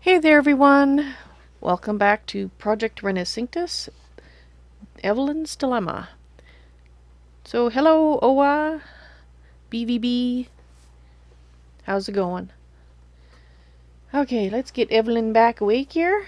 Hey there everyone! Welcome back to Project Renascintis, Evalyn's Dilemma. So hello Owa, BVB, how's it going? Okay, let's get Evalyn back awake here.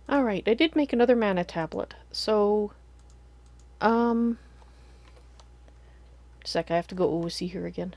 Alright, I did make another mana tablet, so, sec, I have to go oversee here again.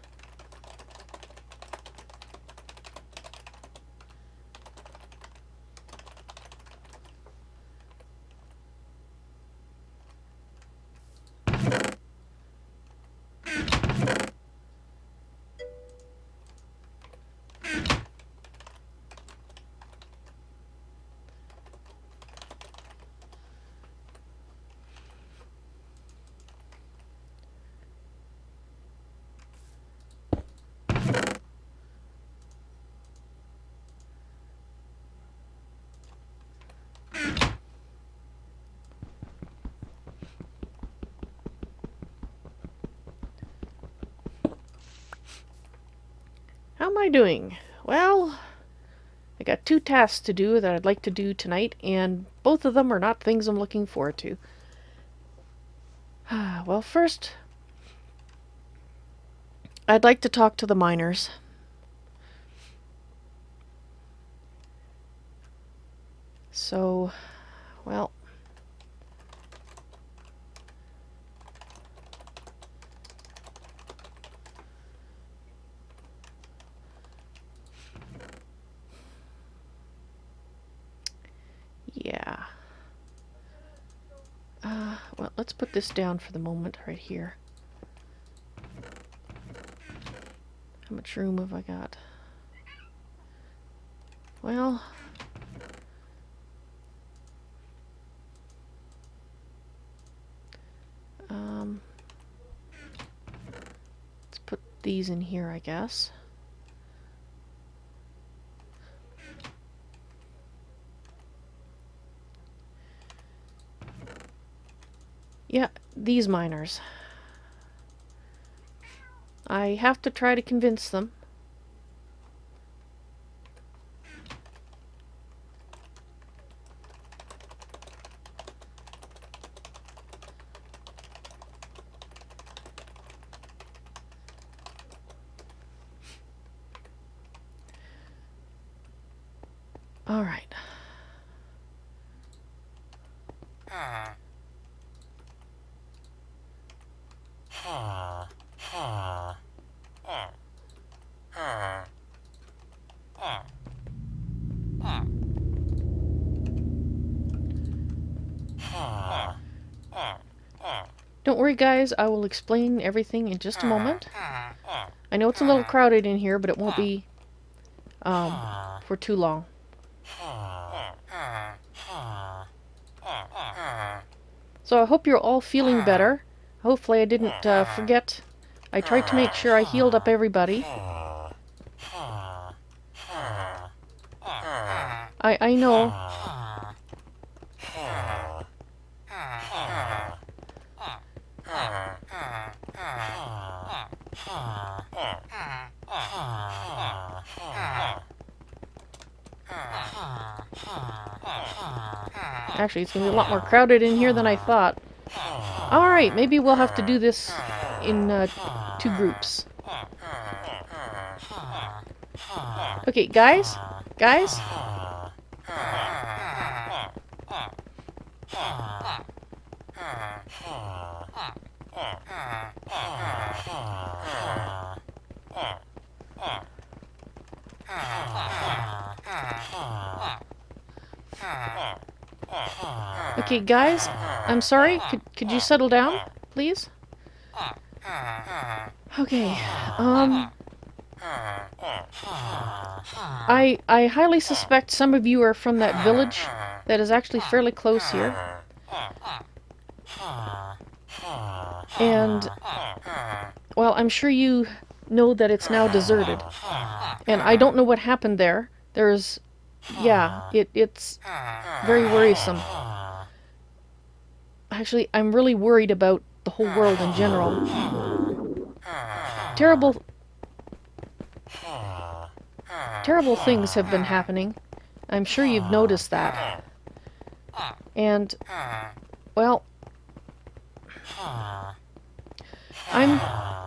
How am I doing? Well, I got two tasks to do that I'd like to do tonight, and both of them are not things I'm looking forward to. Well, first, I'd like to talk to the miners. So, well, yeah. Well, let's put this down for the moment right here. How much room have I got? Well, let's put these in here, I guess. Yeah, these miners. I have to try to convince them. All right. Don't worry guys, I will explain everything in just a moment. I know it's a little crowded in here, but it won't be for too long. So I hope you're all feeling better. Hopefully I didn't forget. I tried to make sure I healed up everybody. I know. Actually, it's going to be a lot more crowded in here than I thought. Alright, maybe we'll have to do this in 2 groups. Okay, guys? Guys? Okay, guys, I'm sorry. Could you settle down, please? Okay, I highly suspect some of you are from that village that is actually fairly close here. And, well, I'm sure you know that it's now deserted. And I don't know what happened there. There's, yeah, it's very worrisome. Actually, I'm really worried about the whole world in general. Terrible things have been happening. I'm sure you've noticed that. And, well, I'm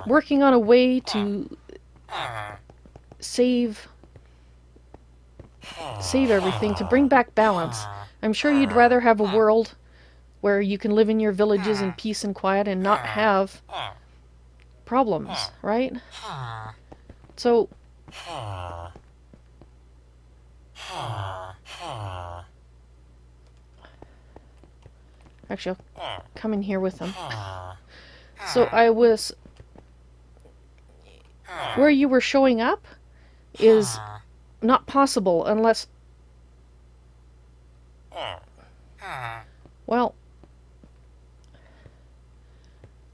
working on a way to save everything, to bring back balance. I'm sure you'd rather have a world where you can live in your villages in peace and quiet and not have problems, right? So, actually, I'll come in here with them. So I was... Where you were showing up is not possible unless... Well...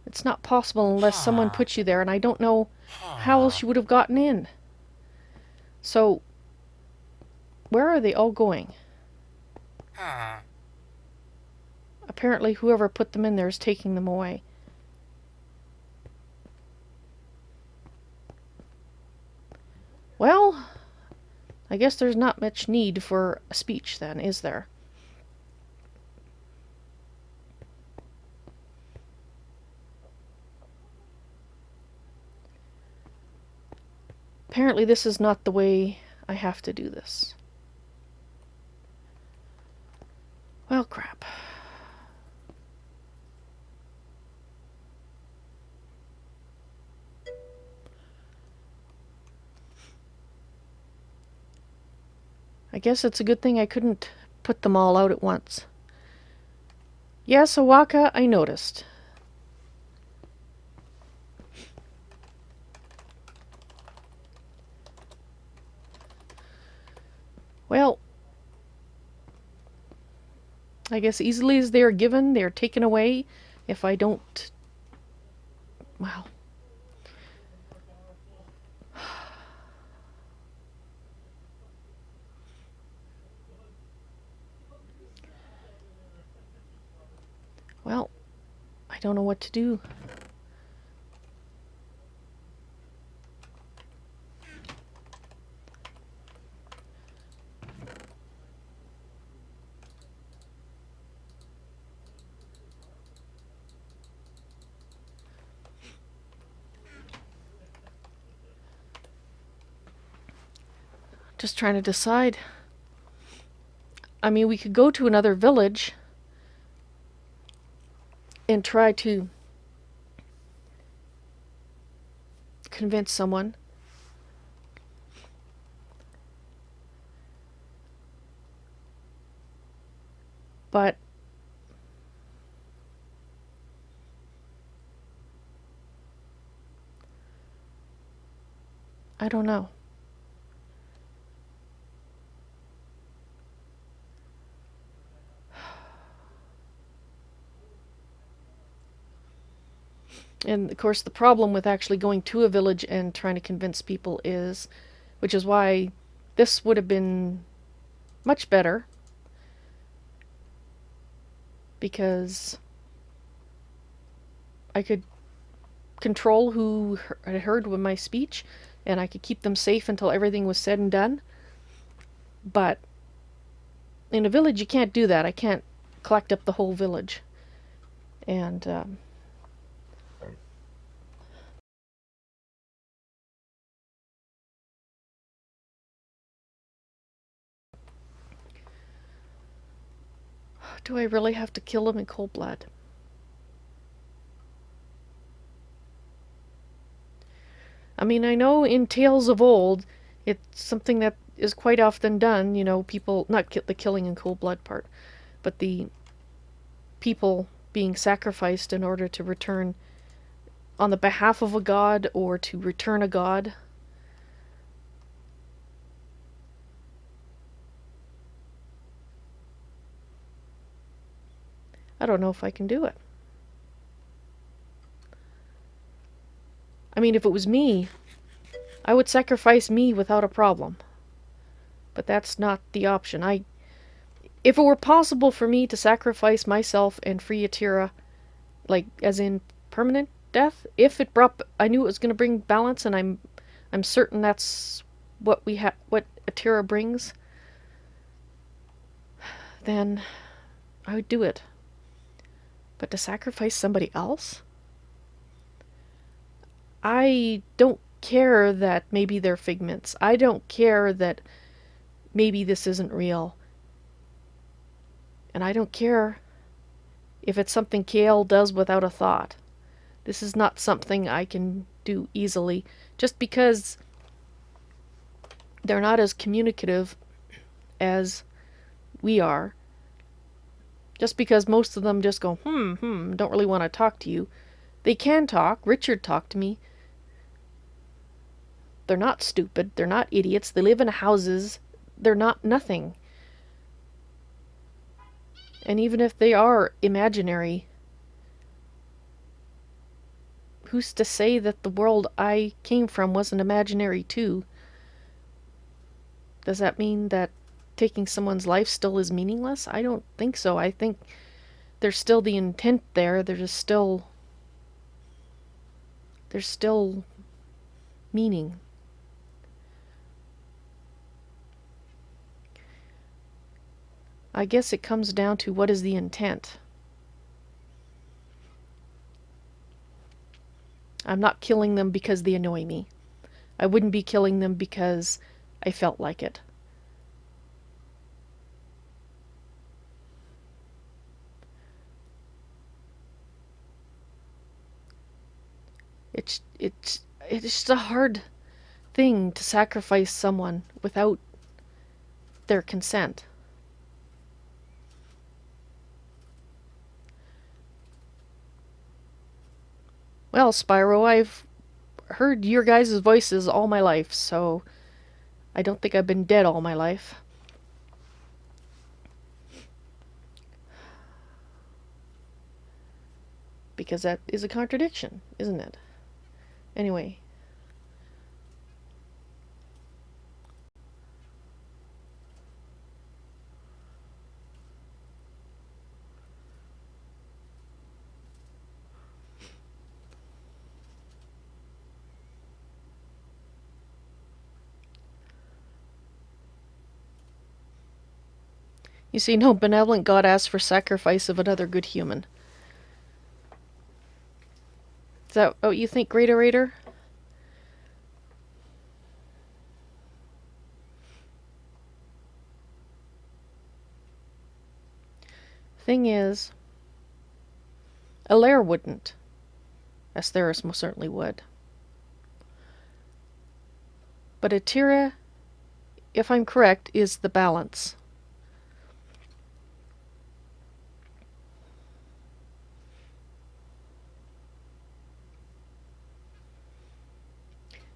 It's not possible unless someone puts you there, and I don't know how else you would have gotten in. So, where are they all going? Apparently whoever put them in there is taking them away. Well, I guess there's not much need for a speech then, is there? Apparently this is not the way I have to do this. Well, crap. I guess it's a good thing I couldn't put them all out at once. Yes, Awaka, I noticed. Well, I guess easily as they are given, they are taken away if I don't... Well... Well, I don't know what to do. Just trying to decide. I mean, we could go to another village and try to convince someone. But I don't know. And, of course, the problem with actually going to a village and trying to convince people is, which is why this would have been much better, because I could control who had heard with my speech, and I could keep them safe until everything was said and done. But in a village you can't do that. I can't collect up the whole village. And do I really have to kill him in cold blood? I mean, I know in tales of old, it's something that is quite often done, you know, people, not the killing in cold blood part, but the people being sacrificed in order to return on the behalf of a god or to return a god. I don't know if I can do it. I mean, if it was me, I would sacrifice me without a problem. But that's not the option. If it were possible for me to sacrifice myself and free Atera, like as in permanent death, if it brought, I knew it was going to bring balance, and I'm certain that's what what Atera brings, then I would do it. But to sacrifice somebody else? I don't care that maybe they're figments. I don't care that maybe this isn't real. And I don't care if it's something Kael does without a thought. This is not something I can do easily, just because they're not as communicative as we are. Just because most of them just go, don't really want to talk to you. They can talk. Richard talked to me. They're not stupid. They're not idiots. They live in houses. They're not nothing. And even if they are imaginary, who's to say that the world I came from wasn't imaginary too? Does that mean that taking someone's life still is meaningless? I don't think so. I think there's still the intent there. There's still meaning. I guess it comes down to what is the intent. I'm not killing them because they annoy me. I wouldn't be killing them because I felt like it. It's just a hard thing to sacrifice someone without their consent. Well, Spyro, I've heard your guys' voices all my life, so I don't think I've been dead all my life. Because that is a contradiction, isn't it? Anyway. You see, no benevolent god asks for sacrifice of another good human. Is that what you think, Great Orator? Thing is, Alair wouldn't. Astharus most certainly would. But Atera, if I'm correct, is the balance.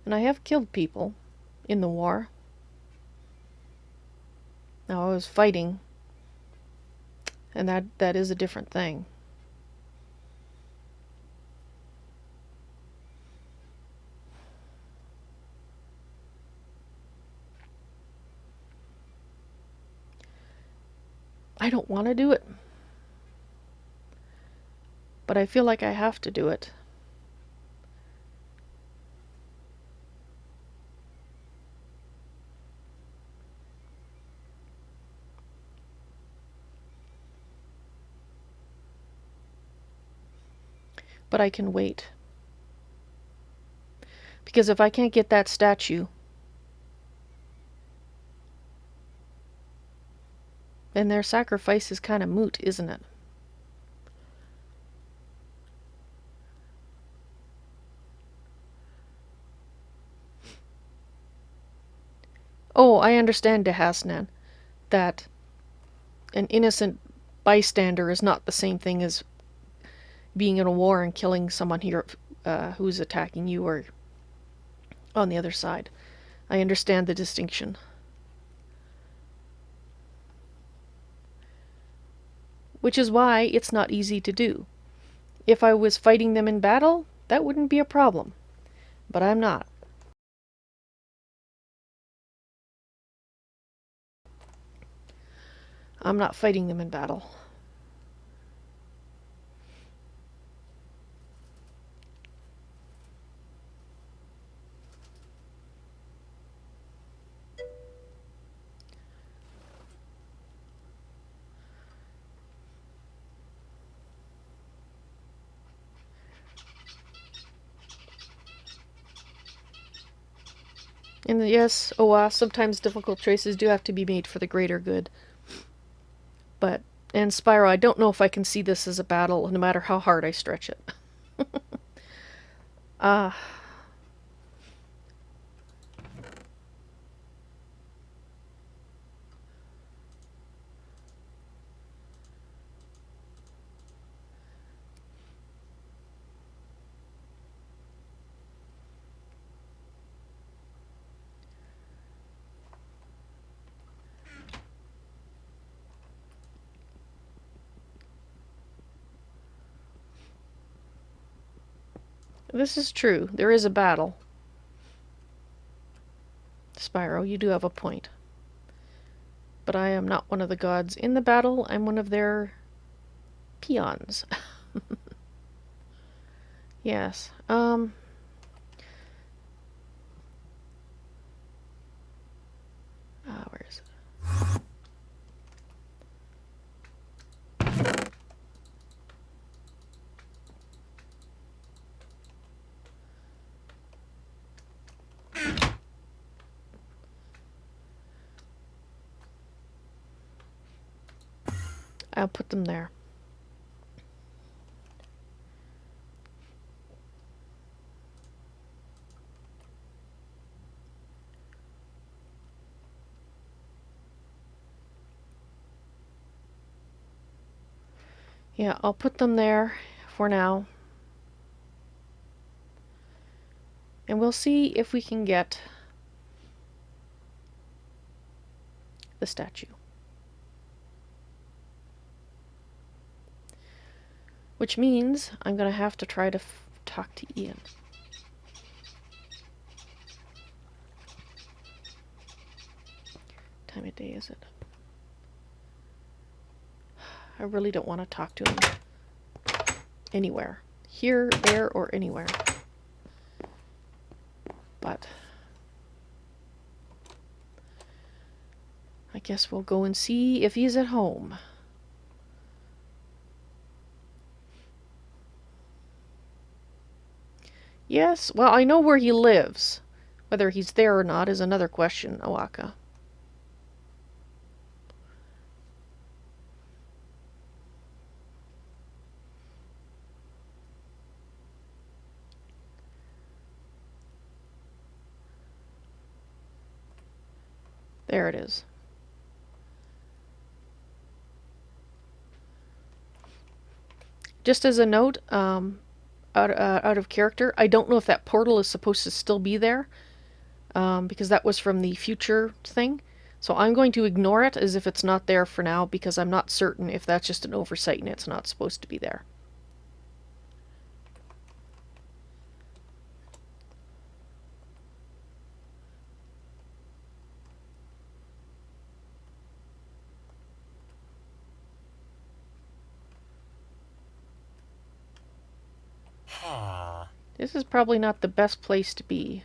And I have killed people in the war. Now, I was fighting, and that is a different thing. I don't want to do it, but I feel like I have to do it. But I can wait. Because if I can't get that statue, then their sacrifice is kind of moot, isn't it? Oh, I understand, Dehasnan, that an innocent bystander is not the same thing as being in a war and killing someone here who's attacking you or on the other side. I understand the distinction. Which is why it's not easy to do. If I was fighting them in battle, that wouldn't be a problem. But I'm not. I'm not fighting them in battle. And yes, sometimes difficult choices do have to be made for the greater good. But, and Spyro, I don't know if I can see this as a battle, no matter how hard I stretch it. This is true. There is a battle. Spyro, you do have a point. But I am not one of the gods in the battle. I'm one of their peons. Yes. Where is it? I'll put them there. Yeah, I'll put them there for now. And we'll see if we can get the statue. Which means I'm going to have to try to talk to Ian. What time of day is it? I really don't want to talk to him anywhere. Here, there, or anywhere. But I guess we'll go and see if he's at home. Yes, well, I know where he lives. Whether he's there or not is another question, Owaka. There it is. Just as a note, out of character, I don't know if that portal is supposed to still be there, because that was from the future thing. So I'm going to ignore it as if it's not there for now, because I'm not certain if that's just an oversight and it's not supposed to be there. This is probably not the best place to be.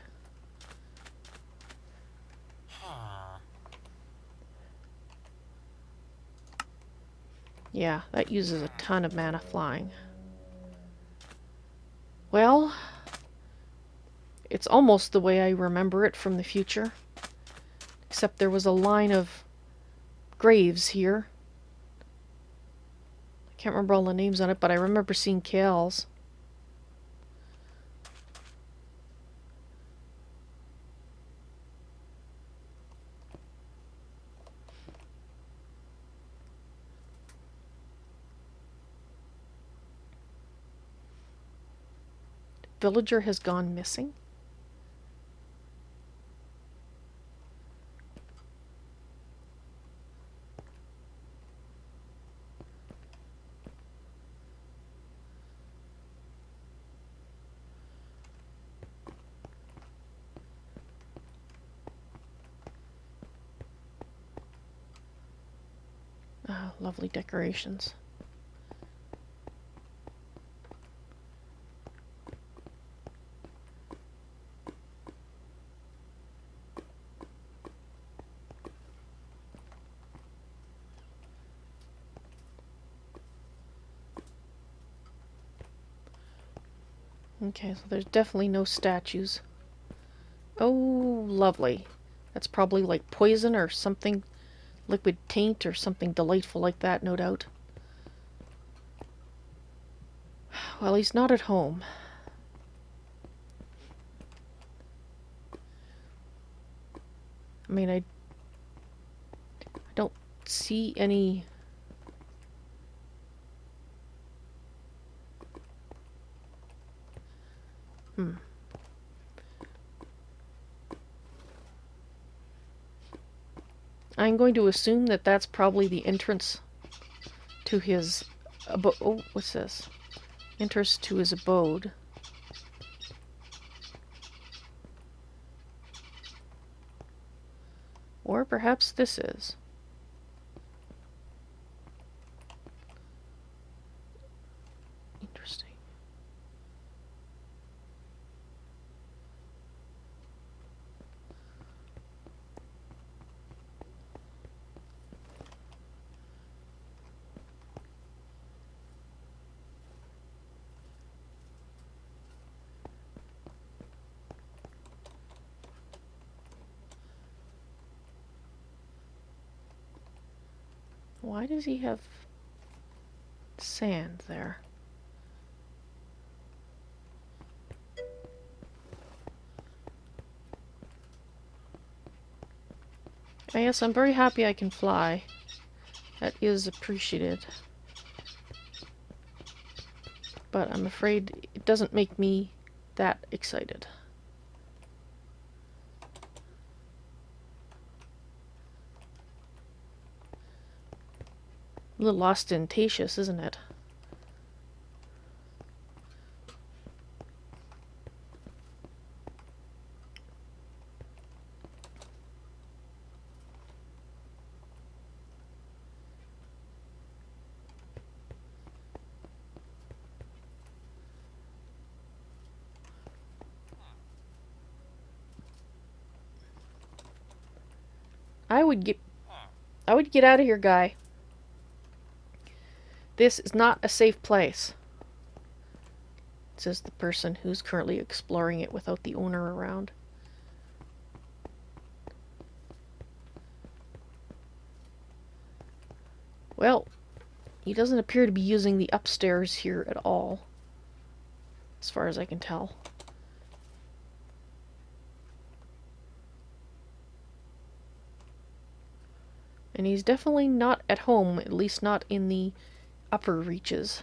Yeah, that uses a ton of mana flying. Well, it's almost the way I remember it from the future. Except there was a line of graves here. I can't remember all the names on it, but I remember seeing Kael's. Villager has gone missing. Oh, lovely decorations. Okay, so there's definitely no statues. Oh, lovely. That's probably like poison or something, liquid taint or something delightful like that, no doubt. Well, he's not at home. I mean, I don't see any... I'm going to assume that that's probably the entrance to his abode. Oh, what's this? Entrance to his abode. Or perhaps this is. Interesting. Why does he have sand there? Yes, I'm very happy I can fly. That is appreciated. But I'm afraid it doesn't make me that excited. A little ostentatious, isn't it? I would get out of here, guy. This is not a safe place, says the person who's currently exploring it without the owner around. Well, he doesn't appear to be using the upstairs here at all, as far as I can tell. And he's definitely not at home, at least not in the upper reaches.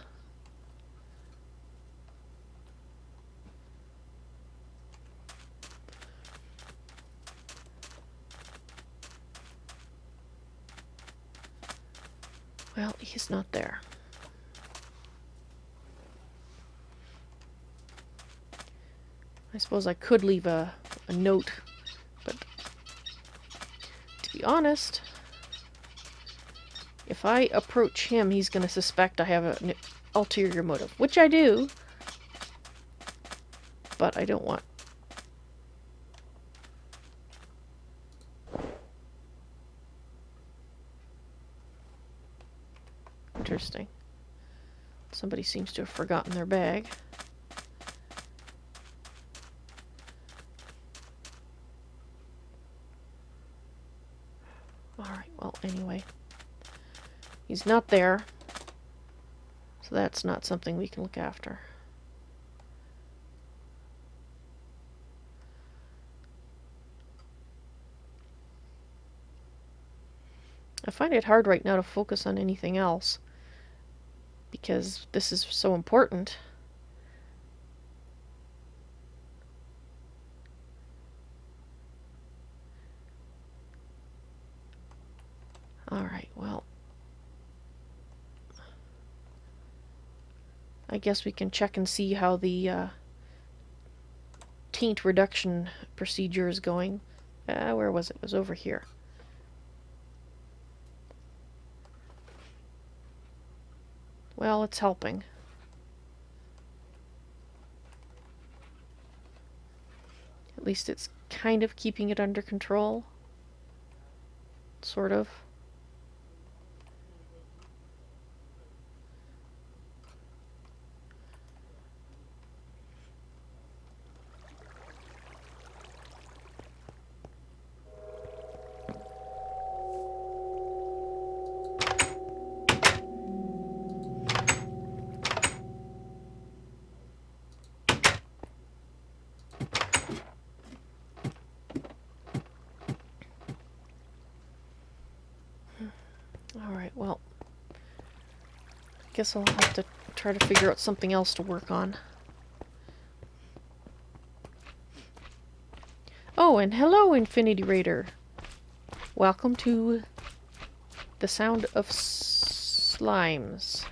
Well, he's not there. I suppose I could leave a note, but to be honest, if I approach him, he's going to suspect I have an ulterior motive, which I do, but I don't want. Interesting. Somebody seems to have forgotten their bag. He's not there. So that's not something we can look after. I find it hard right now to focus on anything else because this is so important. Alright, well, I guess we can check and see how the taint reduction procedure is going. Where was it? It was over here. Well, it's helping. At least it's kind of keeping it under control. Sort of. Alright, well, I guess I'll have to try to figure out something else to work on. Oh, and hello, Infinity Raider! Welcome to the sound of slimes.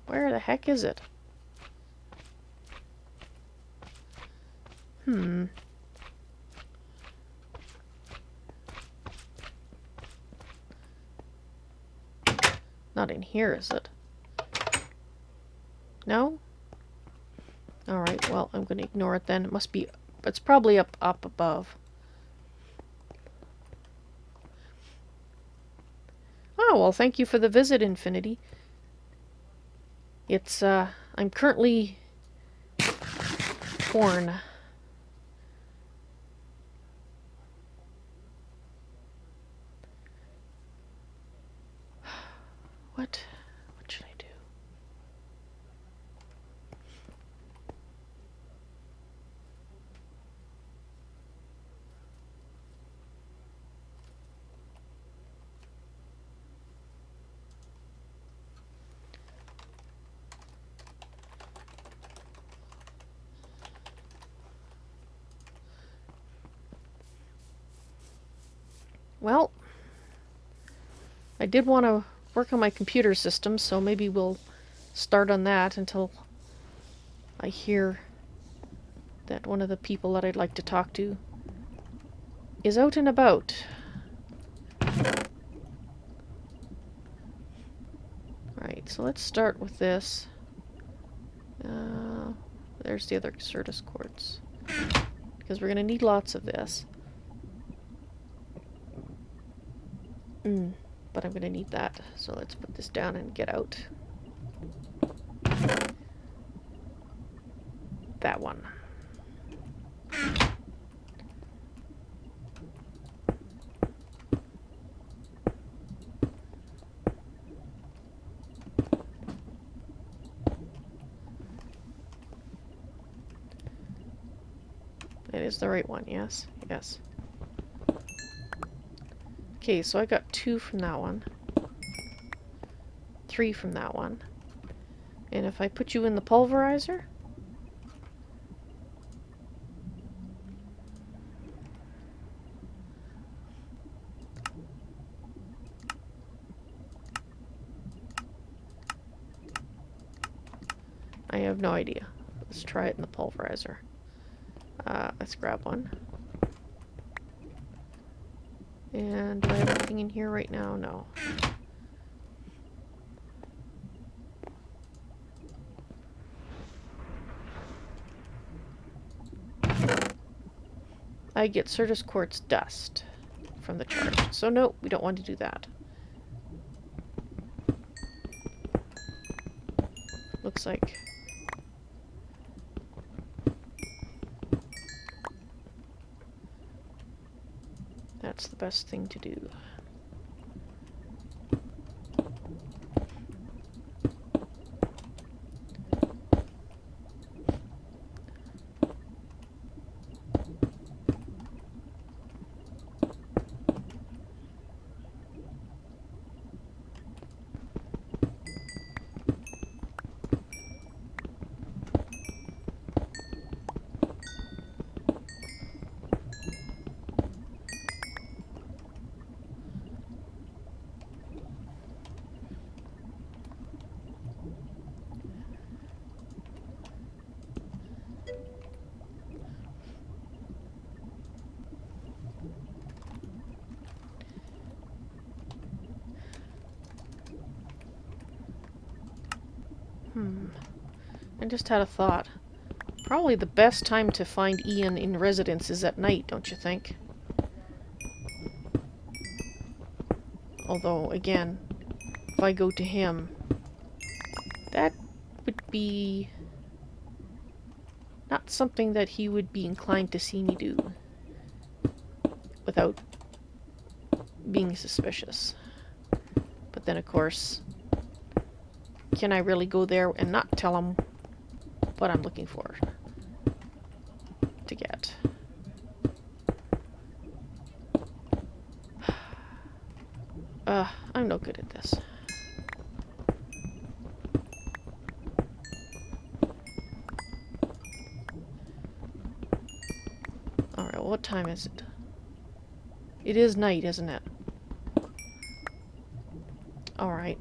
Where the heck is it? Not in here, is it? No? Alright, well, I'm going to ignore it then. It must be... It's probably up above. Oh, well, thank you for the visit, Infinity. It's, I'm currently... torn. What should I do? Well, I did want to work on my computer system, so maybe we'll start on that until I hear that one of the people that I'd like to talk to is out and about. Alright, so let's start with this. There's the other Certus quartz. Because we're going to need lots of this. But I'm going to need that. So let's put this down and get out. That one. It is the right one, yes. Yes. Okay, so I got 2 from that one. 3 from that one. And if I put you in the pulverizer... I have no idea. Let's try it in the pulverizer. Let's grab one. And do I have anything in here right now? No. I get Certus quartz dust from the charge. So no, we don't want to do that. Looks like... what's the best thing to do? I just had a thought. Probably the best time to find Ian in residence is at night, don't you think? Although, again, if I go to him, that would be not something that he would be inclined to see me do without being suspicious. But then, of course, can I really go there and not tell him what I'm looking for to get? I'm no good at this. Alright, well, what time is it? It is night, isn't it? Alright.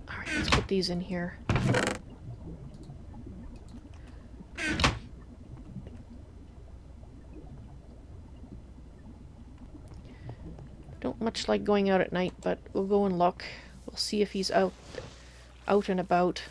Alright, let's put these in here. Don't much like going out at night, but we'll go and look. We'll see if he's out and about.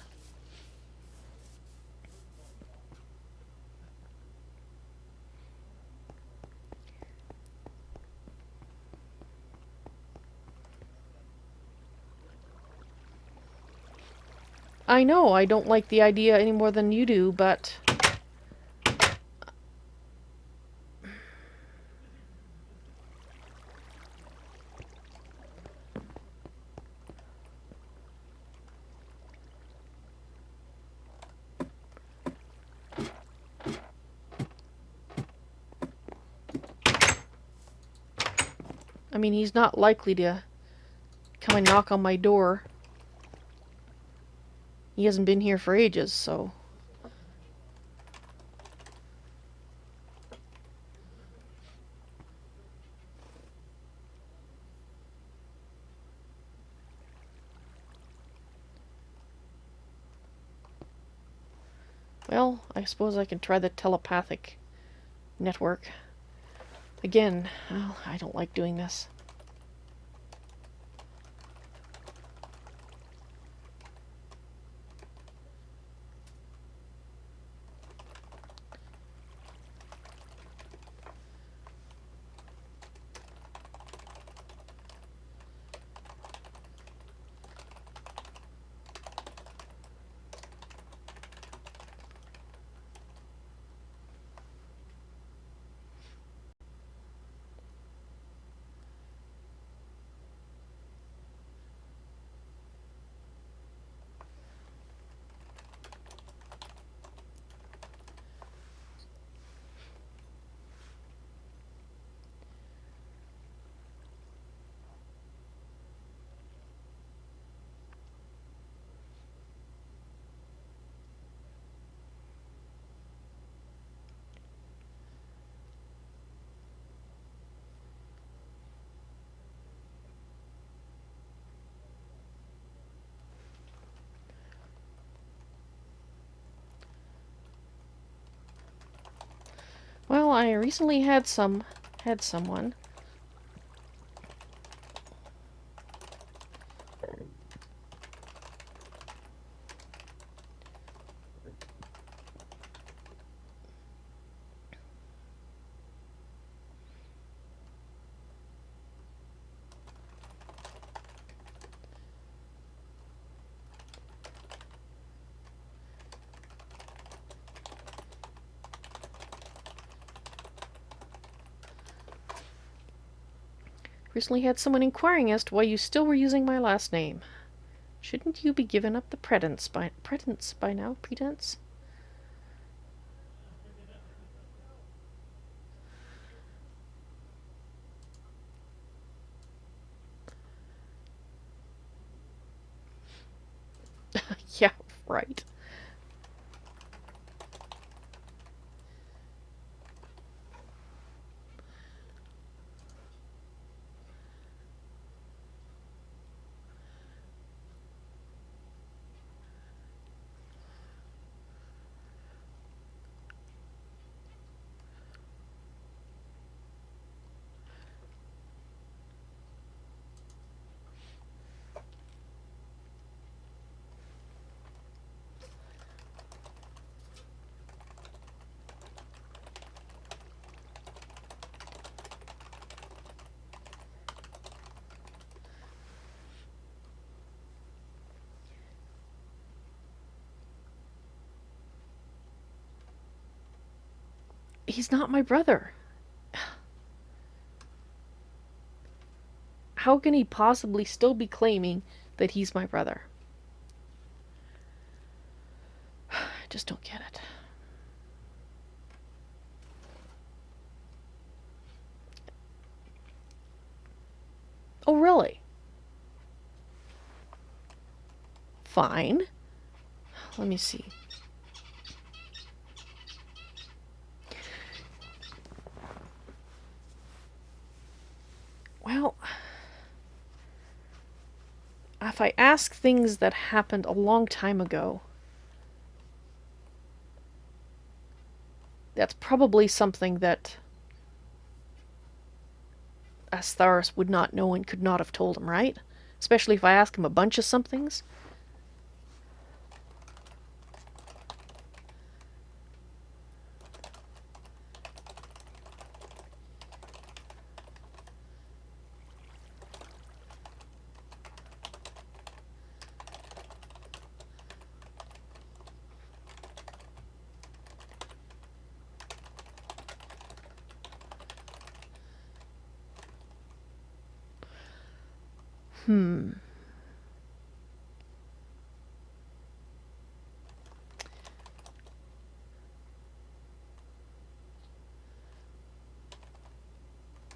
I know I don't like the idea any more than you do, but I mean, he's not likely to come and knock on my door. He hasn't been here for ages, so... Well, I suppose I can try the telepathic network. Again, well, I don't like doing this. Well, I recently had someone. Recently had someone inquiring as to why you still were using my last name. Shouldn't you be giving up the pretense by now? Pretense? Yeah, right. He's not my brother. How can he possibly still be claiming that he's my brother? I just don't get it. Oh, really? Fine. Let me see. Well, if I ask things that happened a long time ago, that's probably something that Astharus would not know and could not have told him, right? Especially if I ask him a bunch of somethings.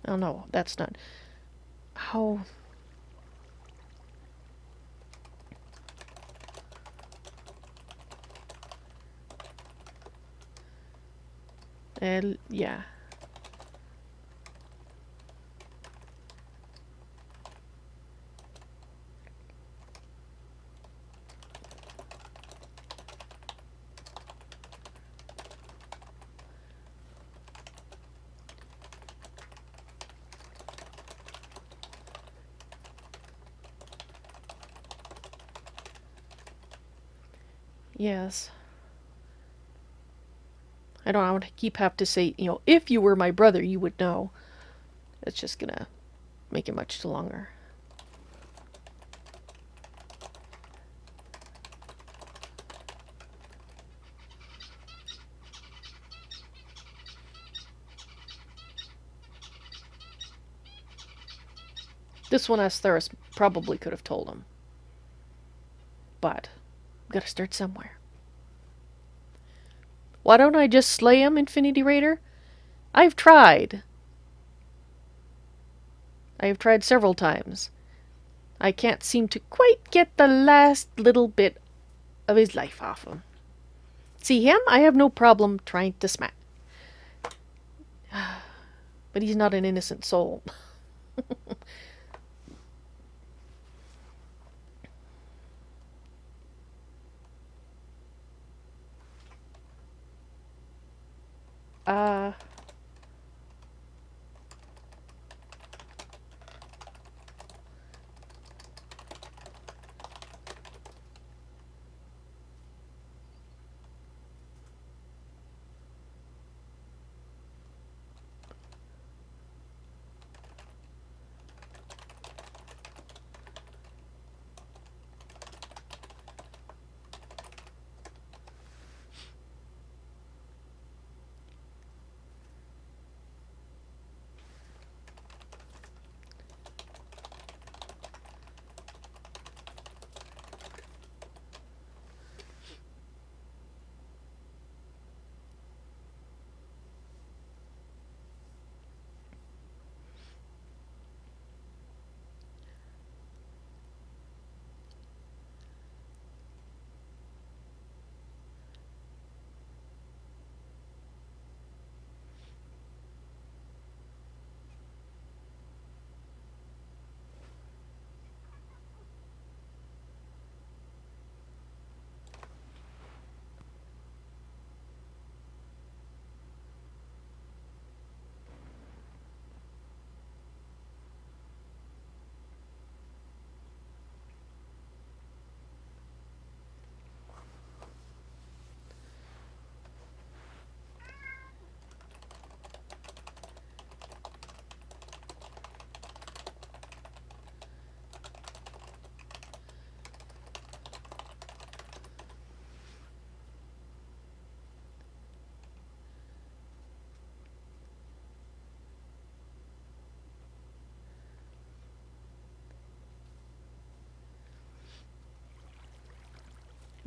Oh no, that's not... How... yeah. Yes. I don't want to have to say, if you were my brother, you would know. That's just gonna make it much too longer. This one Astharus probably could have told him. But, we gotta start somewhere. Why don't I just slay him, Infinity Raider? I've tried. I have tried several times. I can't seem to quite get the last little bit of his life off him. See him? I have no problem trying to smack. But he's not an innocent soul.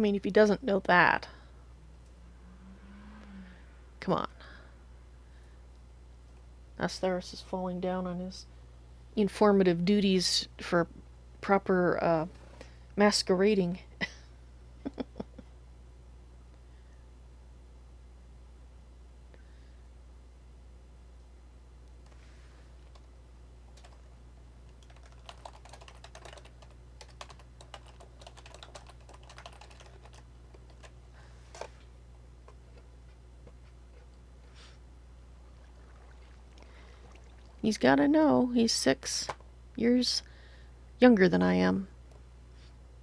I mean, if he doesn't know that. Come on. Astharus is falling down on his informative duties for proper masquerading. He's gotta know he's 6 years younger than I am.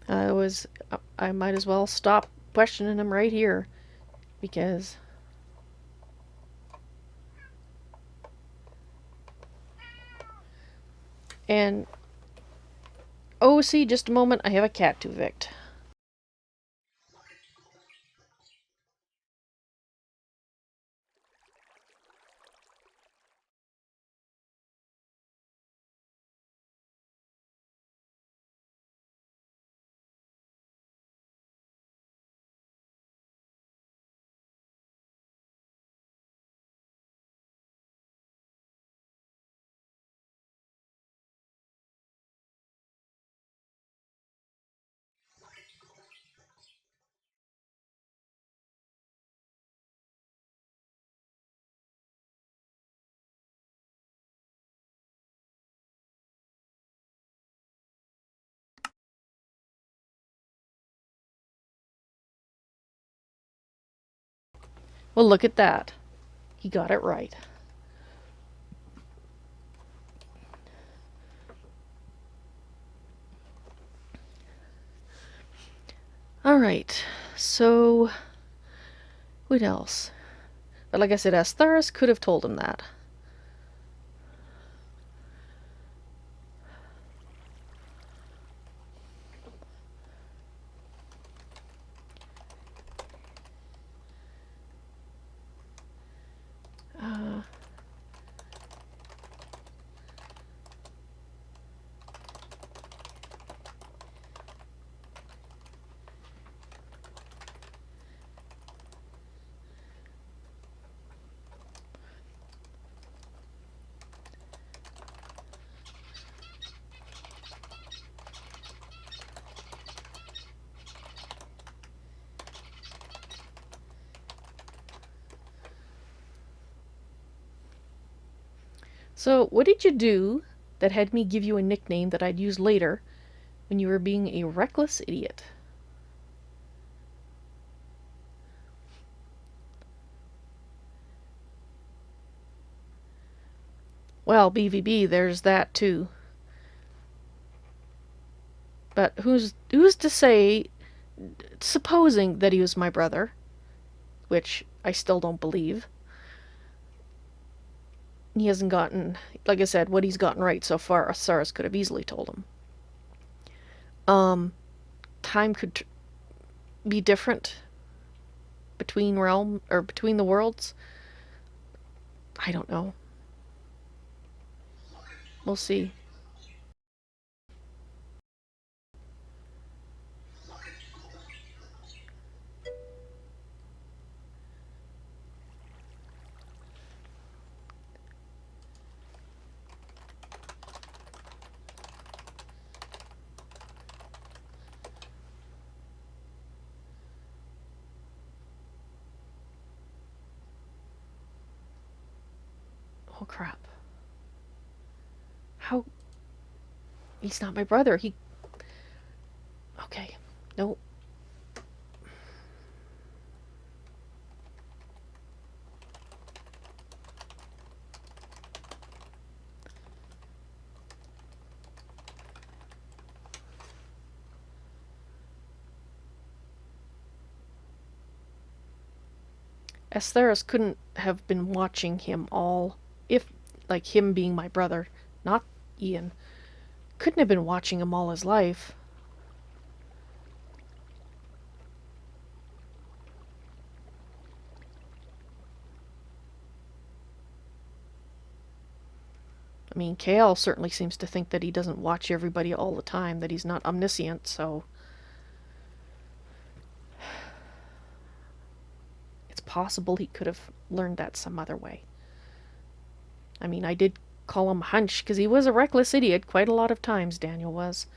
I might as well stop questioning him right here, because and oh, see, just a moment, I have a cat to evict. Well, look at that. He got it right. Alright, so what else? But like I said, Astharus could have told him that. So, what did you do that had me give you a nickname that I'd use later when you were being a reckless idiot? Well, BVB, there's that too. But who's to say, supposing that he was my brother, which I still don't believe. He hasn't gotten, like I said, what he's gotten right so far, Astharus could have easily told him. Time could be different between between the worlds. I don't know. We'll see. Oh crap. How? He's not my brother. Okay. Nope. Astharus couldn't have been watching him all, if, like, him being my brother, not Ian, couldn't have been watching him all his life. I mean, Kael certainly seems to think that he doesn't watch everybody all the time, that he's not omniscient, so... possible he could have learned that some other way. I mean, I did call him Hunch, because he was a reckless idiot quite a lot of times, Daniel was.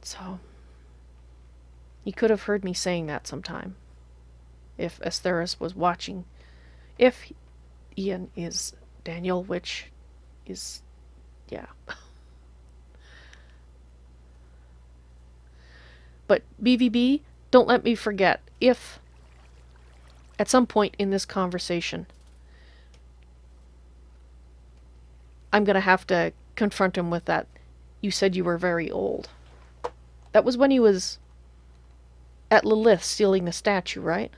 So, he could have heard me saying that sometime, if Astharus was watching. If Ian is Daniel, which is, yeah. But BVB, don't let me forget, if at some point in this conversation I'm going to have to confront him with that, you said you were very old. That was when he was at Lillith stealing the statue, right?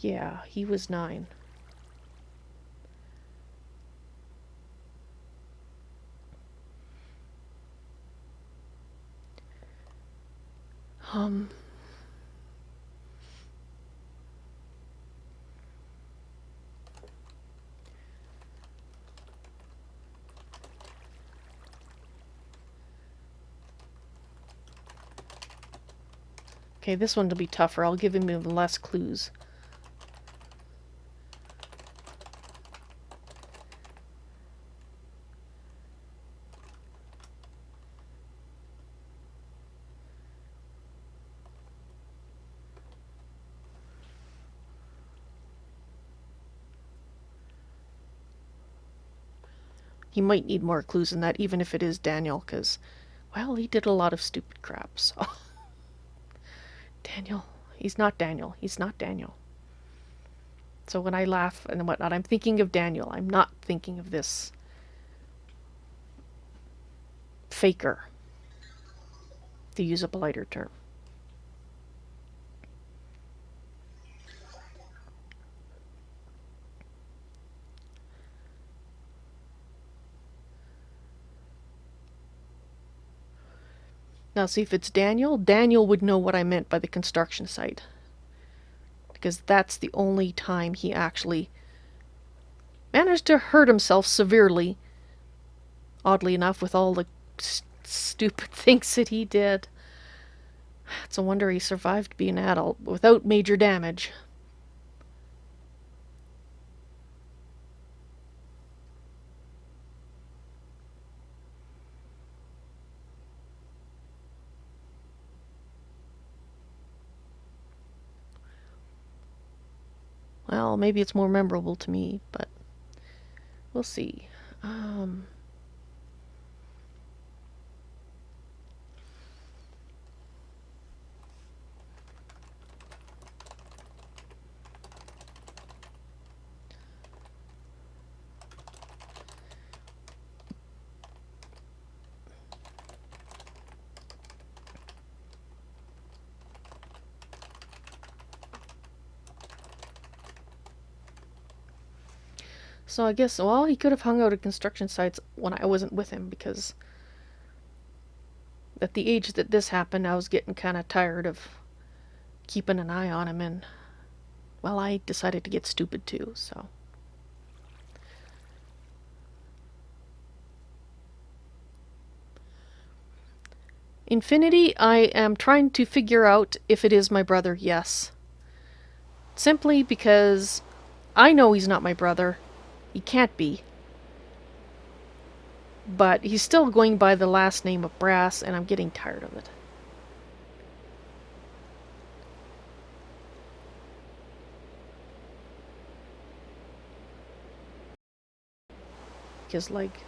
Yeah, he was 9. Okay, this one will be tougher. I'll give him even less clues. He might need more clues than that, even if it is Daniel, because, well, he did a lot of stupid crap, so... Daniel. He's not Daniel. He's not Daniel. So when I laugh and whatnot, I'm thinking of Daniel. I'm not thinking of this faker, to use a politer term. Now, see, if it's Daniel, Daniel would know what I meant by the construction site. Because that's the only time he actually managed to hurt himself severely. Oddly enough, with all the stupid things that he did. It's a wonder he survived being an adult without major damage. Well, maybe it's more memorable to me, but we'll see. So I guess, well, he could have hung out at construction sites when I wasn't with him, because at the age that this happened, I was getting kind of tired of keeping an eye on him, and, well, I decided to get stupid too, so. Infinity, I am trying to figure out if it is my brother, yes. Simply because I know he's not my brother. He can't be. But he's still going by the last name of Brass, and I'm getting tired of it. Because, like,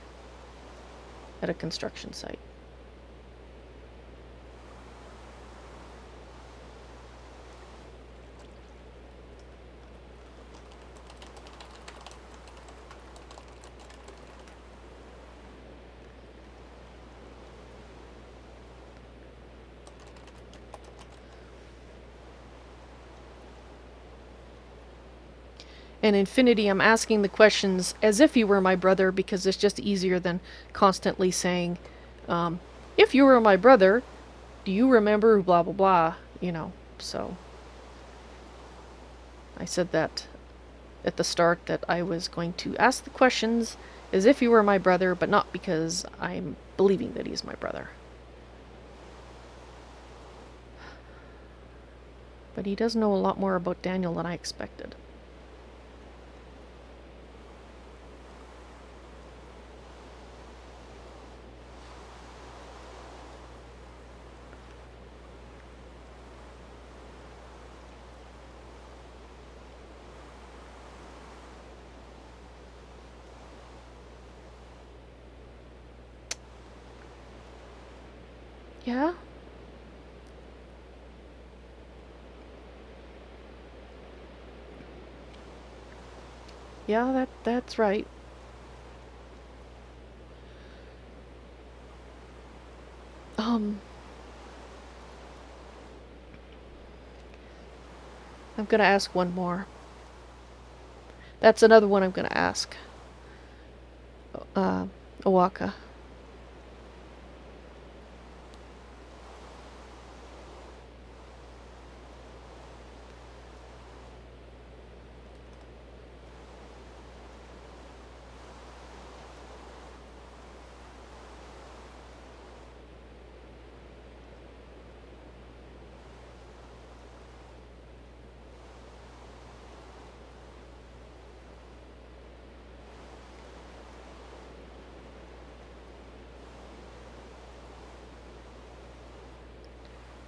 at a construction site. And Infinity, I'm asking the questions as if you were my brother, because it's just easier than constantly saying, if you were my brother, do you remember blah blah blah, you know, so. I said that at the start, that I was going to ask the questions as if you were my brother, but not because I'm believing that he's my brother. But he does know a lot more about Daniel than I expected. Yeah? Yeah, that's right. I'm gonna ask one more. That's another one I'm gonna ask. Owaka.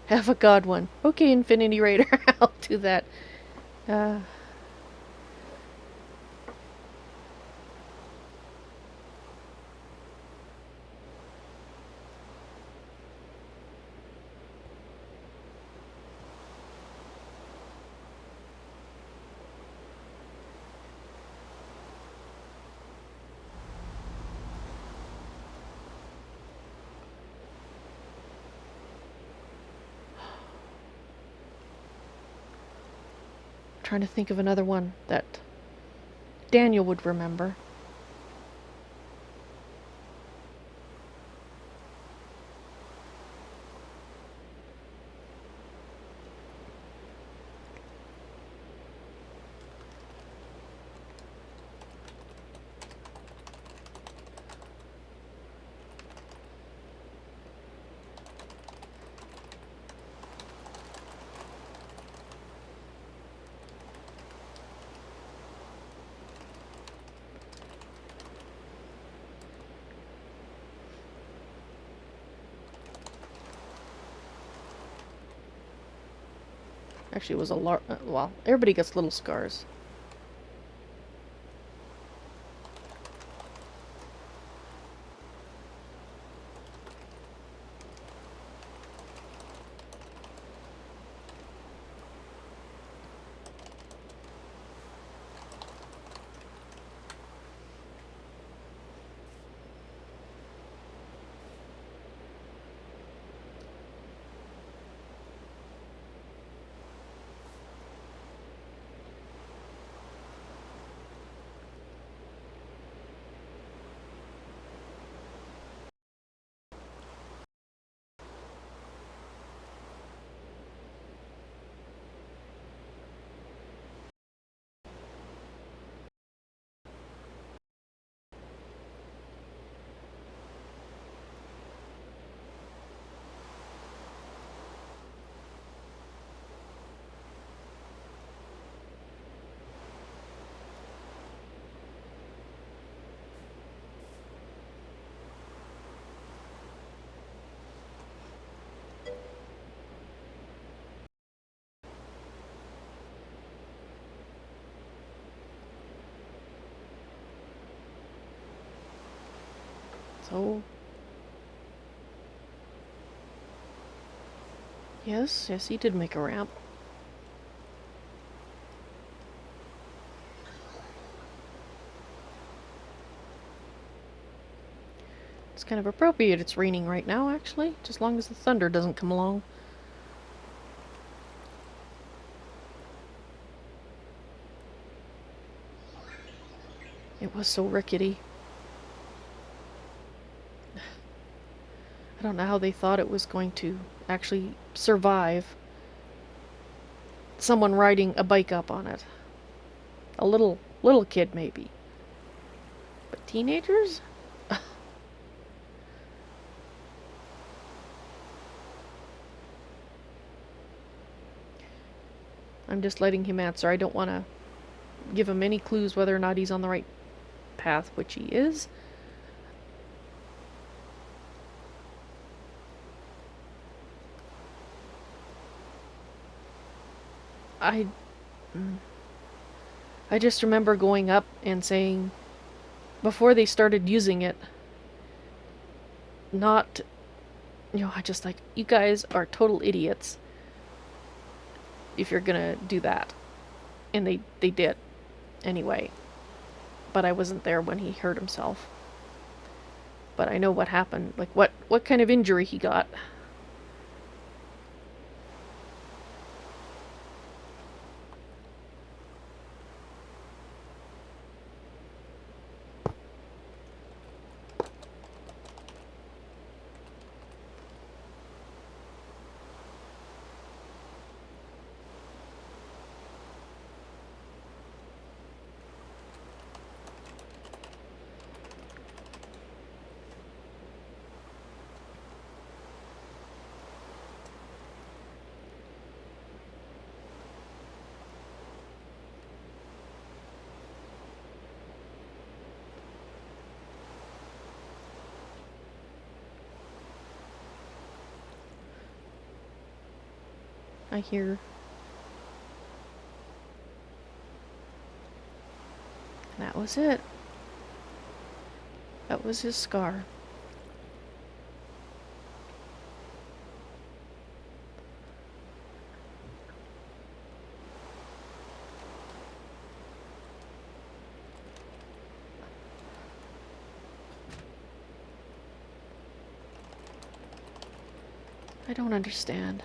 Have a god one. Okay, Infinity Raider, I'll do that. Trying to think of another one that Daniel would remember. Actually, it was a well, everybody gets little scars. So, yes, he did make a ramp. It's kind of appropriate it's raining right now, actually, just as long as the thunder doesn't come along. It was so rickety. I don't know how they thought it was going to actually survive someone riding a bike up on it. A little kid, maybe. But teenagers? I'm just letting him answer. I don't want to give him any clues whether or not he's on the right path, which he is. I just remember going up and saying, before they started using it, not, I just like, you guys are total idiots if you're gonna do that. And they did, anyway. But I wasn't there when he hurt himself. But I know what happened, like what kind of injury he got. I hear. And that was it. That was his scar. I don't understand.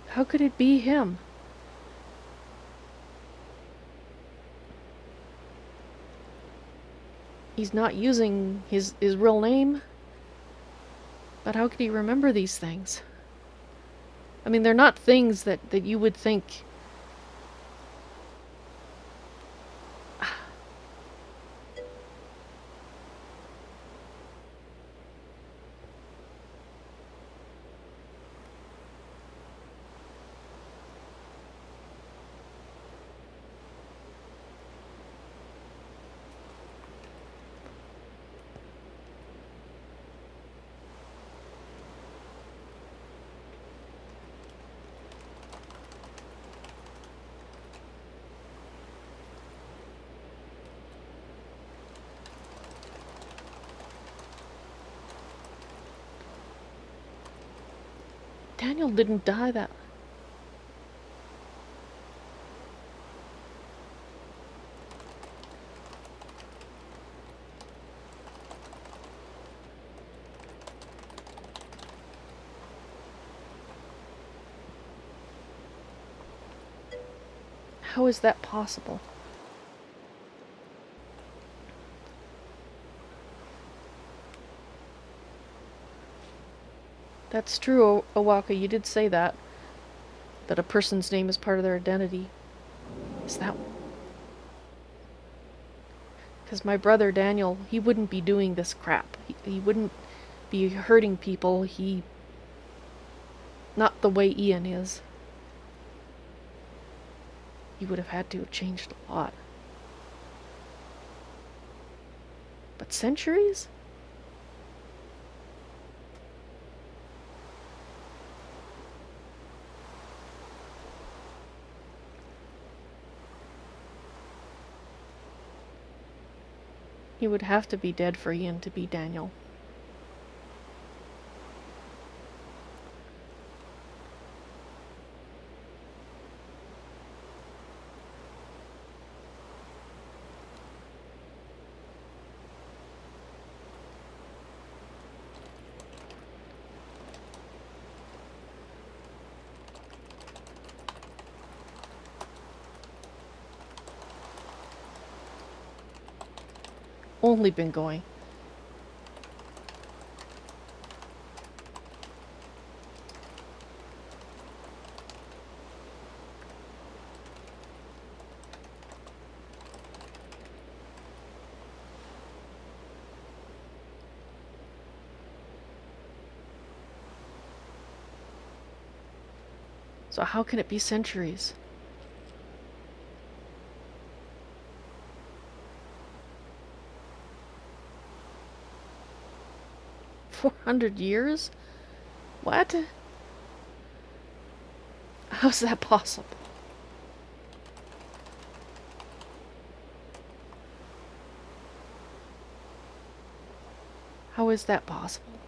How could it be him? He's not using his real name? But how could he remember these things? I mean, they're not things that you would think. Daniel didn't die that... How is that possible? That's true, Owaka, you did say that. That a person's name is part of their identity. Is that... Because my brother Daniel, he wouldn't be doing this crap. He wouldn't be hurting people. Not the way Ian is. He would have had to have changed a lot. But centuries? He would have to be dead for Ian to be Daniel. only been going. So how can it be centuries? $400? What? How's that possible? How is that possible?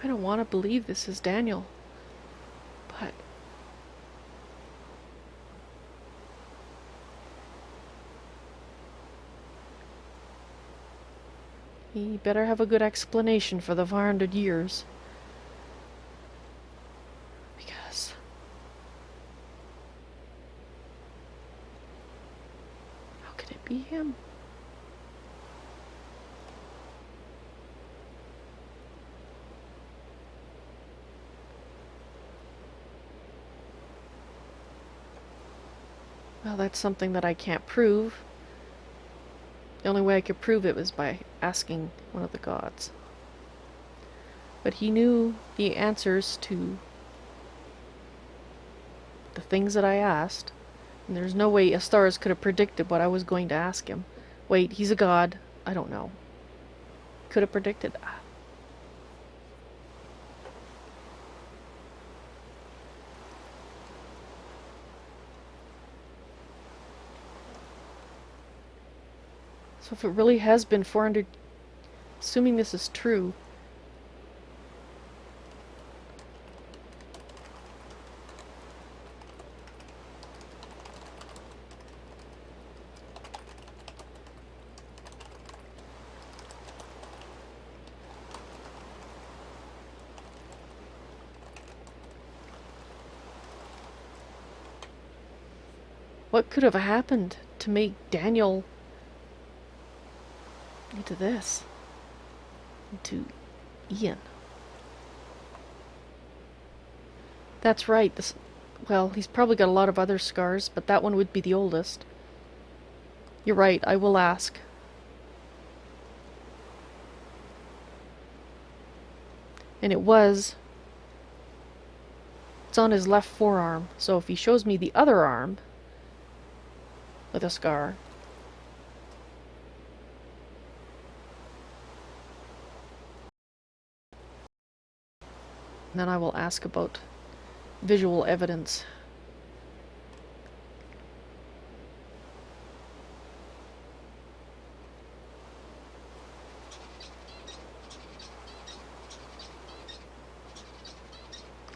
I don't want to believe this is Daniel, but he better have a good explanation for the 400 years. Because how could it be him? Well, that's something that I can't prove. The only way I could prove it was by asking one of the gods. But he knew the answers to the things that I asked, and there's no way Astharus could have predicted what I was going to ask him. Wait, he's a god. I don't know. Could have predicted that. So if it really has been 400, assuming this is true, what could have happened to make Daniel into this? Into Ian. That's right. This, well, he's probably got a lot of other scars, but that one would be the oldest. You're right, I will ask. And it's on his left forearm, so if he shows me the other arm with a scar, then I will ask about visual evidence.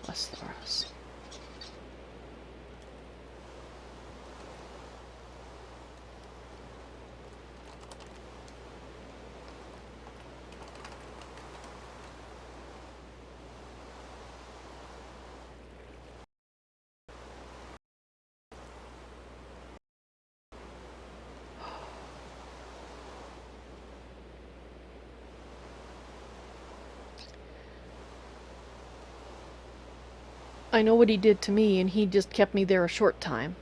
Astharus. I know what he did to me, and he just kept me there a short time.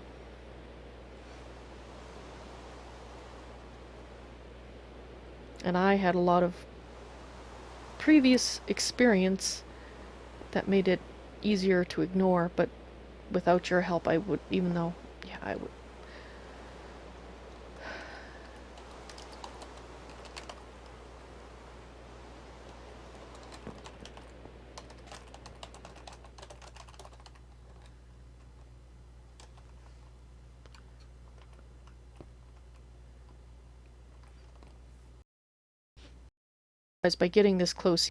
And I had a lot of previous experience that made it easier to ignore, but without your help I would, even though, yeah, I would. By getting this close.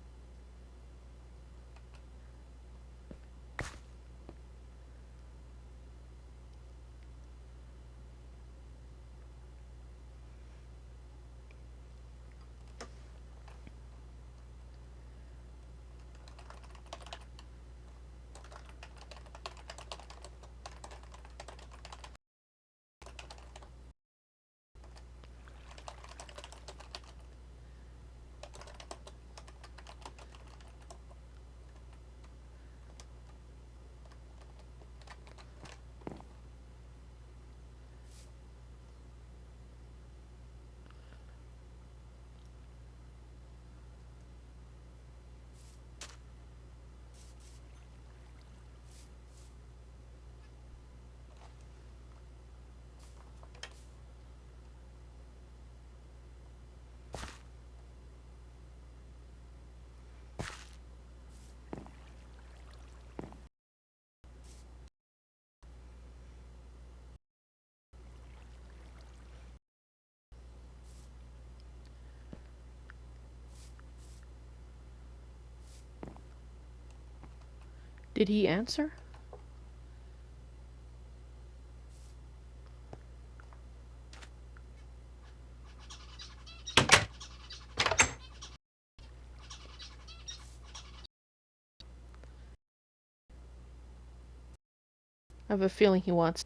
Did he answer? I have a feeling he wants.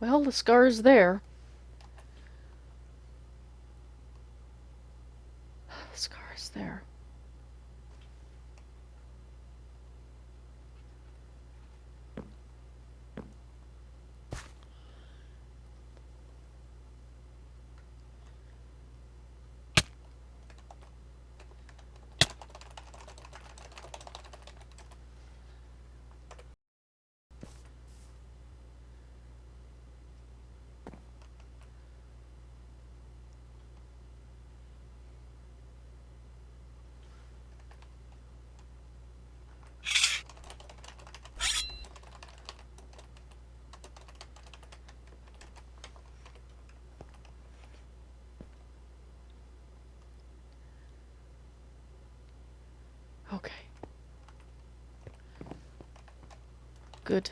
Well, the scar's there. The scar's there. Okay. Good.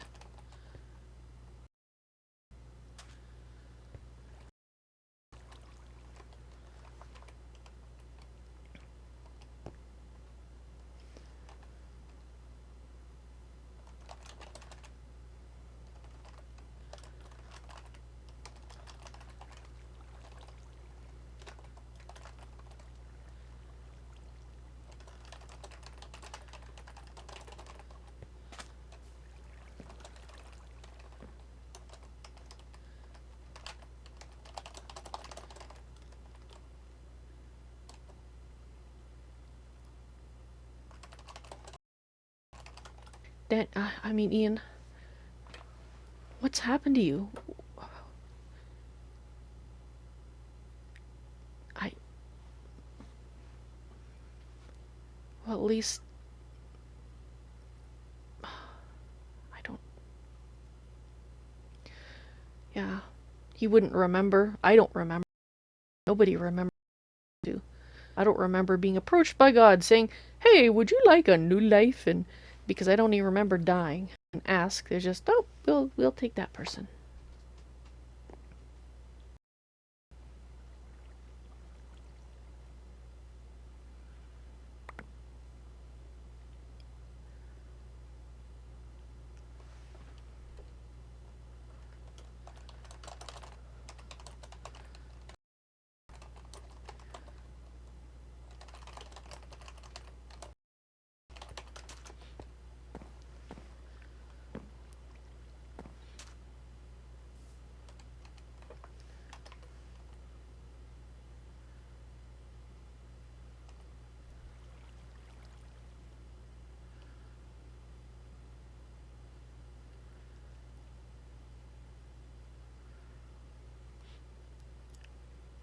I mean, Ian, what's happened to you? Well, at least, I don't, yeah, he wouldn't remember. I don't remember. Nobody remembers. I don't remember being approached by God saying, "Hey, would you like a new life?" And because I don't even remember dying and ask, they're just, "Oh, we'll take that person."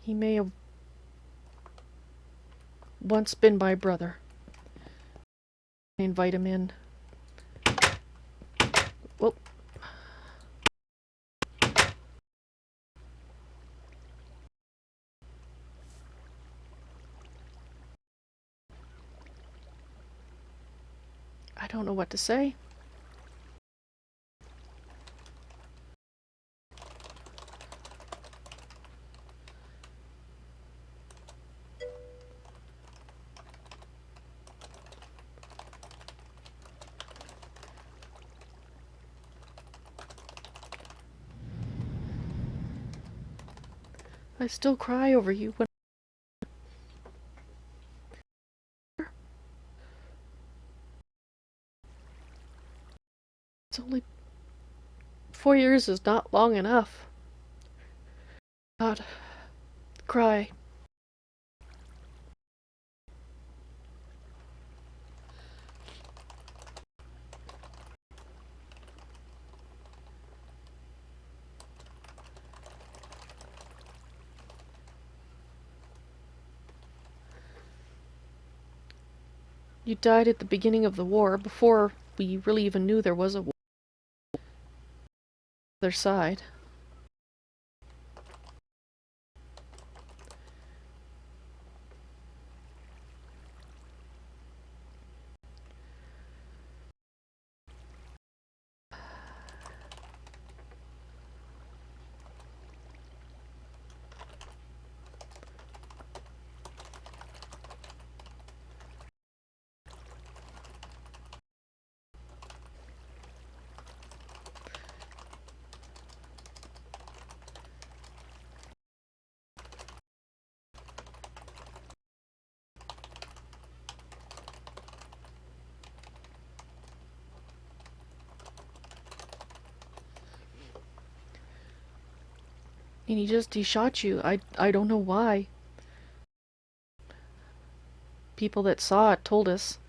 He may have once been my brother. I invite him in. Well, I don't know what to say. I still cry over you when it's only 4 years is not long enough. God, cry. You died at the beginning of the war, before we really even knew there was a war on the other side. And he shot you. I don't know why. People that saw it told us.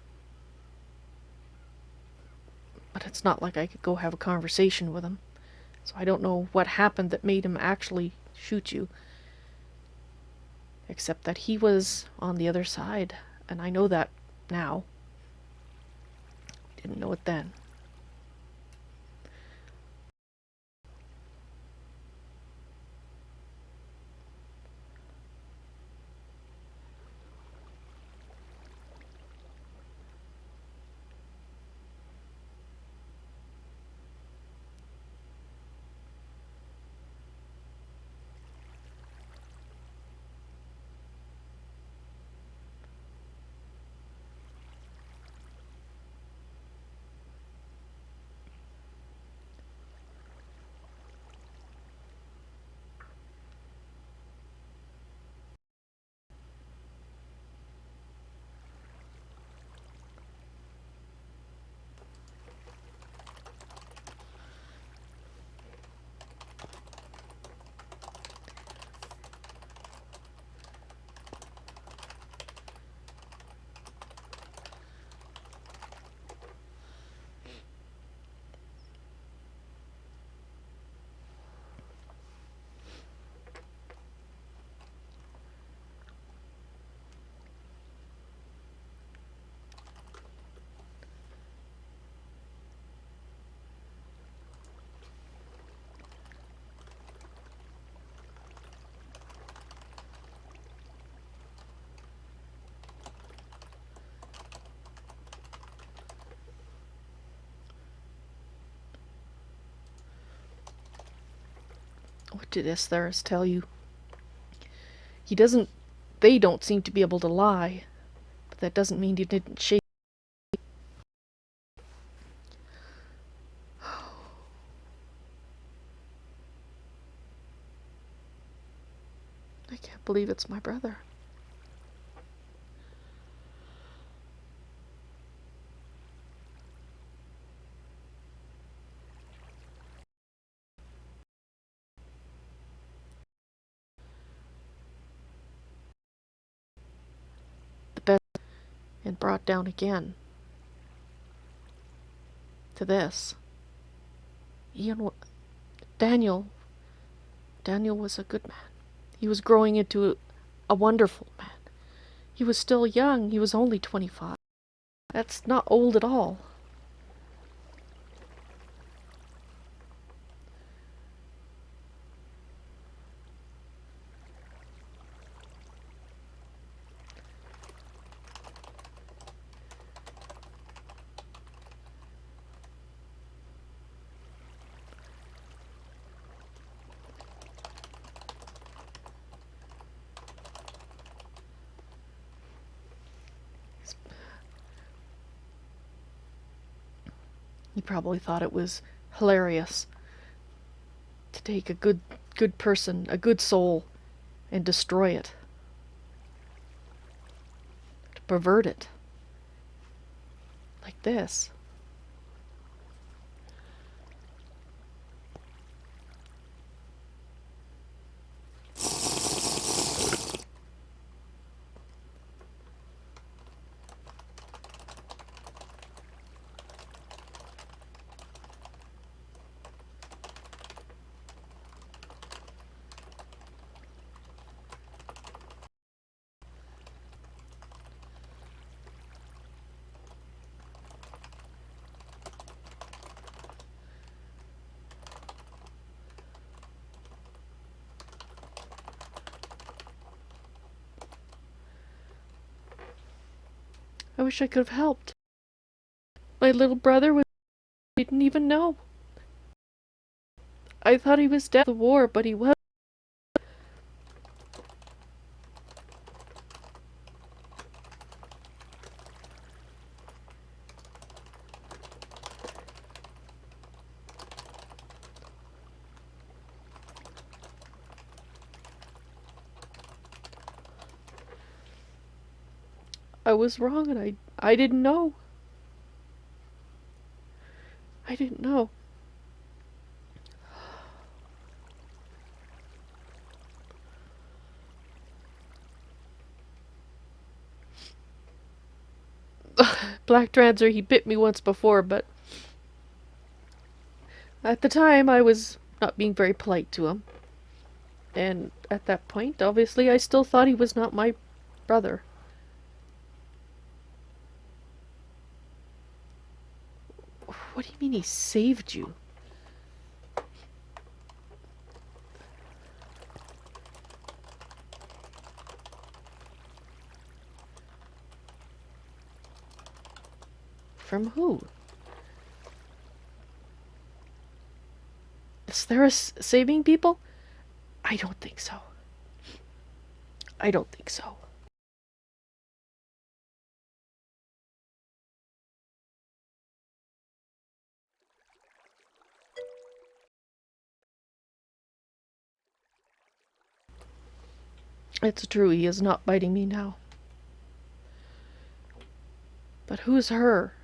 But it's not like I could go have a conversation with him. So I don't know what happened that made him actually shoot you. Except that he was on the other side. And I know that now. Didn't know it then. What did Astharus tell you? He doesn't... They don't seem to be able to lie. But that doesn't mean he didn't shake. I can't believe it's my brother. The best and brought down again. To this. Daniel was a good man. He was growing into a wonderful man. He was still young. He was only 25. That's not old at all. He probably thought it was hilarious to take a good person, a good soul, and destroy it. To pervert it. Like this. I wish I could have helped. My little brother didn't even know. I thought he was dead in the war, but he wasn't. I was wrong and I didn't know. I didn't know. Black Transer, he bit me once before, but at the time I was not being very polite to him. And at that point, obviously, I still thought he was not my brother. What do you mean he saved you? From who? Astharus saving people? I don't think so. I don't think so. It's true, he is not biting me now. But who's her?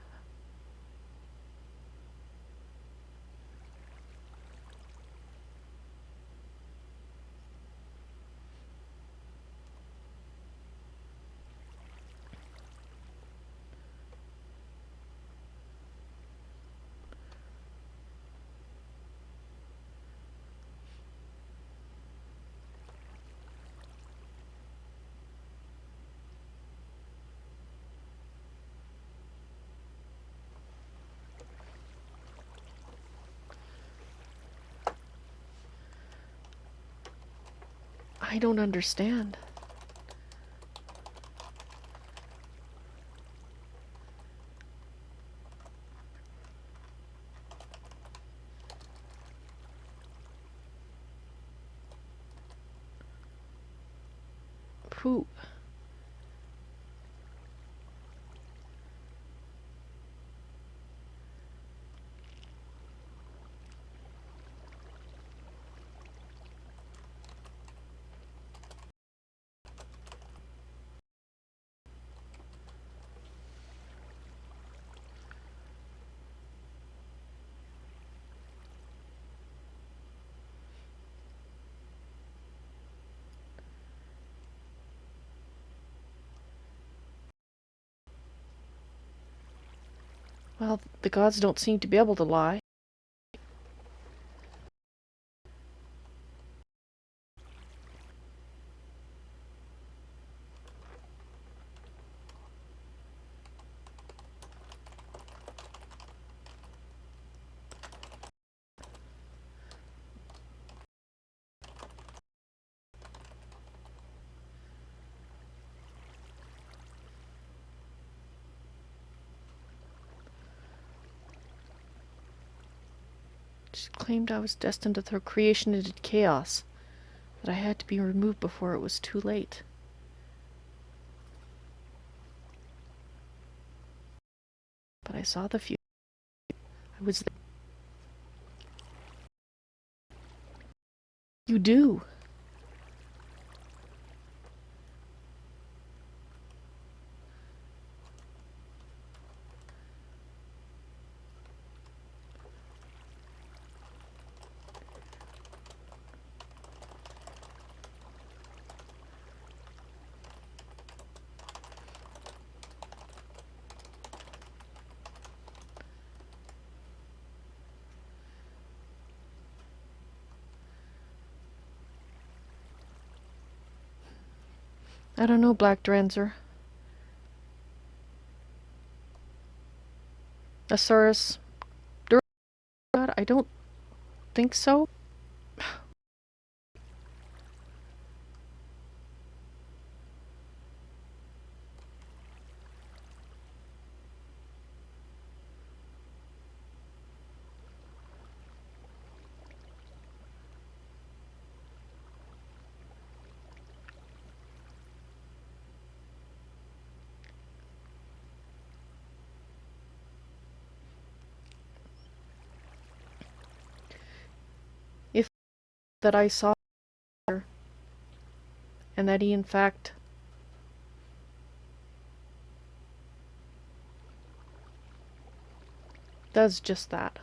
I don't understand. Who? Well, the gods don't seem to be able to lie. She claimed I was destined to throw creation into chaos, that I had to be removed before it was too late. But I saw the future. I was there. You do. I don't know, Black Dranzer. Astharus. I don't think so. If that I saw her, and that he in fact does just that.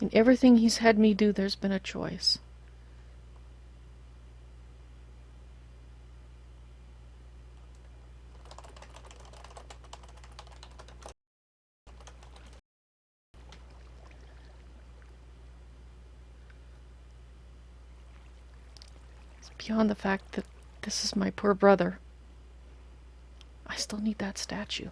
In everything he's had me do, there's been a choice. It's beyond the fact that this is my poor brother. I still need that statue.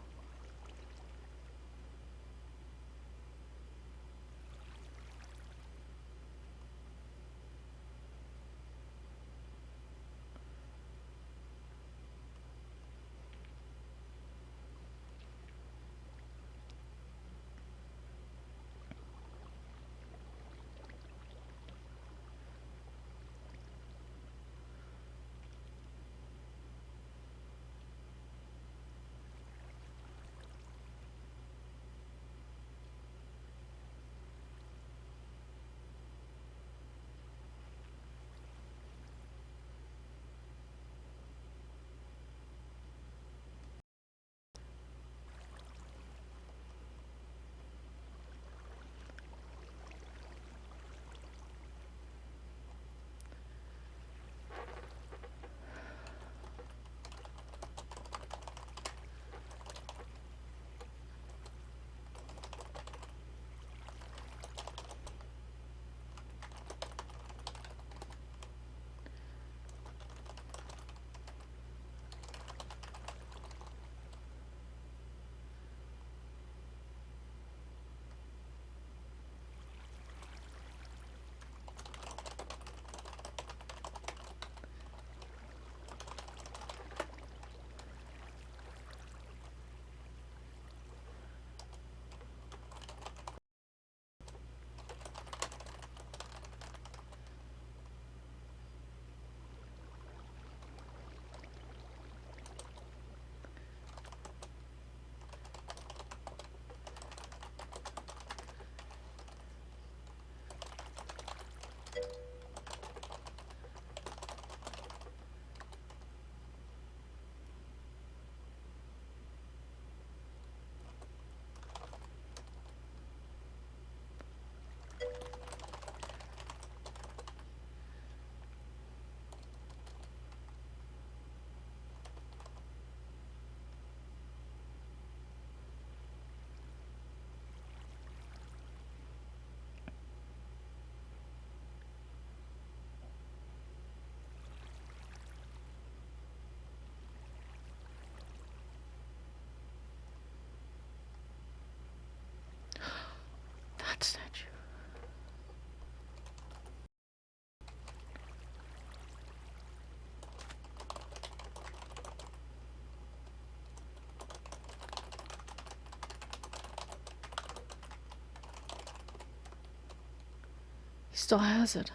Still has it.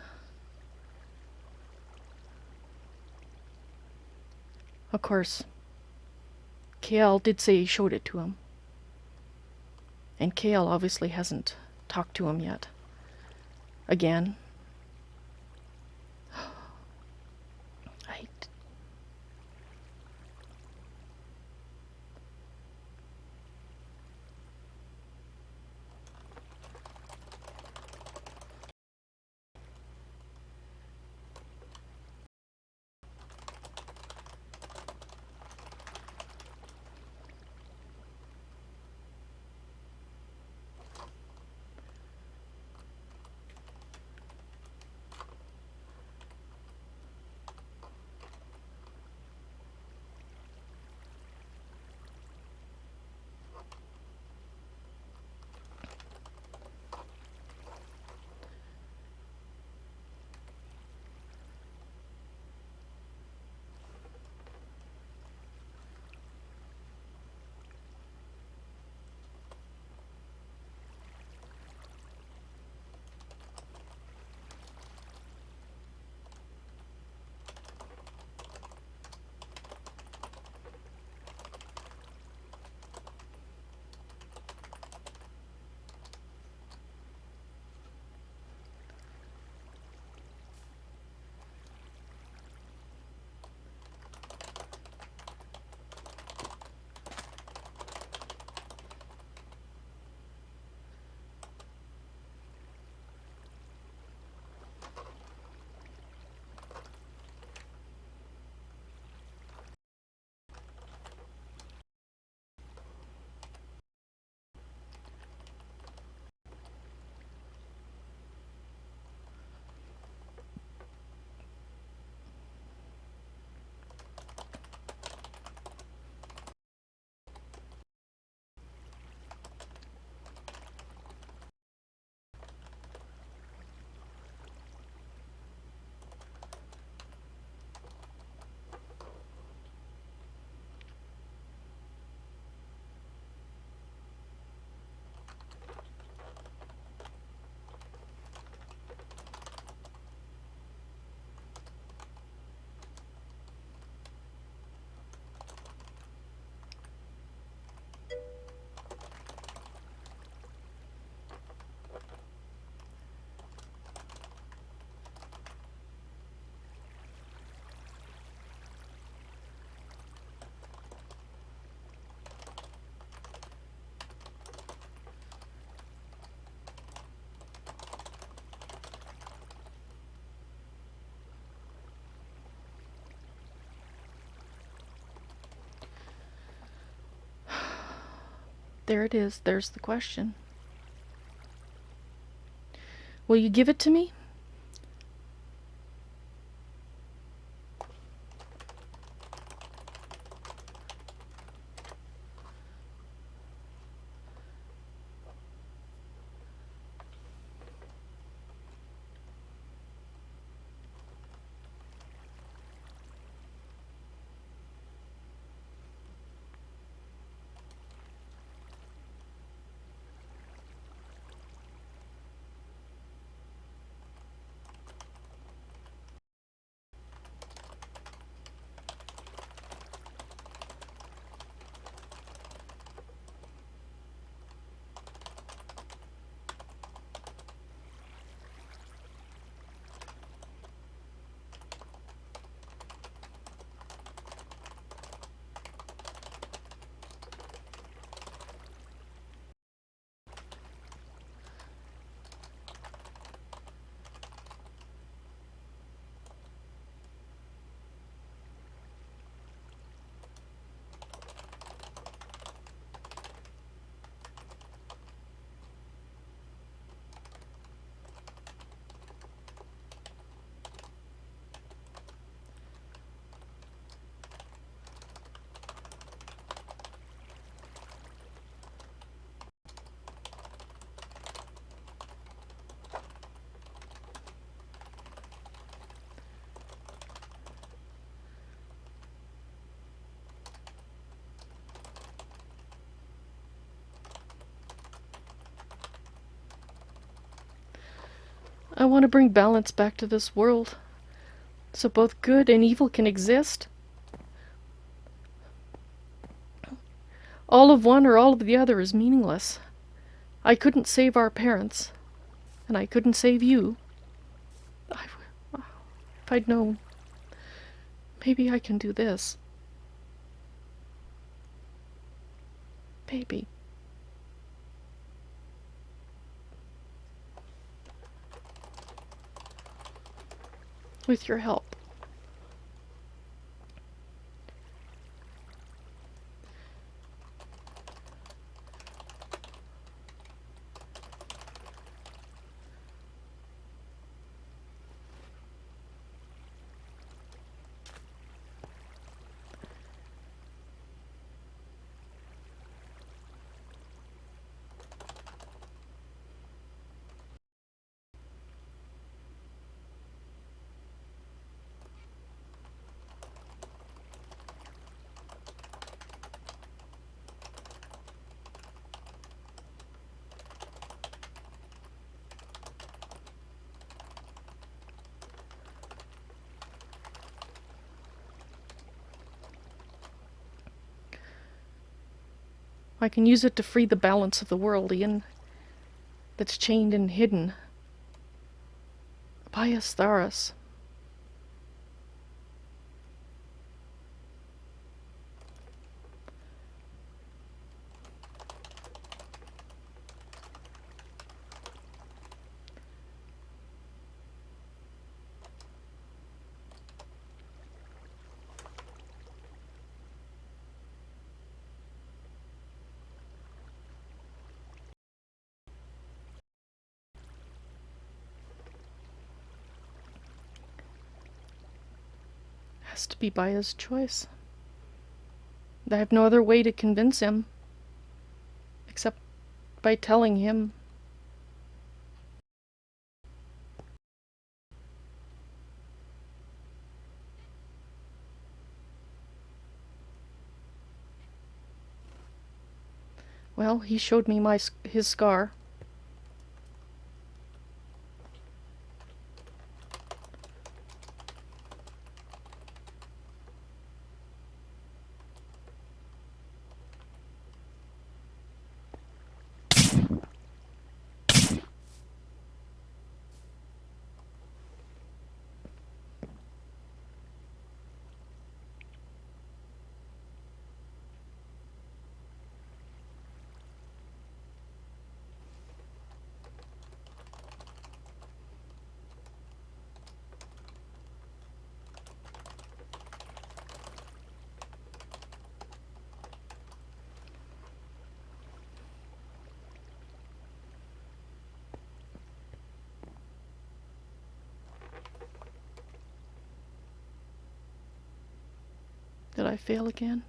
Of course, Kael did say he showed it to him. And Kael obviously hasn't talked to him yet. Again. I... There it is. There's the question. Will you give it to me? I want to bring balance back to this world, so both good and evil can exist. All of one or all of the other is meaningless. I couldn't save our parents, and I couldn't save you. If I'd known, maybe I can do this. Maybe. With your help. I can use it to free the balance of the world, Ian, that's chained and hidden by Astharus. Has to be by his choice. I have no other way to convince him, except by telling him. Well, he showed me his scar. Did I fail again?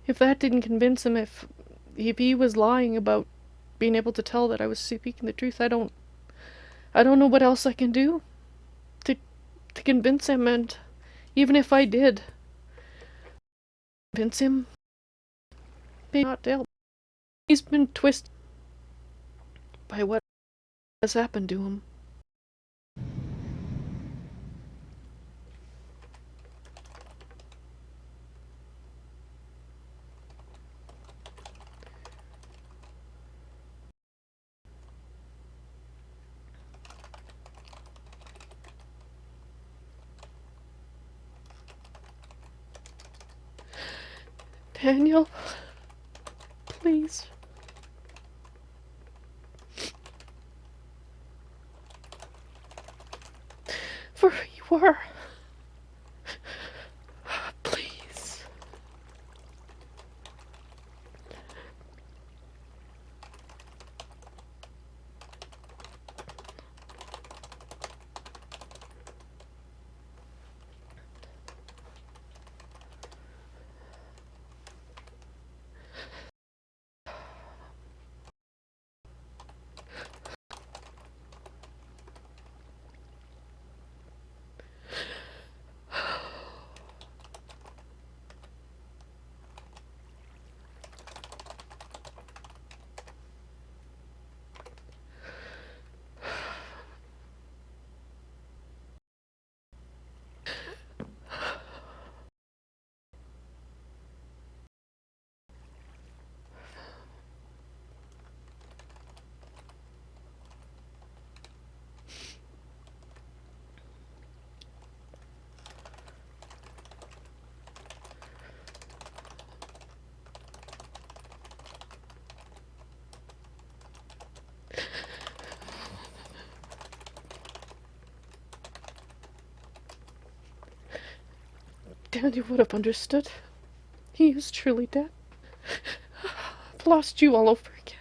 If that didn't convince him, if he was lying about being able to tell that I was speaking the truth, I don't know what else I can do to convince him. And even if I did convince him, maybe not to help. He's been twisted by what has happened to him. Daniel, please. For you are. Please. Daniel would have understood. He is truly dead. I've lost you all over again.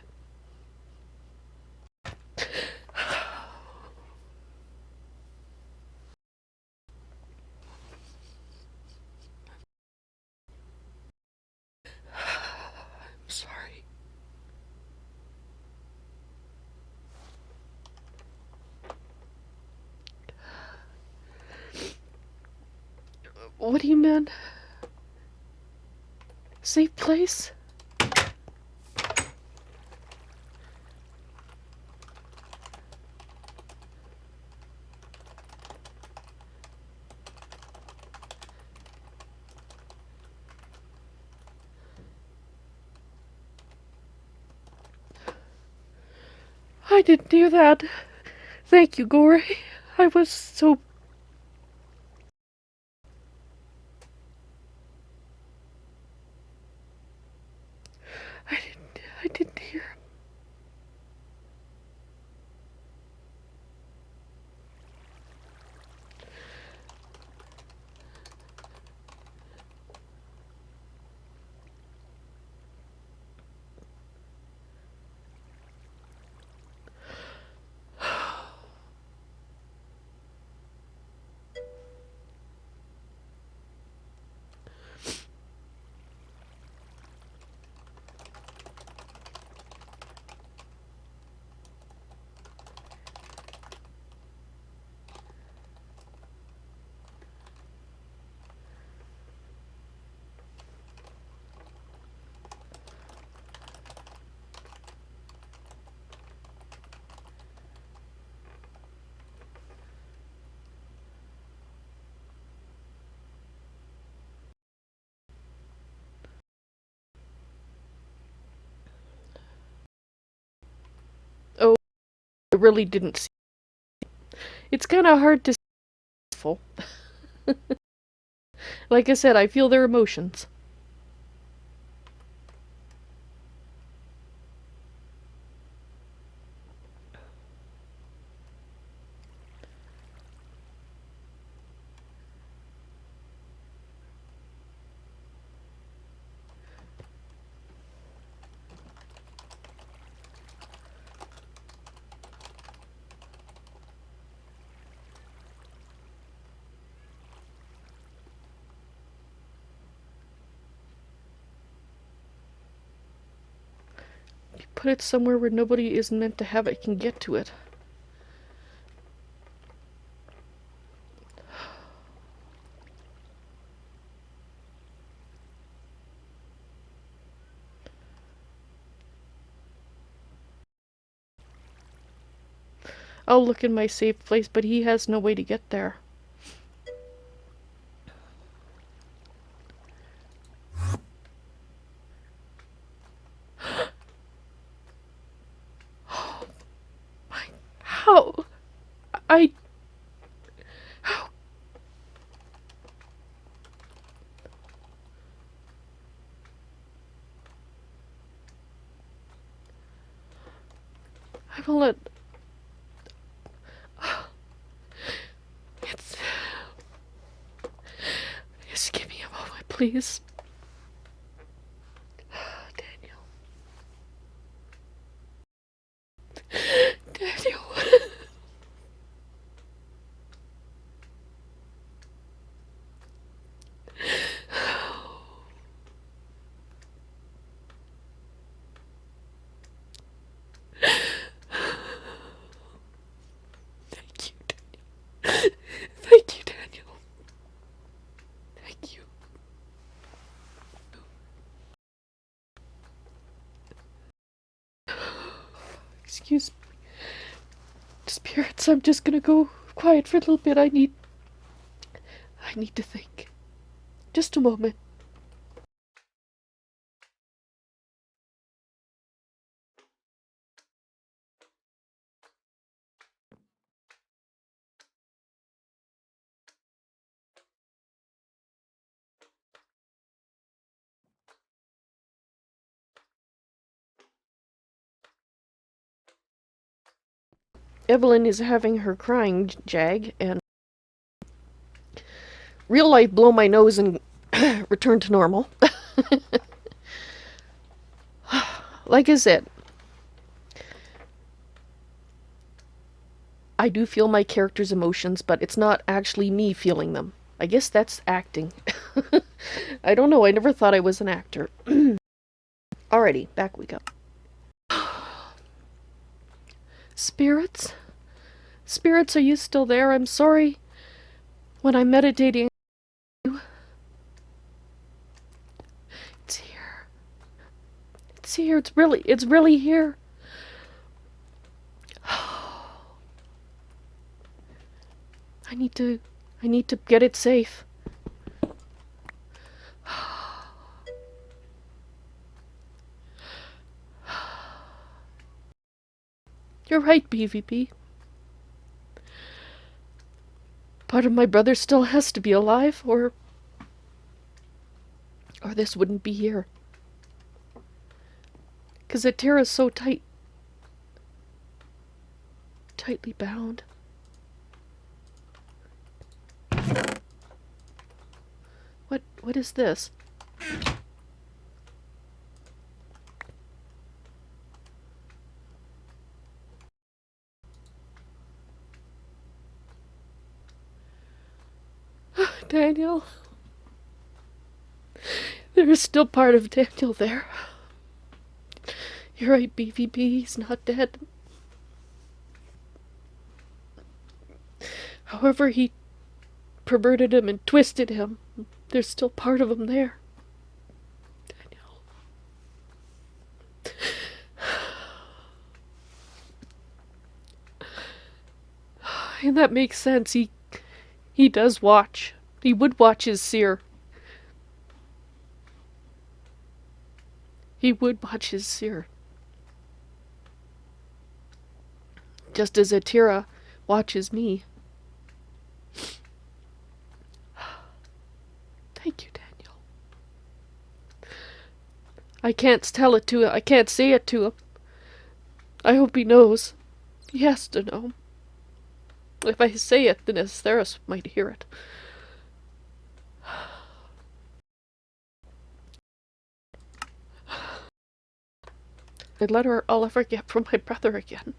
I'm sorry. What do you mean? Safe place? I didn't do that. Thank you, Gory. I was so... I didn't hear him. Oh, I really didn't see. It's kind of hard to see. Like I said, I feel their emotions. Put it somewhere where nobody is meant to have it can get to it. I'll look in my safe place, but he has no way to get there. How? How? I will let... Just give me a moment, please. Daniel. Daniel. Thank you, Daniel. Thank you, Daniel. Thank you. Excuse me. Spirits, I'm just gonna go quiet for a little bit. I need to think. Just a moment. Evalyn is having her crying jag, and real life blow my nose and return to normal. Like I said, I do feel my character's emotions, but it's not actually me feeling them. I guess that's acting. I don't know, I never thought I was an actor. Alrighty, back we go. Spirits? Spirits, are you still there? I'm sorry. When I'm meditating... It's here. It's here. It's really here. I need to get it safe. You're right, BVP. Part of my brother still has to be alive, or this wouldn't be here. 'Cause Atera's so tightly bound. What is this? Daniel. There is still part of Daniel there. You're right, BVP, he's not dead. However he perverted him and twisted him, there's still part of him there. Daniel. And that makes sense. He does watch. He would watch his seer. He would watch his seer. Just as Atera watches me. Thank you, Daniel. I can't tell it to him. I can't say it to him. I hope he knows. He has to know. If I say it, then Astharus might hear it. The letter I'll ever get from my brother again.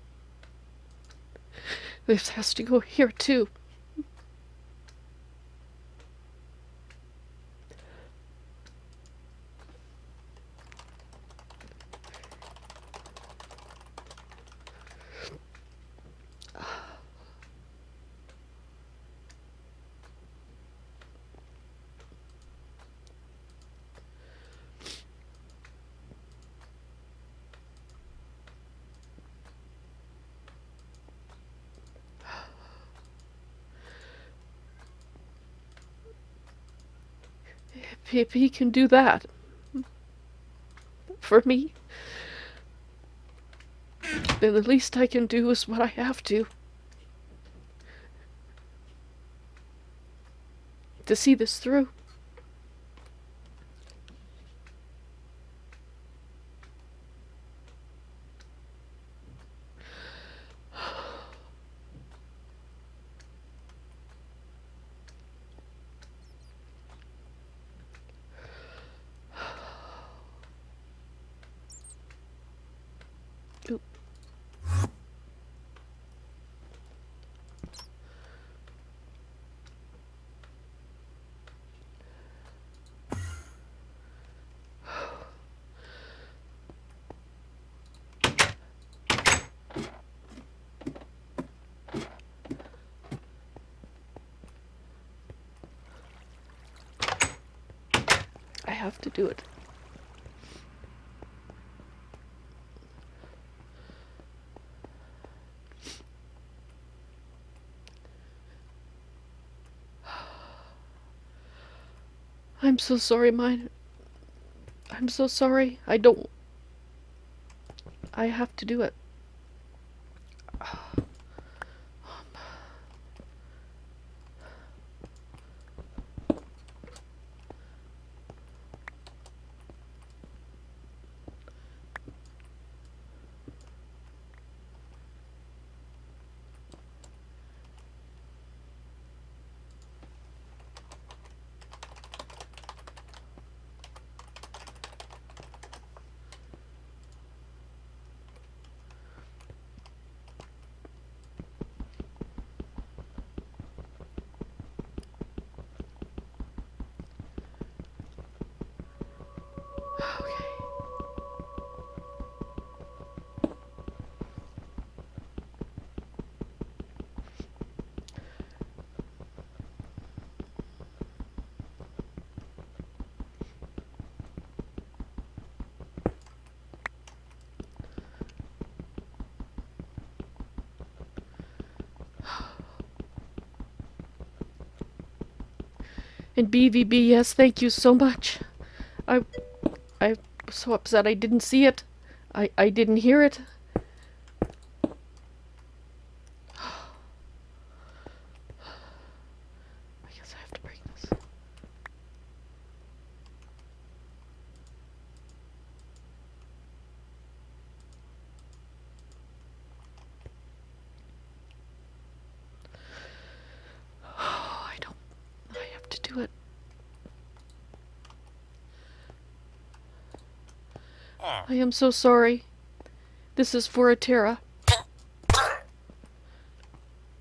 This has to go here, too. If he can do that for me, then the least I can do is what I have to see this through. I have to do it. I'm so sorry, mine. I'm so sorry. I have to do it. And BVB, yes, thank you so much. I was so upset I didn't see it. I didn't hear it. I guess I have to break this. I have to do it. I am so sorry. This is for Atera.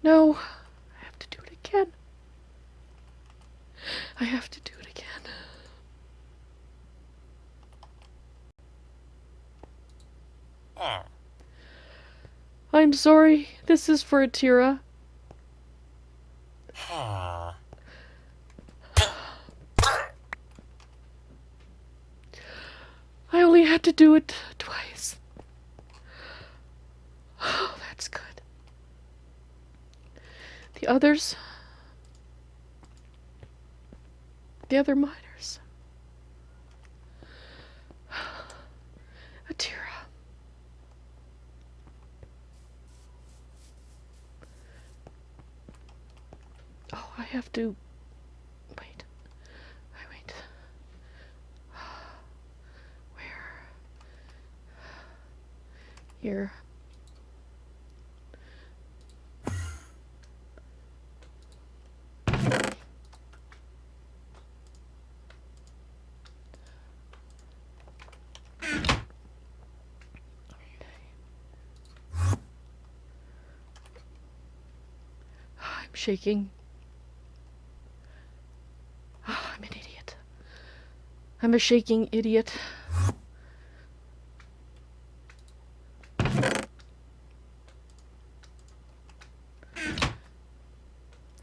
No, I have to do it again. I have to do it again. I'm sorry. This is for Atera. I only had to do it twice. Oh, that's good. The others? The other miners? Atera. Oh, I have to... Wait. Wait. Where? Here. I'm shaking. Oh, I'm an idiot. I'm a shaking idiot.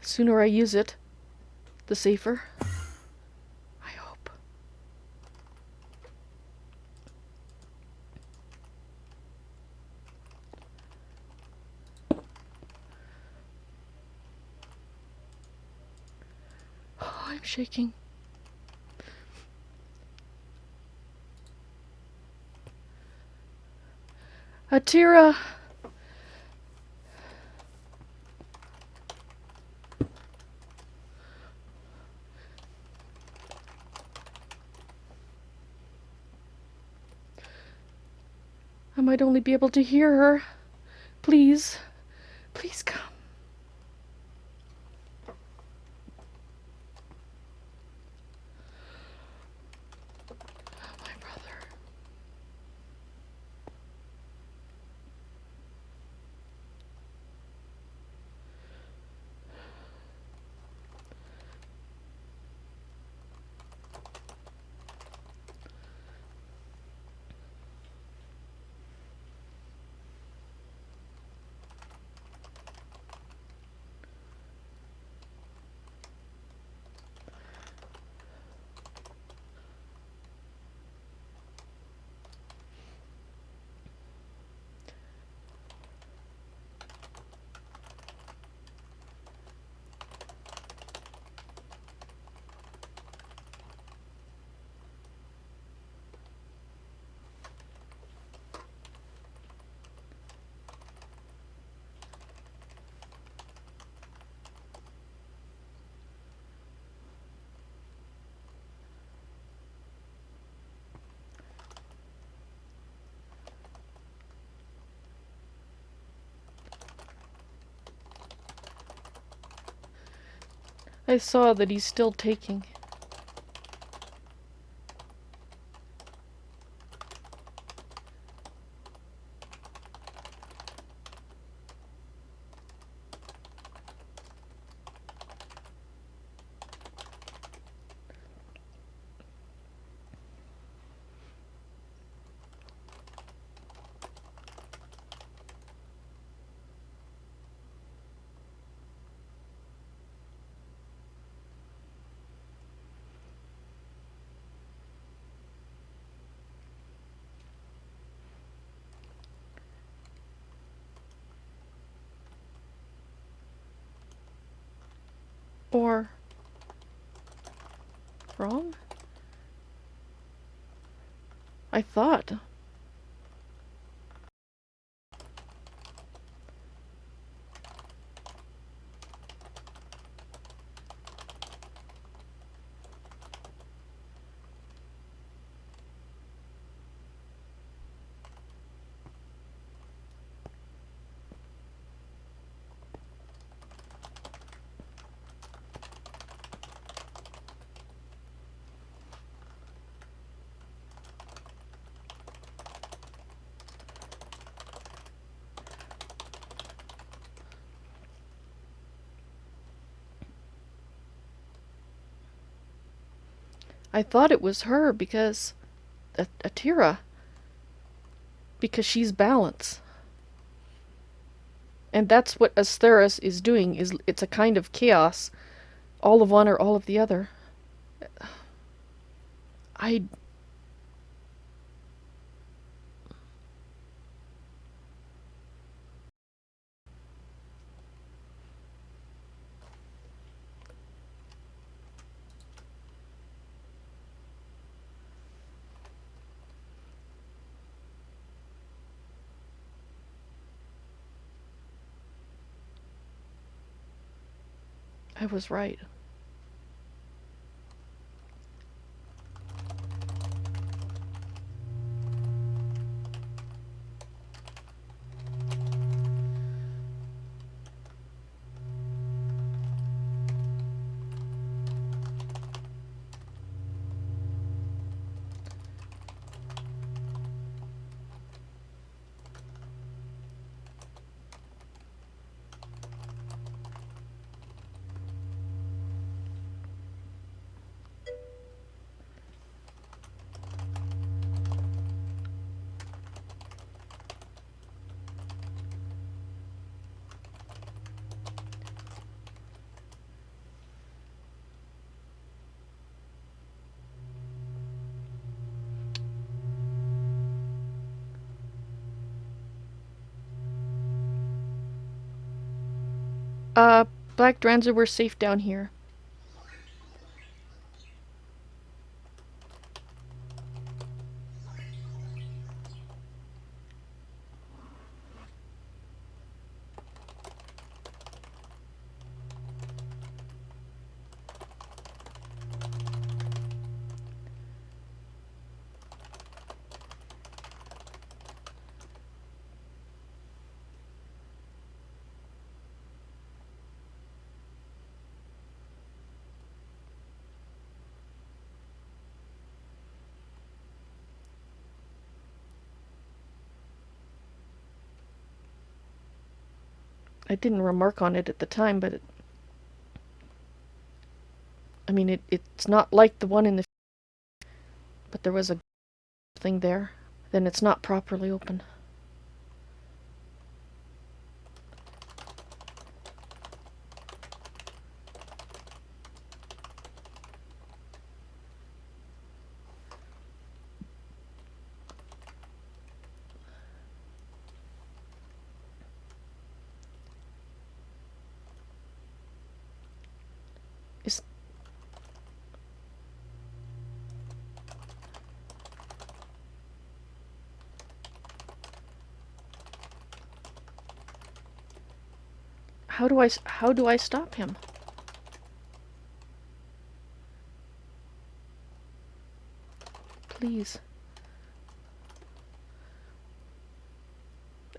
The sooner I use it, the safer. I hope. Oh, I'm shaking. Atera! I might only be able to hear her. Please. Please come. My brother. I saw that he's still taking. Or Wrong? I thought. I thought it was her because Atera, because she's balance. And that's what Astharus is doing, is it's a kind of chaos. All of one or all of the other. I was right. Black Dranzer, we're safe down here. I didn't remark on it at the time, but it's not like the one in the... But there was a thing there. Then it's not properly open. Is... How do I stop him? Please.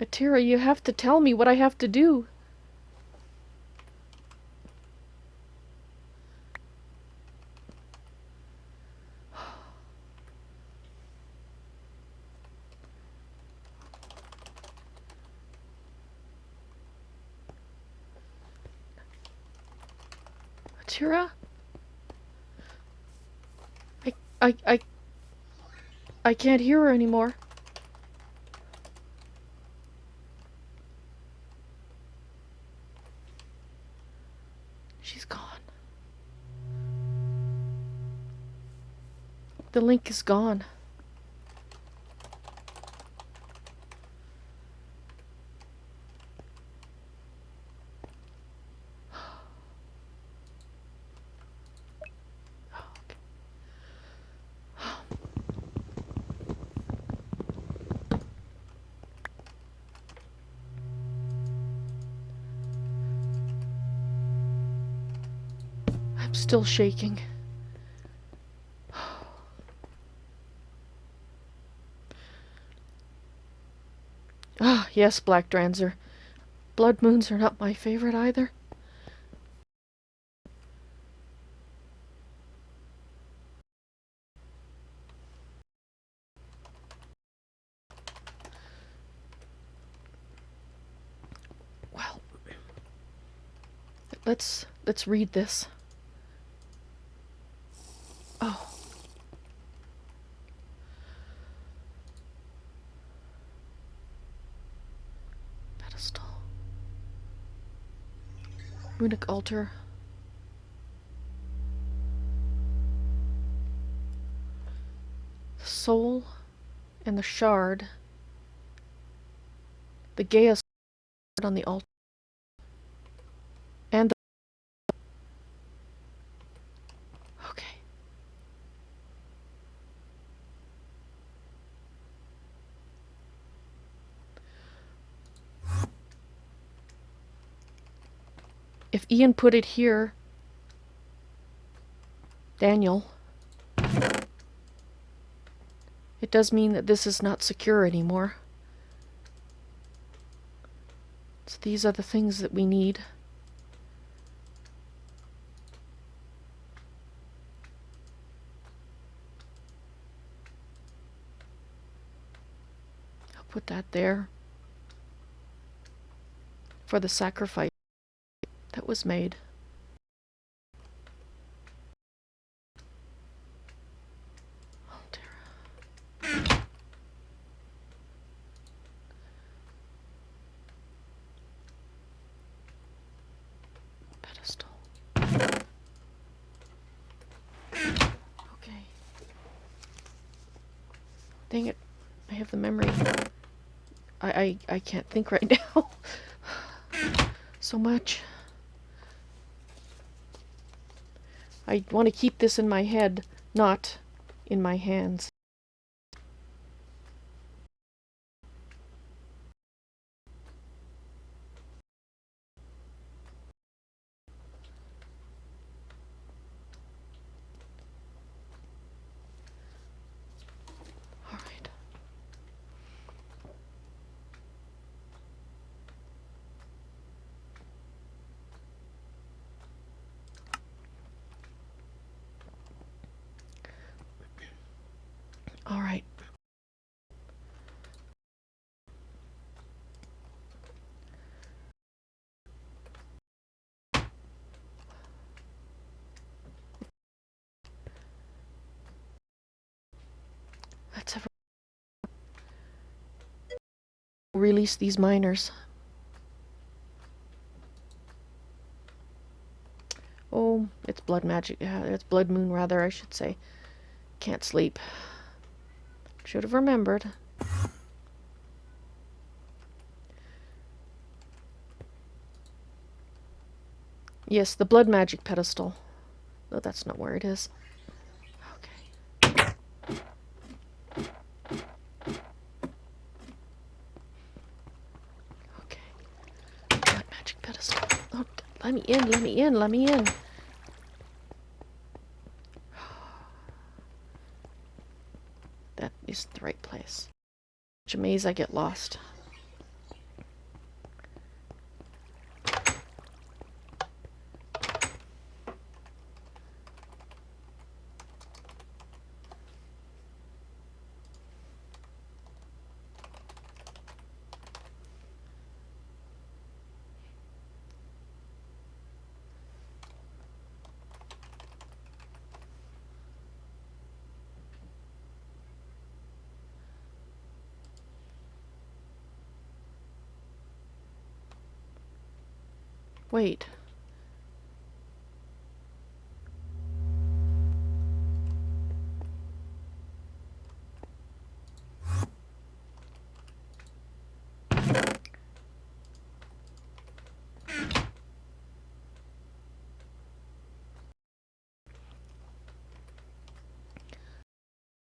Atera, you have to tell me what I have to do. Atera? I can't hear her anymore. She's gone. The link is gone. Still shaking. Ah, yes, Black Dranzer. Blood moons are not my favorite either. Well, let's read this. Oh. Pedestal. Runic altar. The soul and the shard. The Gaius on the altar. And the... Okay. If Ian put it here, Daniel, it does mean that this is not secure anymore. So these are the things that we need. I'll put that there for the sacrifice that was made. Atera. Pedestal. Okay. Dang it. I have the memory. I can't think right now. So much. I want to keep this in my head, not in my hands. All right. All right. Let's have release these miners. Oh, it's blood magic. Yeah, it's blood moon rather, I should say. Can't sleep. Should have remembered. Yes, the blood magic pedestal. No, that's not where it is. Okay. Okay. Blood magic pedestal. Oh, let me in, let me in, let me in. That isn't the right place. Such a maze I get lost. Wait.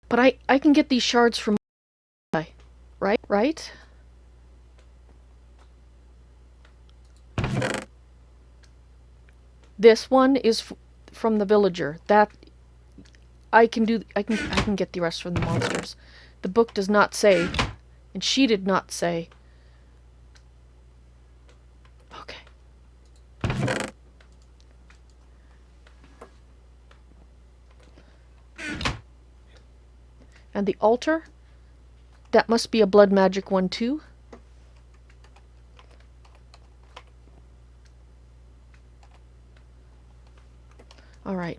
But I can get these shards from... Right? This one is from the villager. That I can do. I can get the rest from the monsters. The book does not say, and she did not say. Okay. And the altar, that must be a blood magic one too. All right.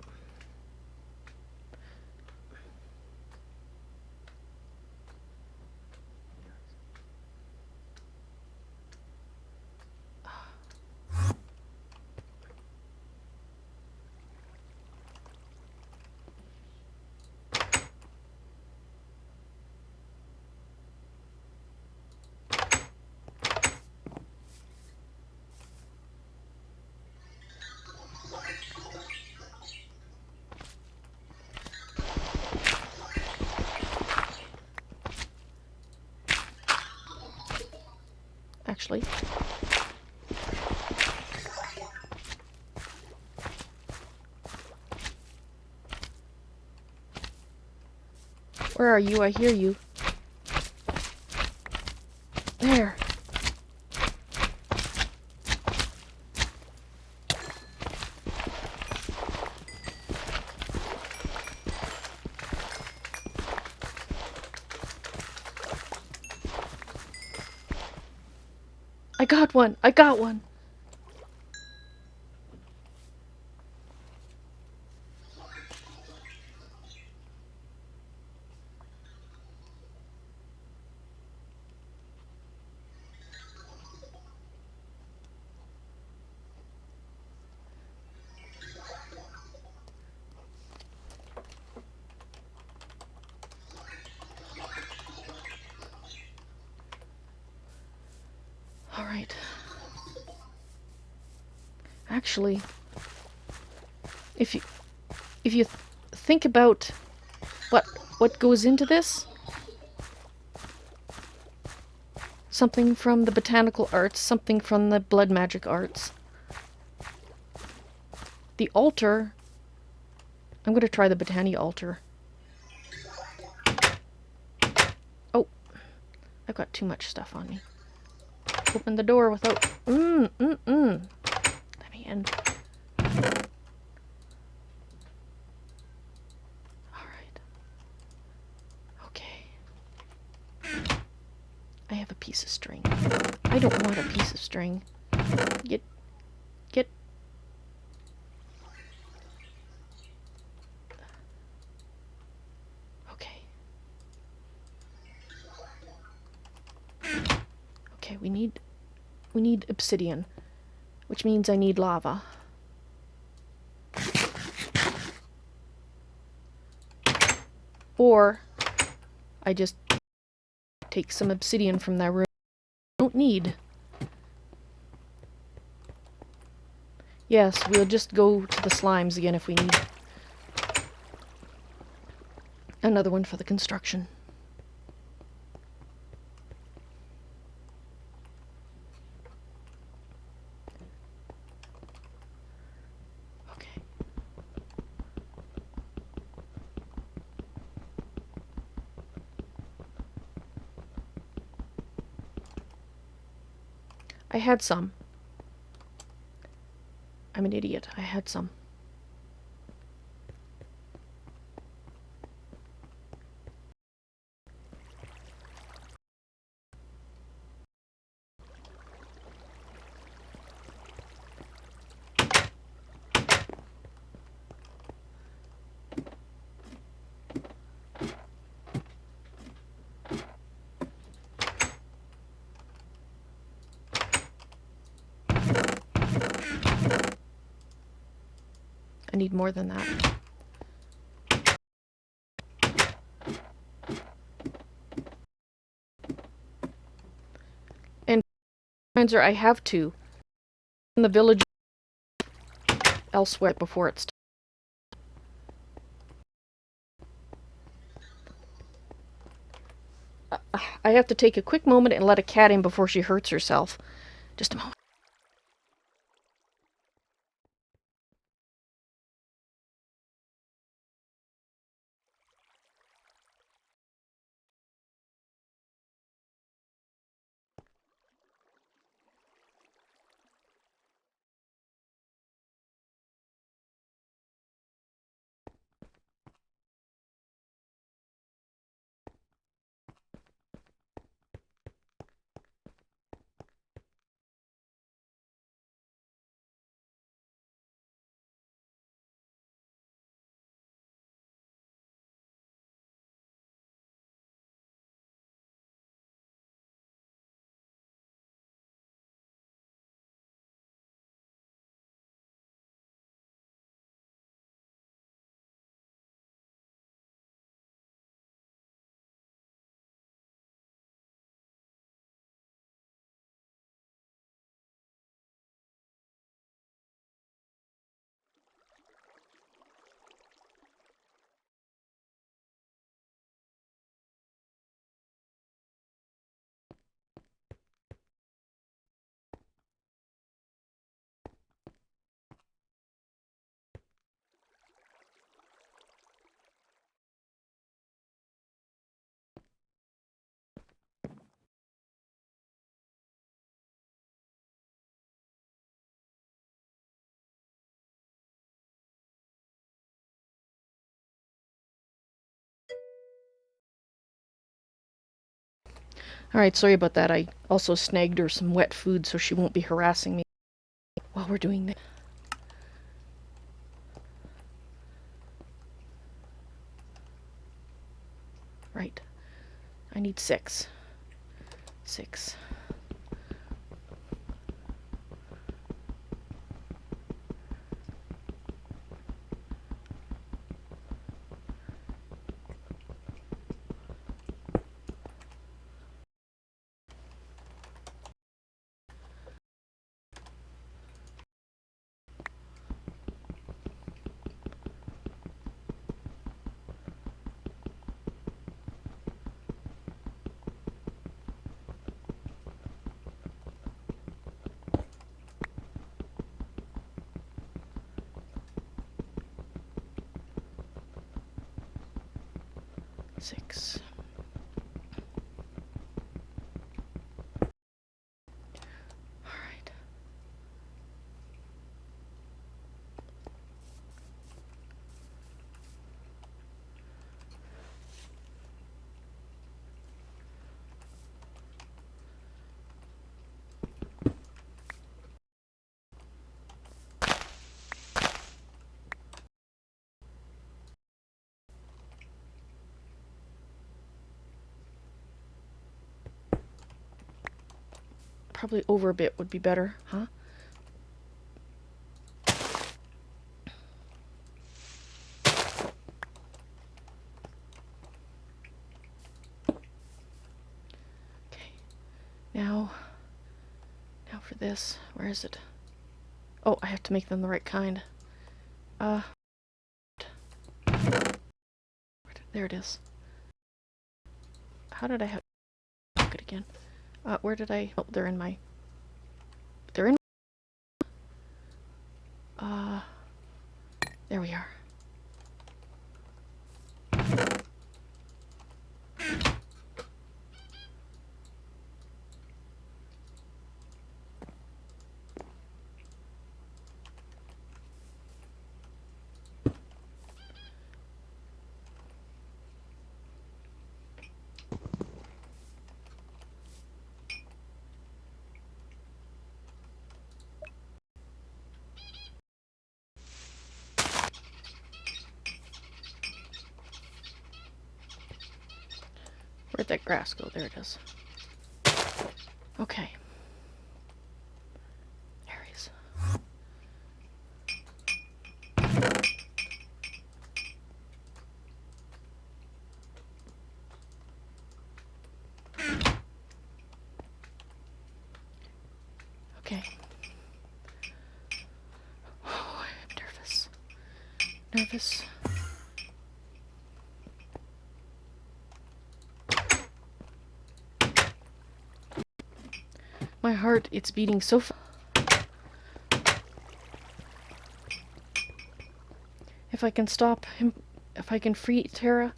Actually, where are you? I hear you. There. I got one! I got one! All right. Actually, if you think about what goes into this, something from the botanical arts, something from the blood magic arts. The altar, I'm going to try the botany altar. Oh, I've got too much stuff on me. Open the door without... Let me in. Alright. Okay. I have a piece of string. I don't want a piece of string. Get... Okay. Okay, we need obsidian, which means I need lava. Or I just take some obsidian from that room. Don't need. Yes, we'll just go to the slimes again if we need. Another one for the construction. Okay. I had some. I'm an idiot. I had some. I need more than that. And I have two in the village elsewhere before it's I have to take a quick moment and let a cat in before she hurts herself. Just a moment. Alright, sorry about that. I also snagged her some wet food so she won't be harassing me while we're doing this. Right. I need 6. 6. Six. All right. Probably over a bit would be better, huh? Okay. Now for this. Where is it? Oh, I have to make them the right kind. There it is. How did I have it again? Where did I... Oh, they're in my... They're in... There we are. Where'd that grass go? There it is. Okay. Aries. Okay. Oh, I'm nervous. Nervous. My heart, it's beating so fast. If I can stop him, if I can free Atera,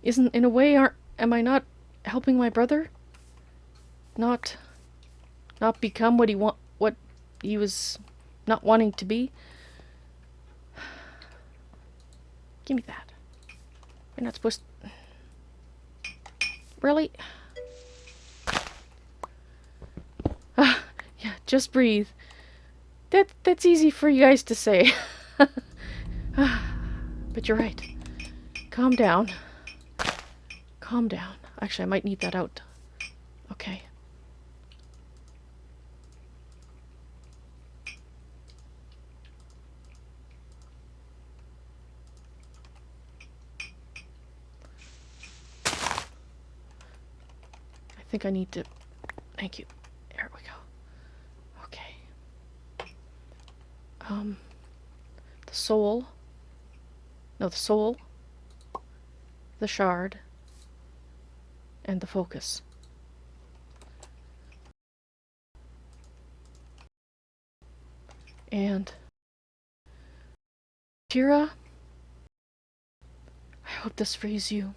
isn't, in a way, am I not helping my brother? Not become what he was not wanting to be? Give me that. You're not supposed to... Really? Yeah, just breathe. That's easy for you guys to say. But you're right. Calm down. Calm down. Actually, I might need that out. Okay. I think I need to... Thank you. There we go. Okay. The soul. No, the soul. The shard. And the focus. And... Kira, I hope this frees you.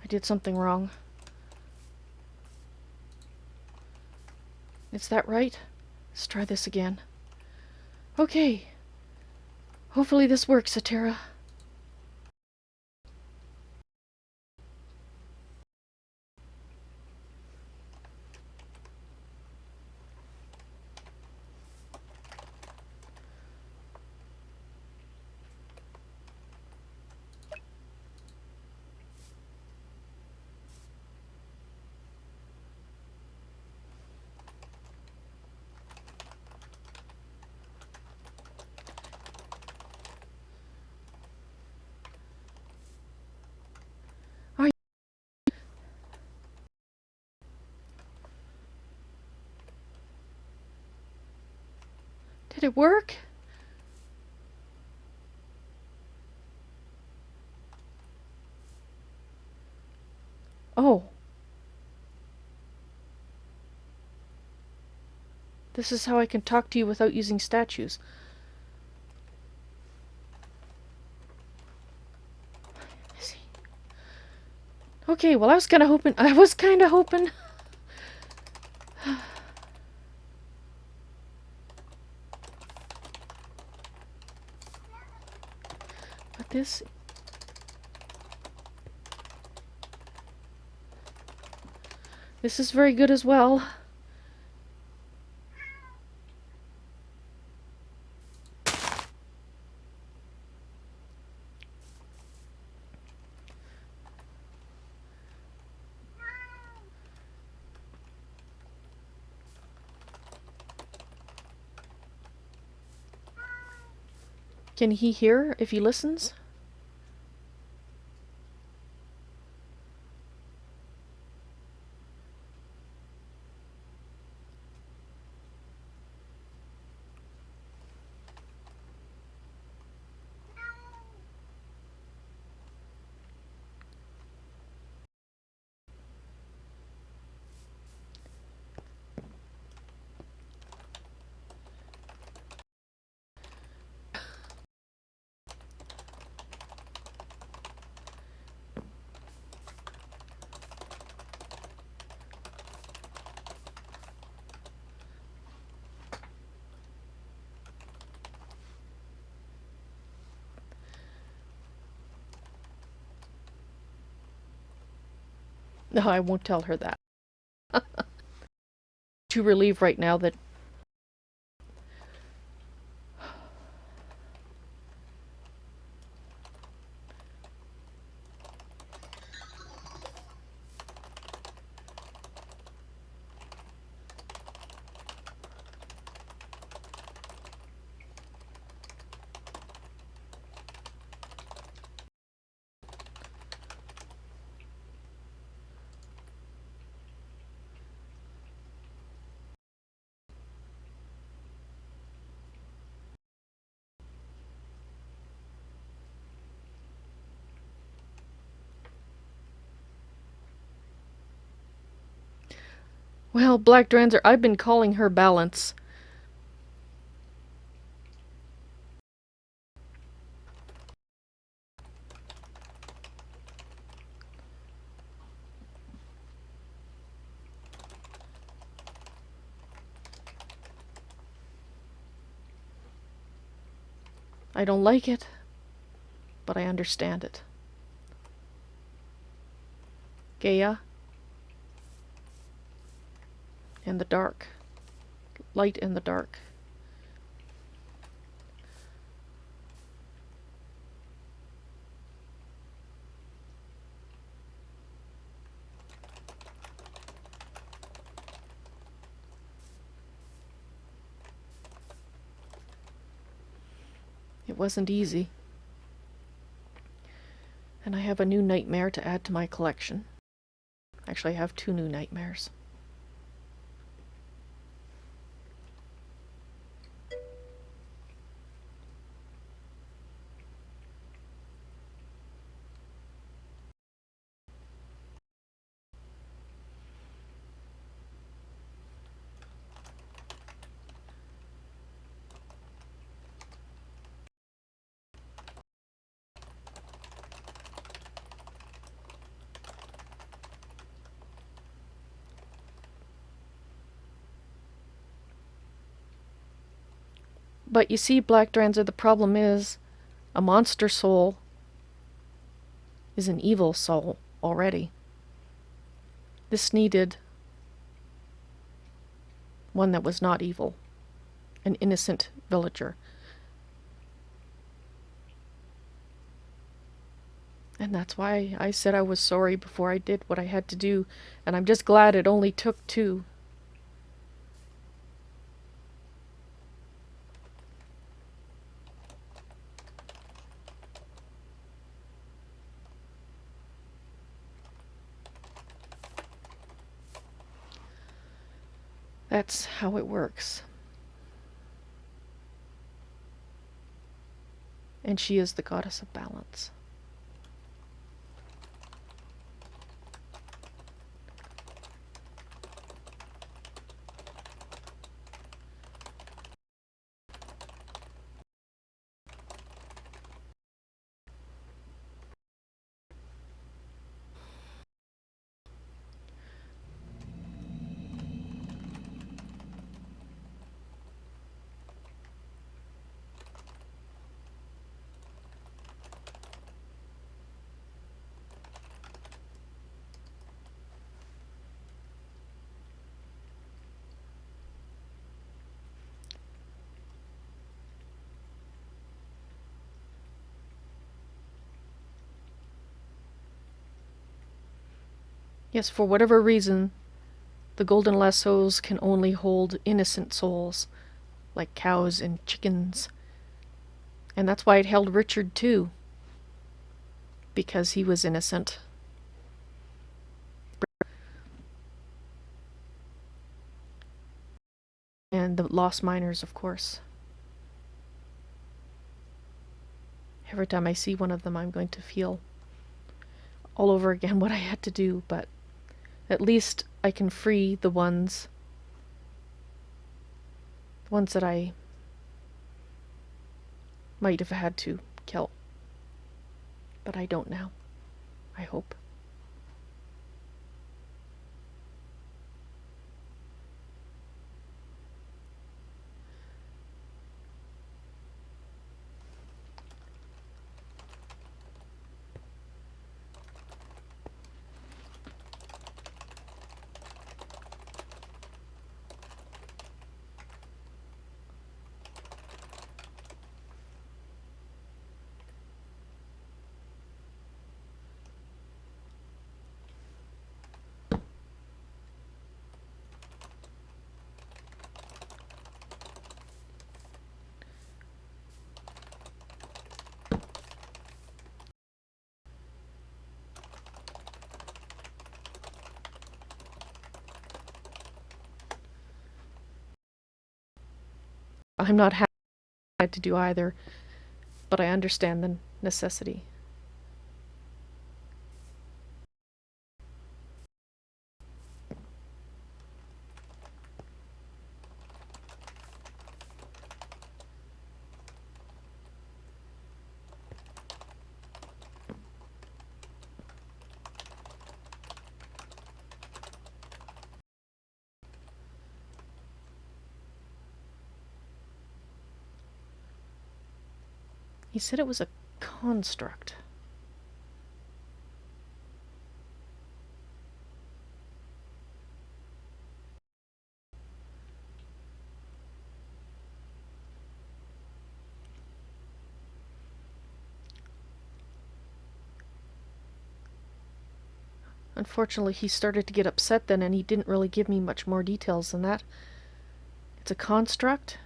I did something wrong. Is that right? Let's try this again. Okay. Hopefully this works, Atera. Did it work? Oh. This is how I can talk to you without using statues. I see. Okay, well I was kinda hoping but this is very good as well. Can he hear if he listens? No, I won't tell her that. Too relieved right now that well, Black Dranzer, I've been calling her Balance. I don't like it, but I understand it. Gaia. In the dark. Light in the dark. It wasn't easy. And I have a new nightmare to add to my collection. Actually, I have 2 new nightmares. But you see, Black Dranzer, the problem is a monster soul is an evil soul already. This needed one that was not evil, an innocent villager. And that's why I said I was sorry before I did what I had to do, and I'm just glad it only took 2. That's how it works. And she is the goddess of balance. Yes, for whatever reason, the golden lassos can only hold innocent souls, like cows and chickens. And that's why it held Richard too, because he was innocent. And the lost miners, of course. Every time I see one of them, I'm going to feel all over again what I had to do, but at least I can free the ones that I might have had to kill. But I don't now, I hope. I'm not happy to do either, but I understand the necessity. He said it was a construct. Unfortunately, he started to get upset then, and he didn't really give me much more details than that. It's a construct?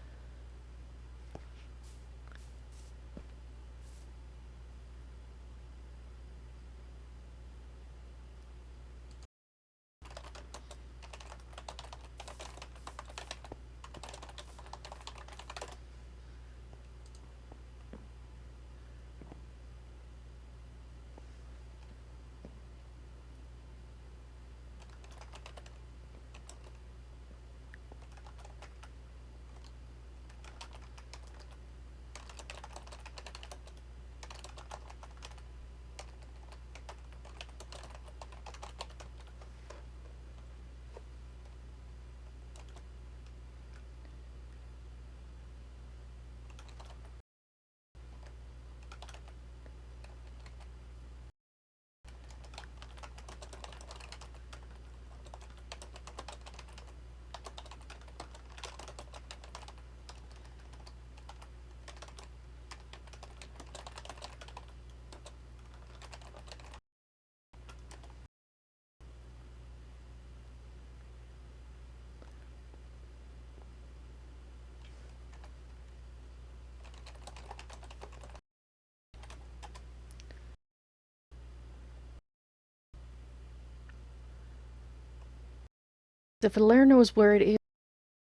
If Alair knows where it is,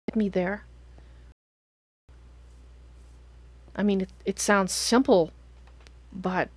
get me there. I mean, it sounds simple, but...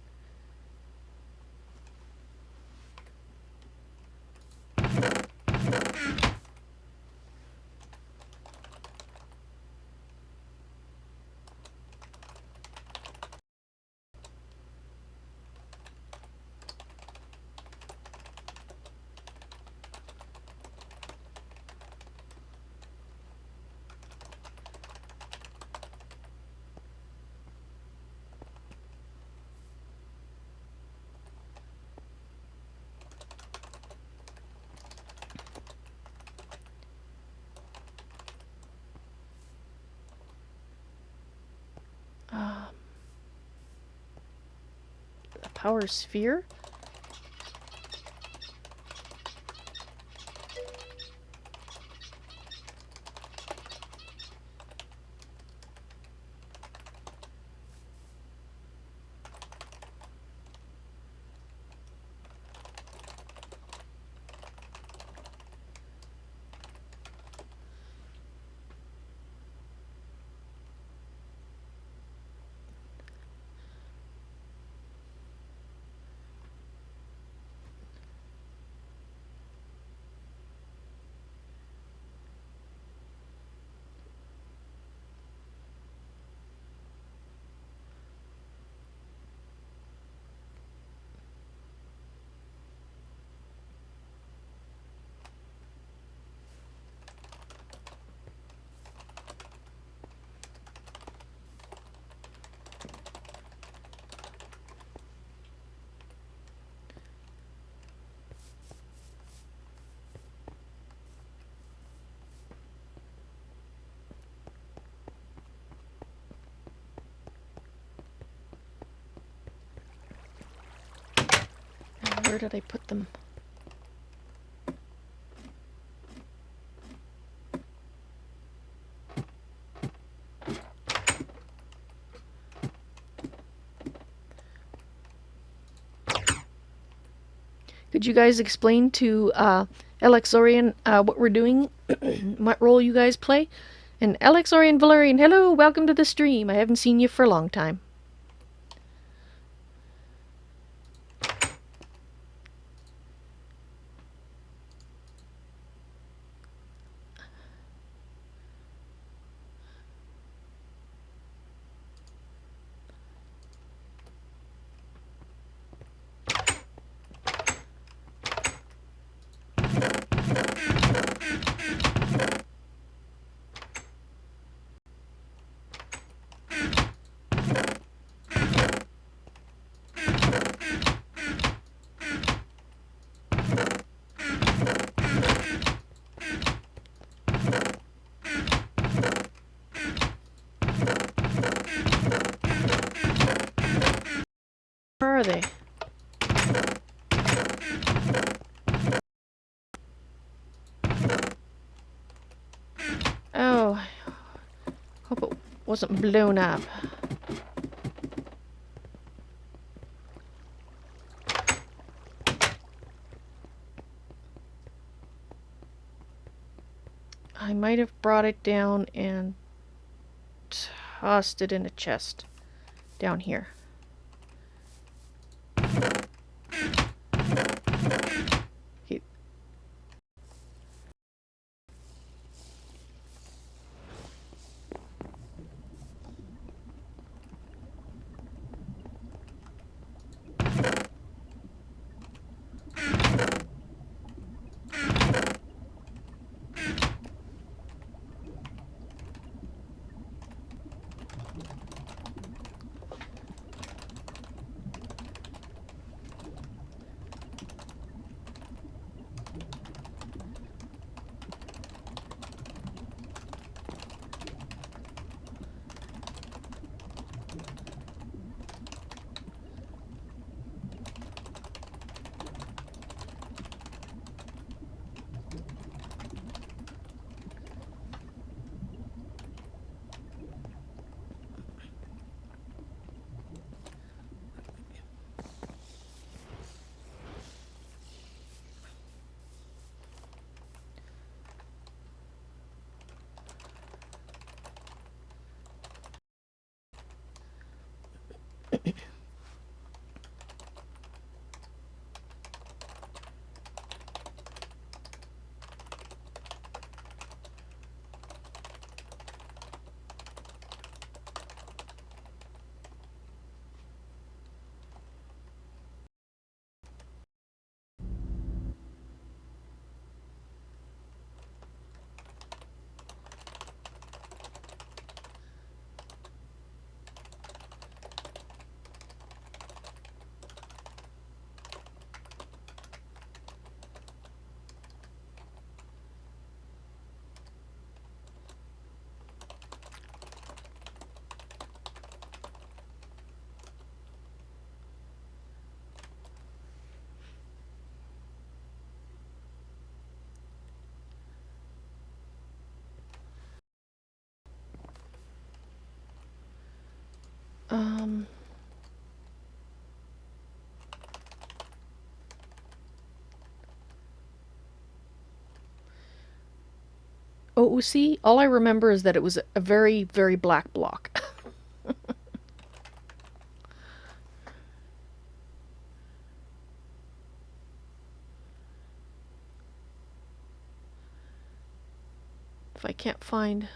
a power sphere? Where did I put them? Could you guys explain to Alexorian what we're doing, what role you guys play? And Alexorian Valerian, hello, welcome to the stream. I haven't seen you for a long time. Where are they? Oh, hope it wasn't blown up. I might have brought it down and tossed it in a chest down here. Okay. Um... OOC, all I remember is that it was a very, very black block. If I can't find...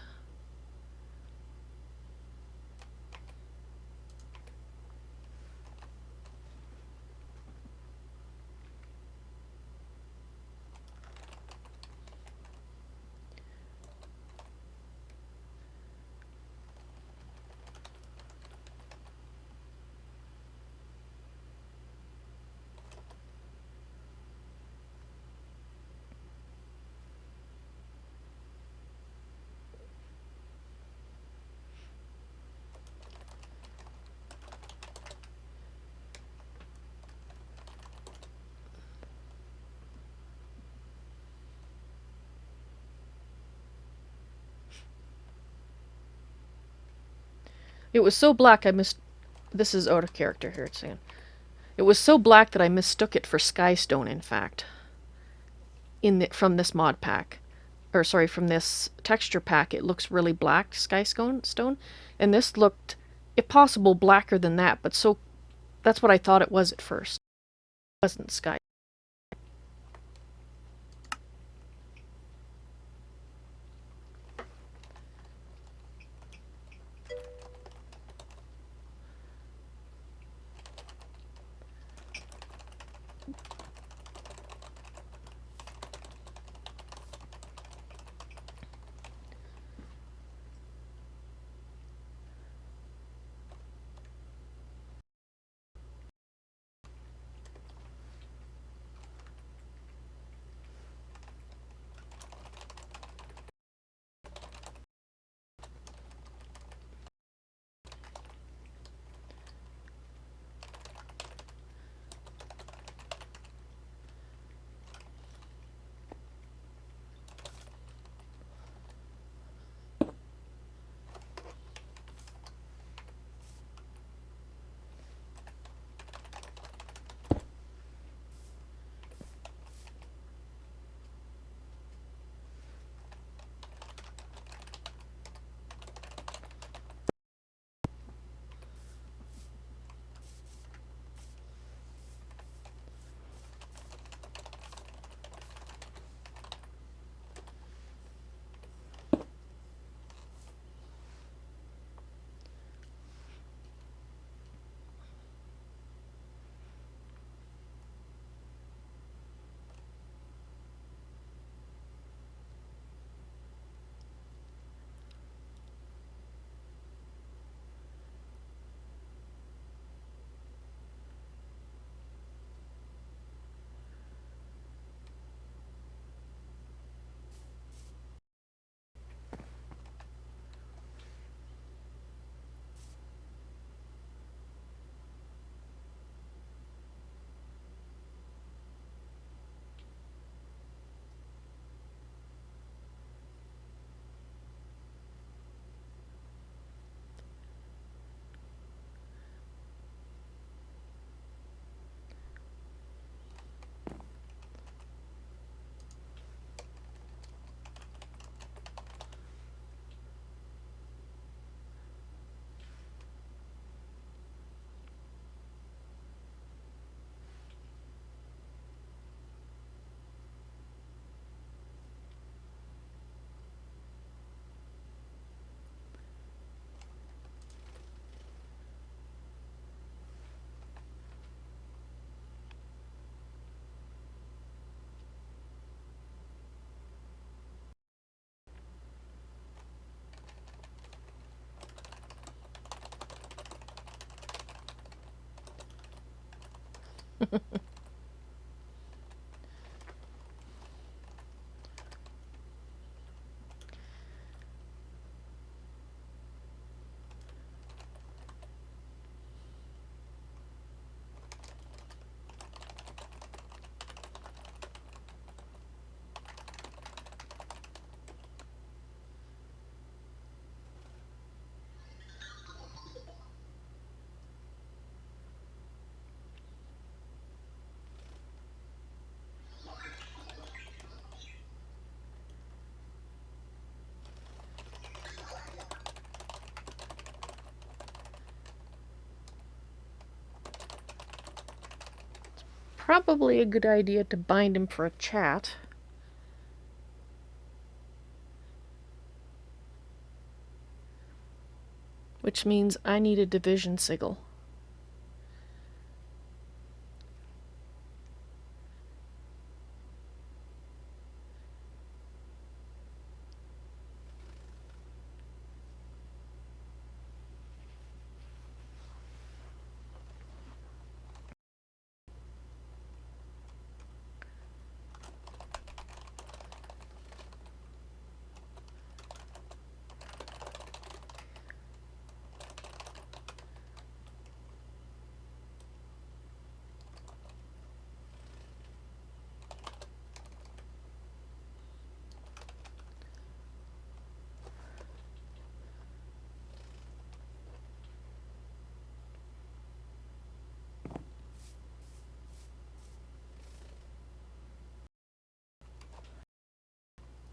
It was so black I missed... This is out of character here, it's saying. It was so black that I mistook it for Skystone, in fact. From this mod pack. Or, sorry, from this texture pack, it looks really black, Skystone. And this looked, if possible, blacker than that, but so... That's what I thought it was at first. It wasn't Sky. probably a good idea to bind him for a chat. Which means I need a division sigil.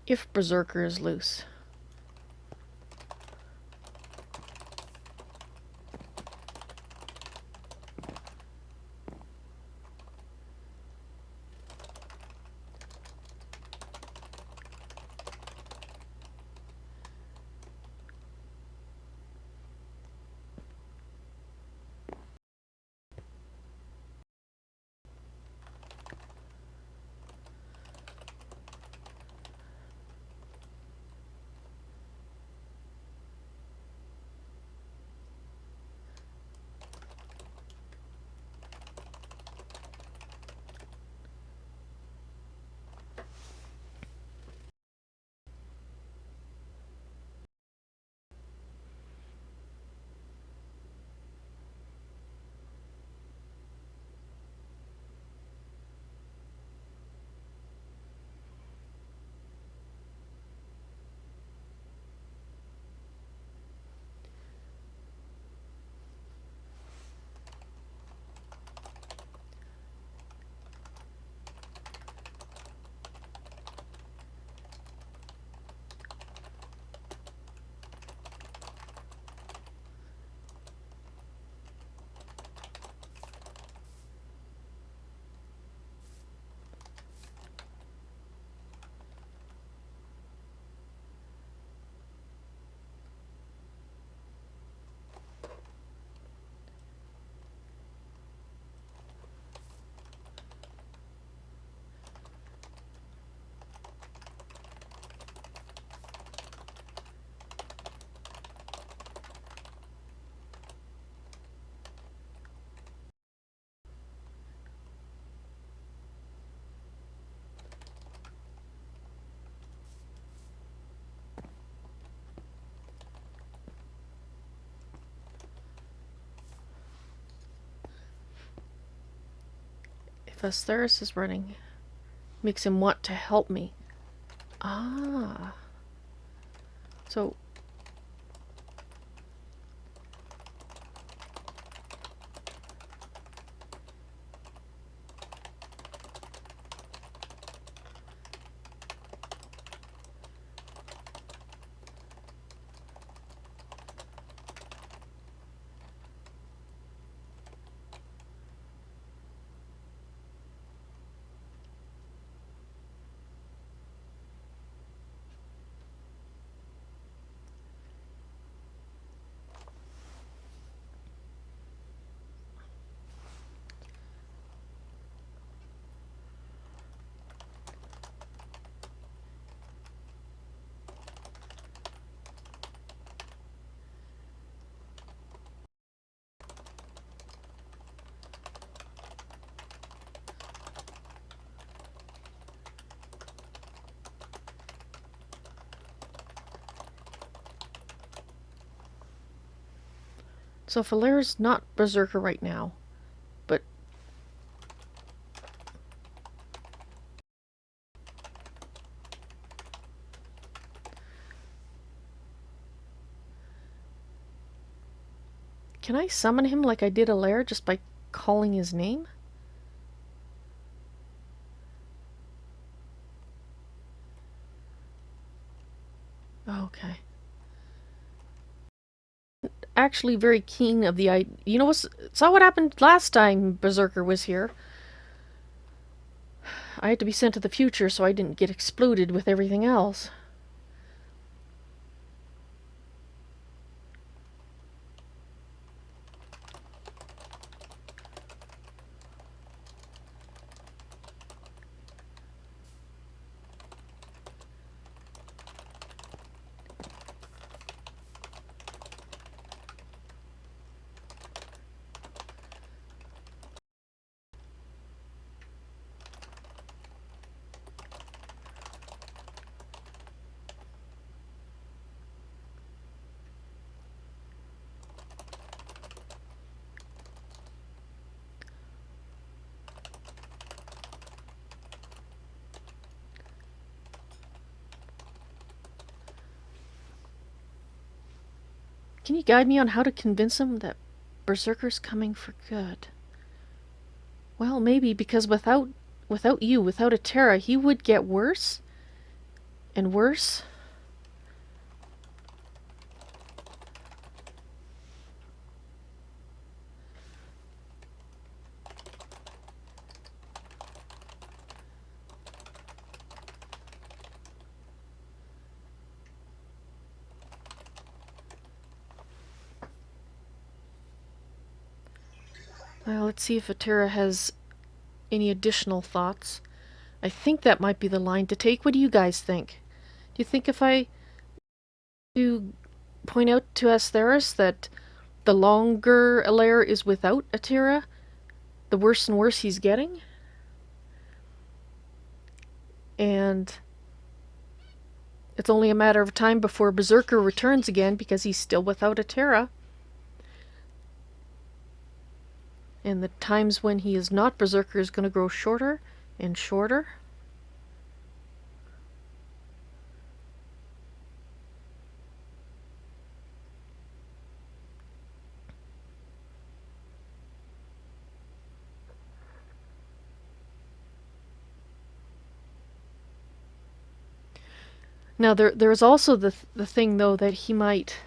If Berserker is loose. If Astharus is running, makes him want to help me. Ah. So if Alair's not Berserker right now, but can I summon him like I did Alair just by calling his name? Okay. Actually very keen of the idea. You know, saw what happened last time Berserker was here. I had to be sent to the future so I didn't get exploded with everything else. Can you guide me on how to convince him that Berserker's coming for good? Well, maybe, because without you, without Atera, he would get worse and worse. Well, let's see if Atera has any additional thoughts. I think that might be the line to take. What do you guys think? Do you think if I do point out to Astharus that the longer Alair is without Atera, the worse and worse he's getting? And it's only a matter of time before Berserker returns again because he's still without Atera. And the times when he is not Berserker is going to grow shorter and shorter. Now there's also the thing though that he might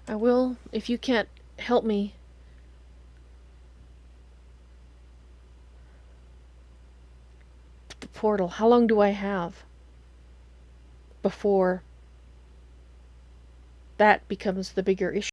I will, if you can't help me. The portal, how long do I have before that becomes the bigger issue?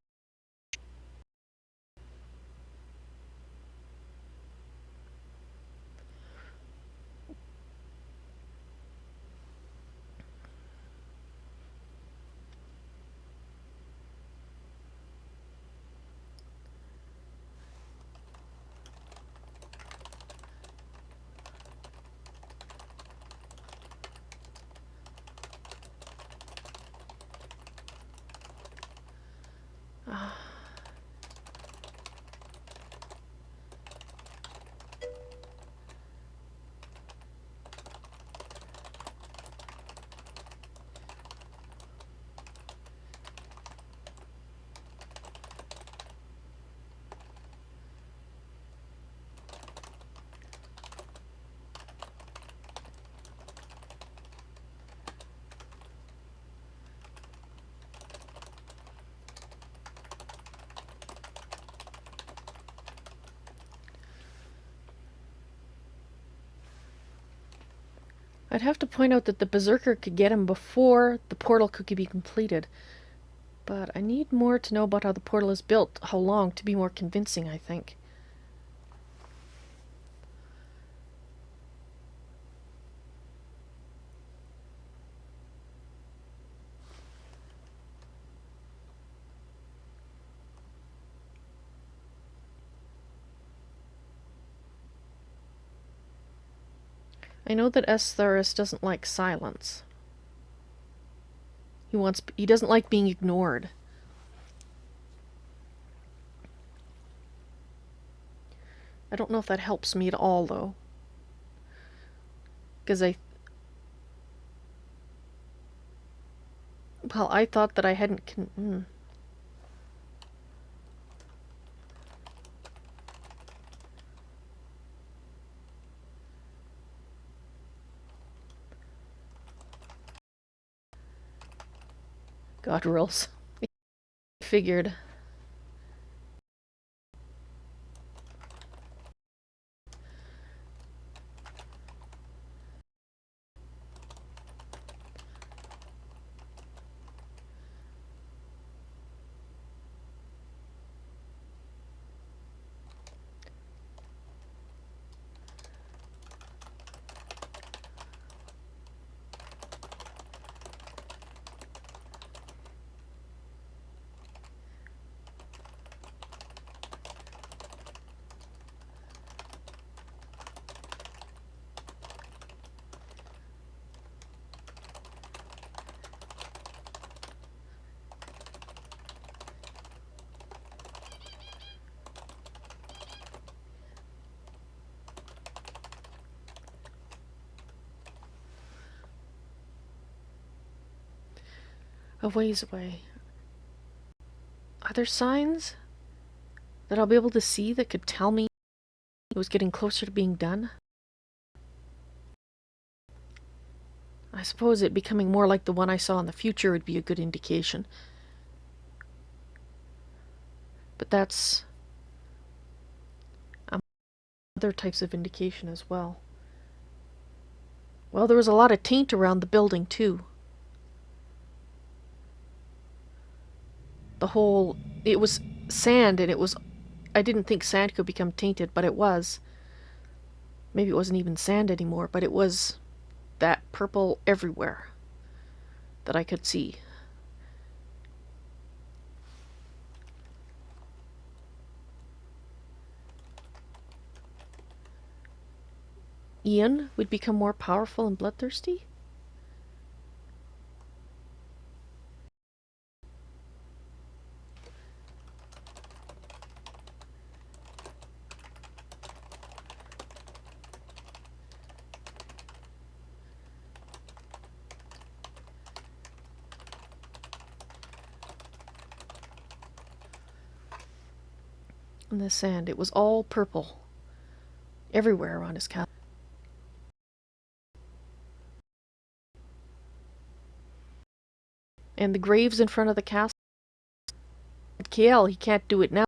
I'd have to point out that the Berserker could get him before the portal could be completed. But I need more to know about how the portal is built, how long, to be more convincing, I think. I know that Astharus doesn't like silence. He doesn't like being ignored. I don't know if that helps me at all, though. Because well, I thought that I hadn't God rules. I figured. A ways away. Are there signs that I'll be able to see that could tell me it was getting closer to being done? I suppose it becoming more like the one I saw in the future would be a good indication. But that's other types of indication as well. Well, there was a lot of taint around the building, too. It was sand, and I didn't think sand could become tainted, but it was. Maybe it wasn't even sand anymore, but it was that purple everywhere that I could see. Ian would become more powerful and bloodthirsty? In the sand, it was all purple. Everywhere around his castle. And the graves in front of the castle. Kael, he can't do it now.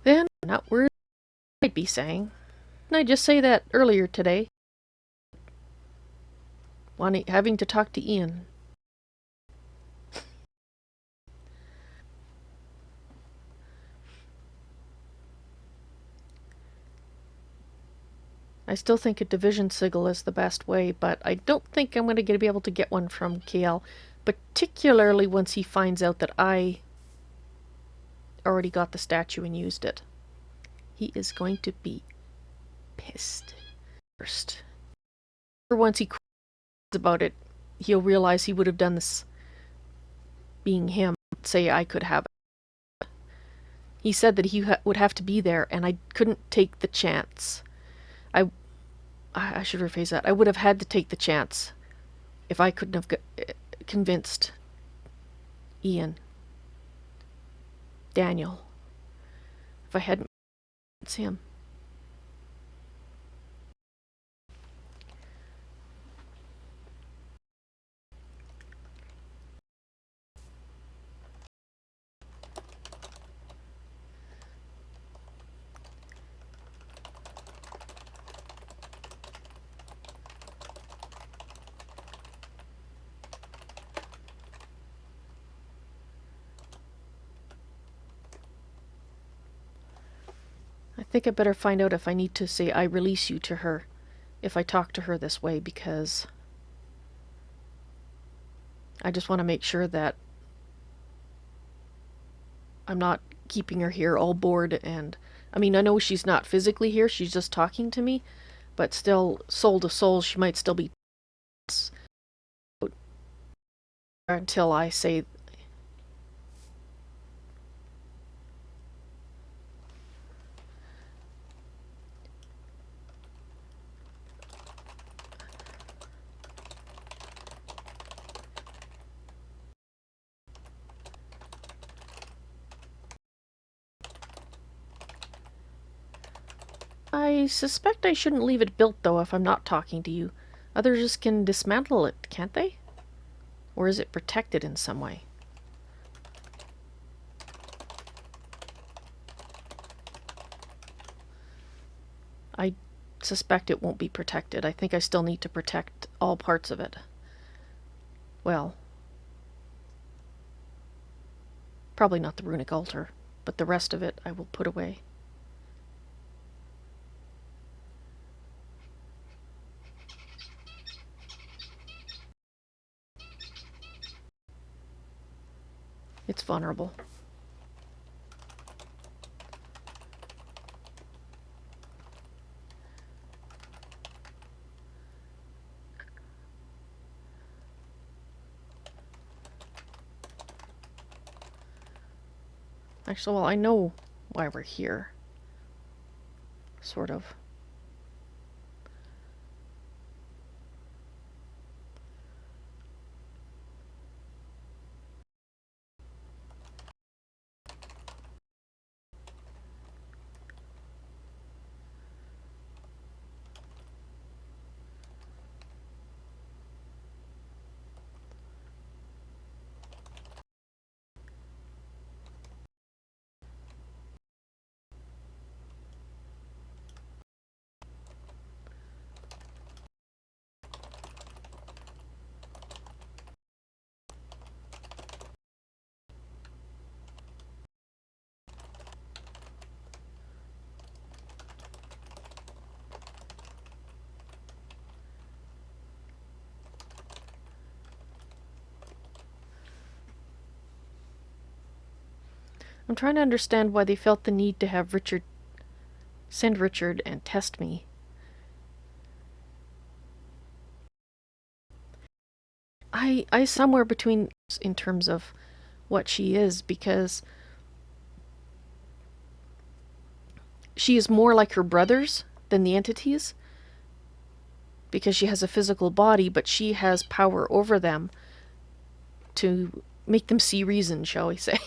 Then, not words I might be saying. Didn't I just say that earlier today? Having to talk to Ian. I still think a division sigil is the best way, but I don't think I'm going to be able to get one from Kael, particularly once he finds out that I already got the statue and used it. He is going to be pissed. First. Once he cries about it, he'll realize he would have done this being him. Say I could have it. He said that he would have to be there, and I couldn't take the chance. I should rephrase that. I would have had to take the chance if I couldn't have convinced Ian, Daniel, if I hadn't convinced him. I think I better find out if I need to say I release you to her if I talk to her this way, because I just want to make sure that I'm not keeping her here all bored. And I mean, I know she's not physically here, she's just talking to me, but still, soul to soul, she might still be until I say I suspect I shouldn't leave it built, though, if I'm not talking to you. Others just can dismantle it, can't they? Or is it protected in some way? I suspect it won't be protected. I think I still need to protect all parts of it. Well, probably not the runic altar, but the rest of it I will put away. It's vulnerable. Actually, well, I know why we're here. Sort of. I'm trying to understand why they felt the need to have send Richard and test me. I somewhere between in terms of what she is, because she is more like her brothers than the entities, because she has a physical body, but she has power over them to make them see reason, shall we say.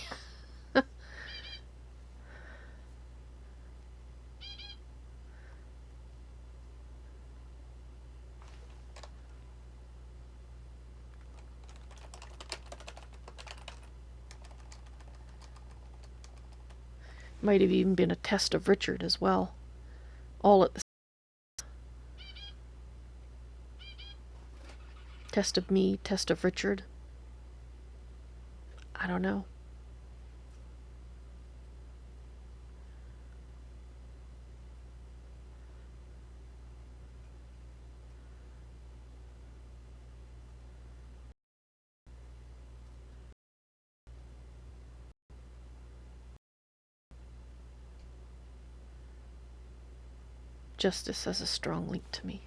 Might have even been a test of Richard as well. All at the test of me, test of Richard. I don't know. Justice has a strong link to me.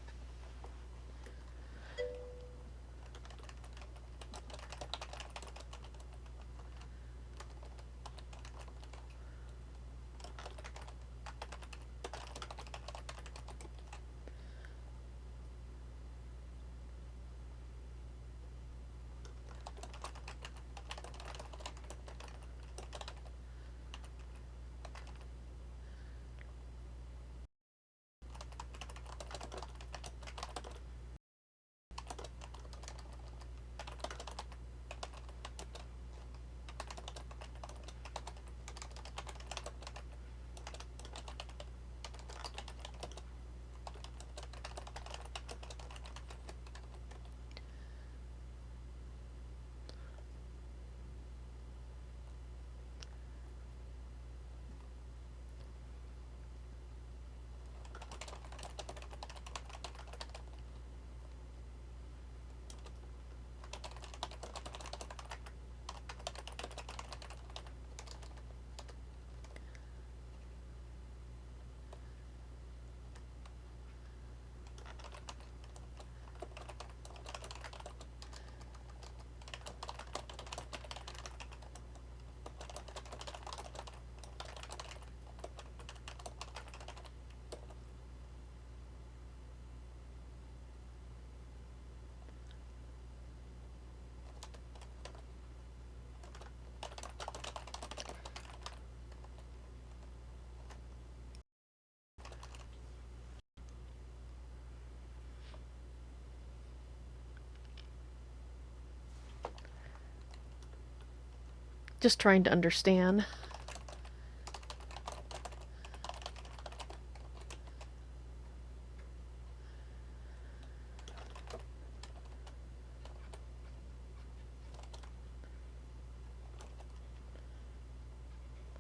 Just trying to understand.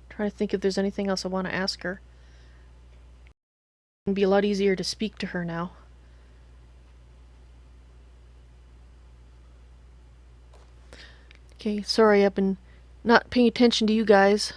Trying to think if there's anything else I want to ask her. It'd be a lot easier to speak to her now. Okay, sorry, I've been not paying attention to you guys.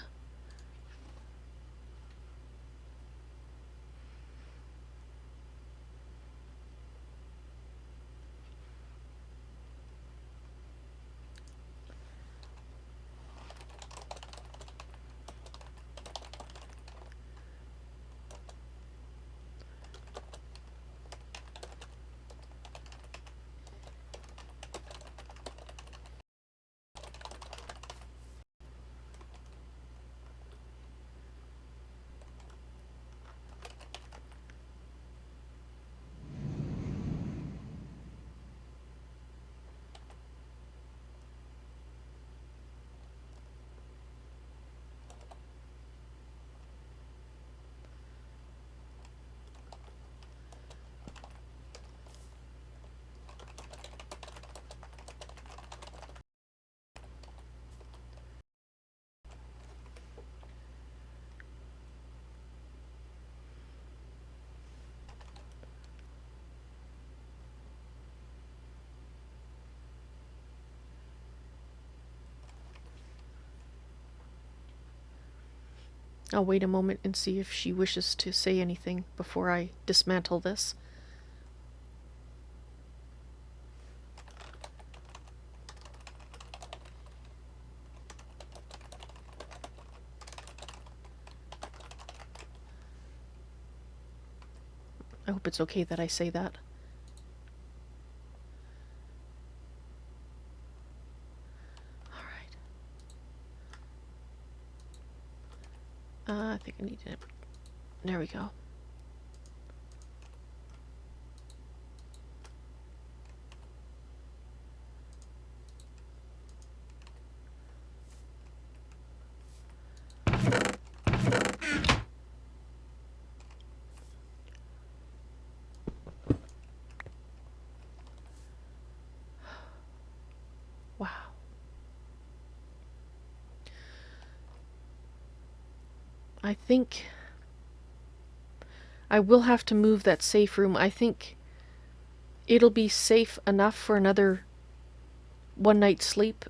I'll wait a moment and see if she wishes to say anything before I dismantle this. I hope it's okay that I say that. I think I need to... There we go. Wow. I think I will have to move that safe room. I think it'll be safe enough for another one night's sleep.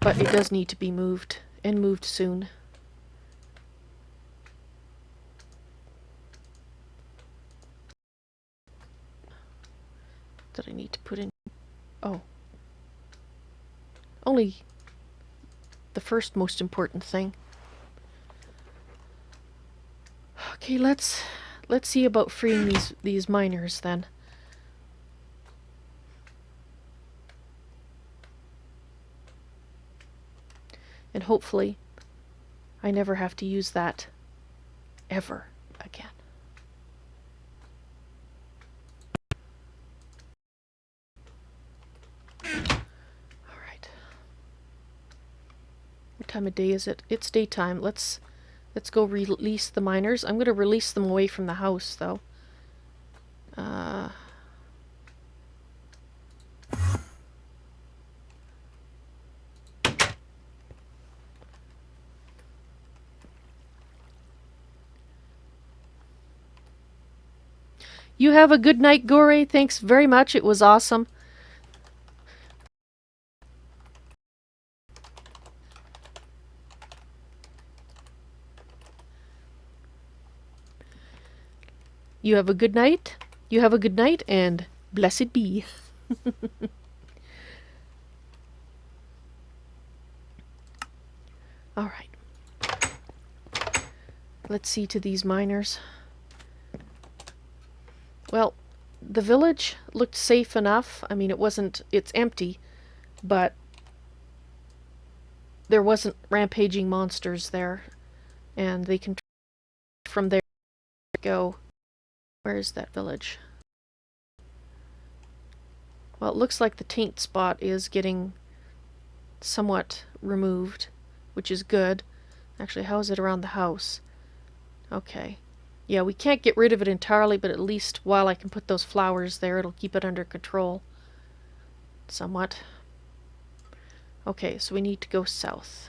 But it does need to be moved, and moved soon. That I need to put in... Oh. Only the first most important thing. Okay, let's see about freeing these miners then. And hopefully I never have to use that ever again. Alright. What time of day is it? It's daytime. Let's go release the miners. I'm going to release them away from the house, though. You have a good night, Gore. Thanks very much. It was awesome. You have a good night. You have a good night, and blessed be. All right. Let's see to these miners. Well, the village looked safe enough. I mean, it's empty, but there wasn't rampaging monsters there, and they can from there go. Where is that village? Well, it looks like the taint spot is getting somewhat removed, which is good. Actually, how is it around the house? Okay. Yeah, we can't get rid of it entirely, but at least while I can put those flowers there, it'll keep it under control. Somewhat. Okay, so we need to go south-ish.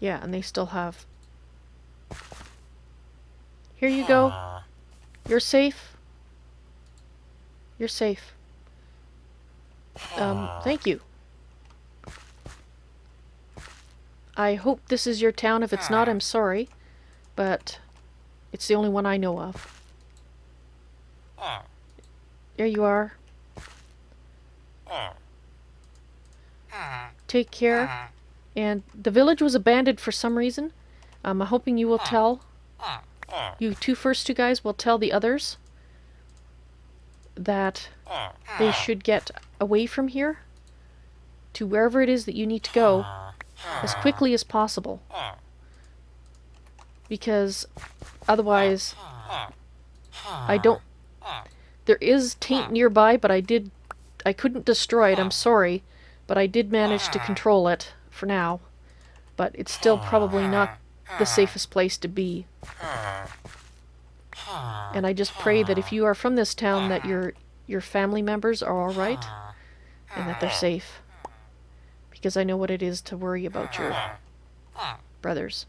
Yeah, and they still have... Here you go. You're safe. You're safe. Thank you. I hope this is your town. If it's not, I'm sorry. But it's the only one I know of. There you are. Take care. And the village was abandoned for some reason. I'm hoping you will tell. You first two guys will tell the others that they should get away from here to wherever it is that you need to go as quickly as possible. Because otherwise, there is taint nearby, but I couldn't destroy it, I'm sorry, but I did manage to control it for now. But it's still probably not the safest place to be. And I just pray that if you are from this town that your family members are alright and that they're safe. Because I know what it is to worry about your brothers.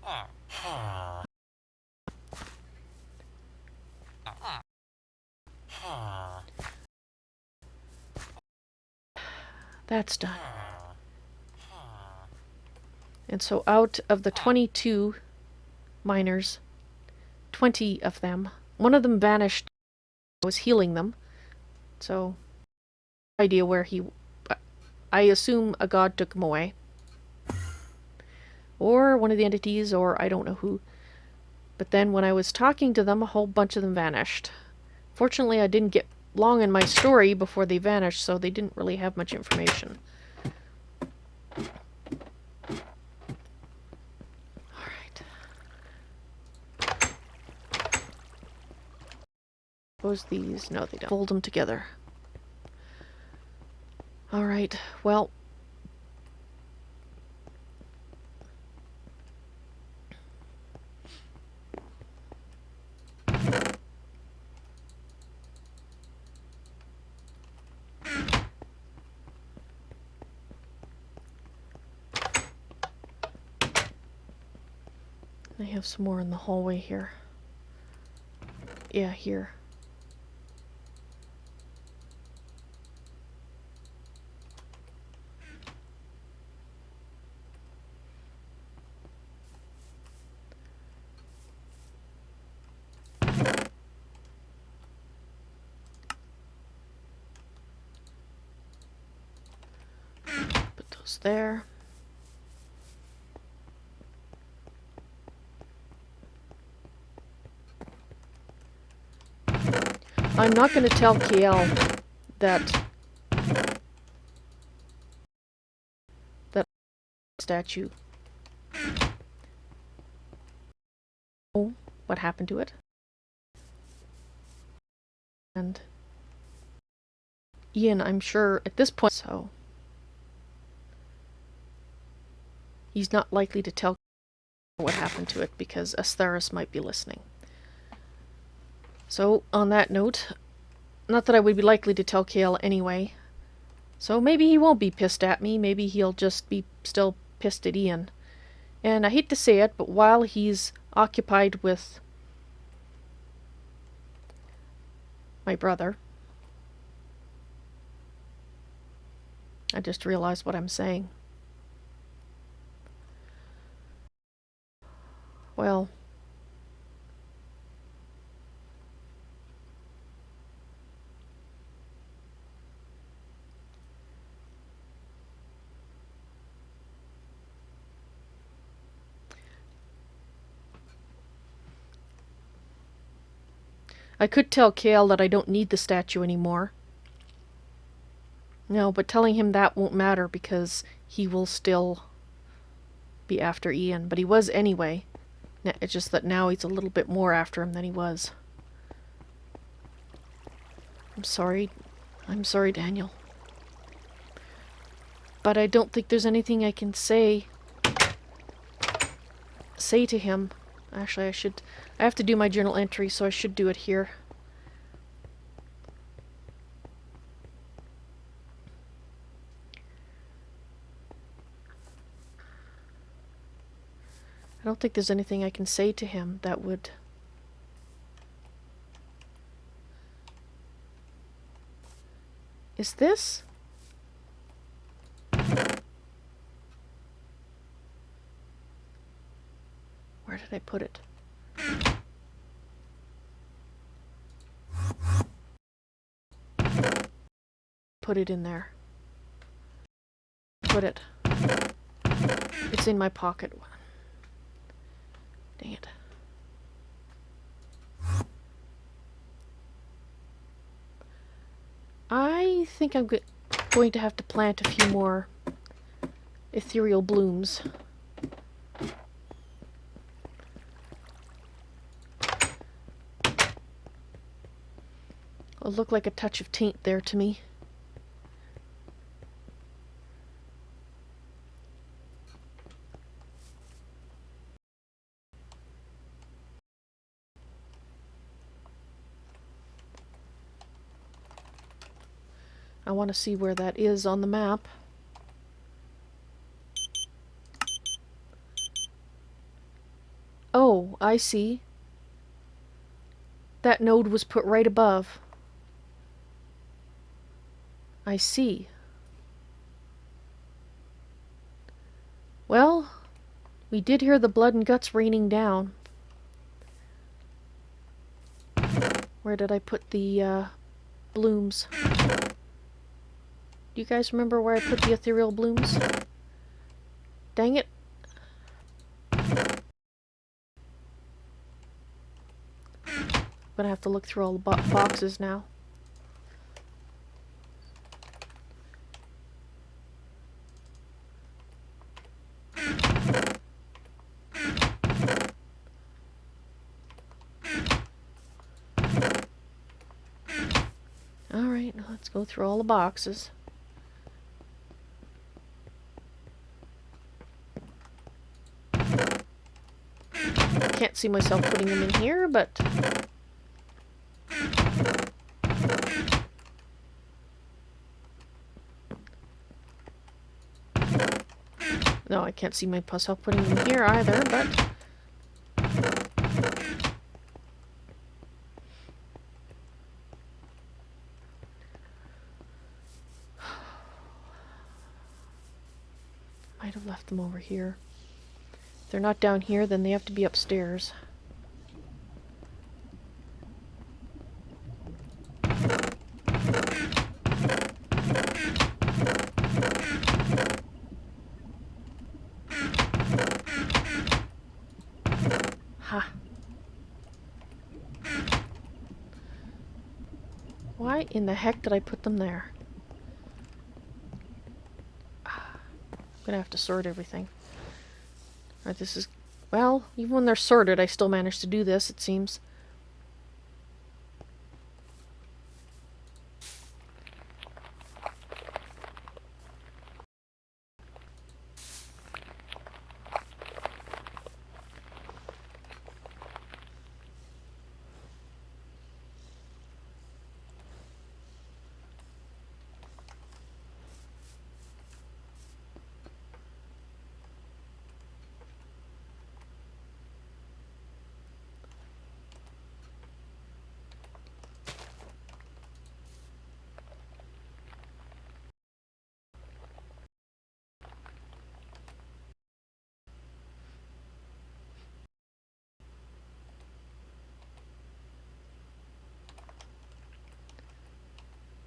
That's done. And so out of the 22 miners, 20 of them, one of them vanished. I was healing them. So, no idea where I assume a god took him away. Or one of the entities, or I don't know who. But then when I was talking to them, a whole bunch of them vanished. Fortunately, I didn't get long in my story before they vanished, so they didn't really have much information. Alright. suppose these... No, they don't. Fold them together. Alright, well... I have some more in the hallway here. Yeah, here. Put those there. I'm not going to tell Kael that statue. Oh, what happened to it? And Ian, I'm sure at this point, so he's not likely to tell what happened to it because Astharus might be listening. So, on that note, not that I would be likely to tell Kael anyway, so maybe he won't be pissed at me, maybe he'll just be still pissed at Ian. And I hate to say it, but while he's occupied with my brother, I just realized what I'm saying. Well... I could tell Kael that I don't need the statue anymore. No, but telling him that won't matter because he will still be after Ian. But he was anyway. It's just that now he's a little bit more after him than he was. I'm sorry. I'm sorry, Daniel. But I don't think there's anything I can say to him. Actually, I have to do my journal entry, so I should do it here. I don't think there's anything I can say to him that would... Is this? Where did I put it? Put it in there. Put it. It's in my pocket. Dang it. I think I'm going to have to plant a few more ethereal blooms. It'll look like a touch of taint there to me. I want to see where that is on the map. Oh, I see. That node was put right above. I see. Well, we did hear the blood and guts raining down. Where did I put the blooms? Do you guys remember where I put the ethereal blooms? Dang it. I'm gonna have to look through all the boxes now. Alright, let's go through all the boxes. Can't see myself putting them in here, but... No, I can't see myself putting them here either, but... Might have left them over here. If they're not down here, then they have to be upstairs. Ha. Why in the heck did I put them there? I'm gonna have to sort everything. Alright, this is... Well, even when they're sorted, I still manage to do this, it seems.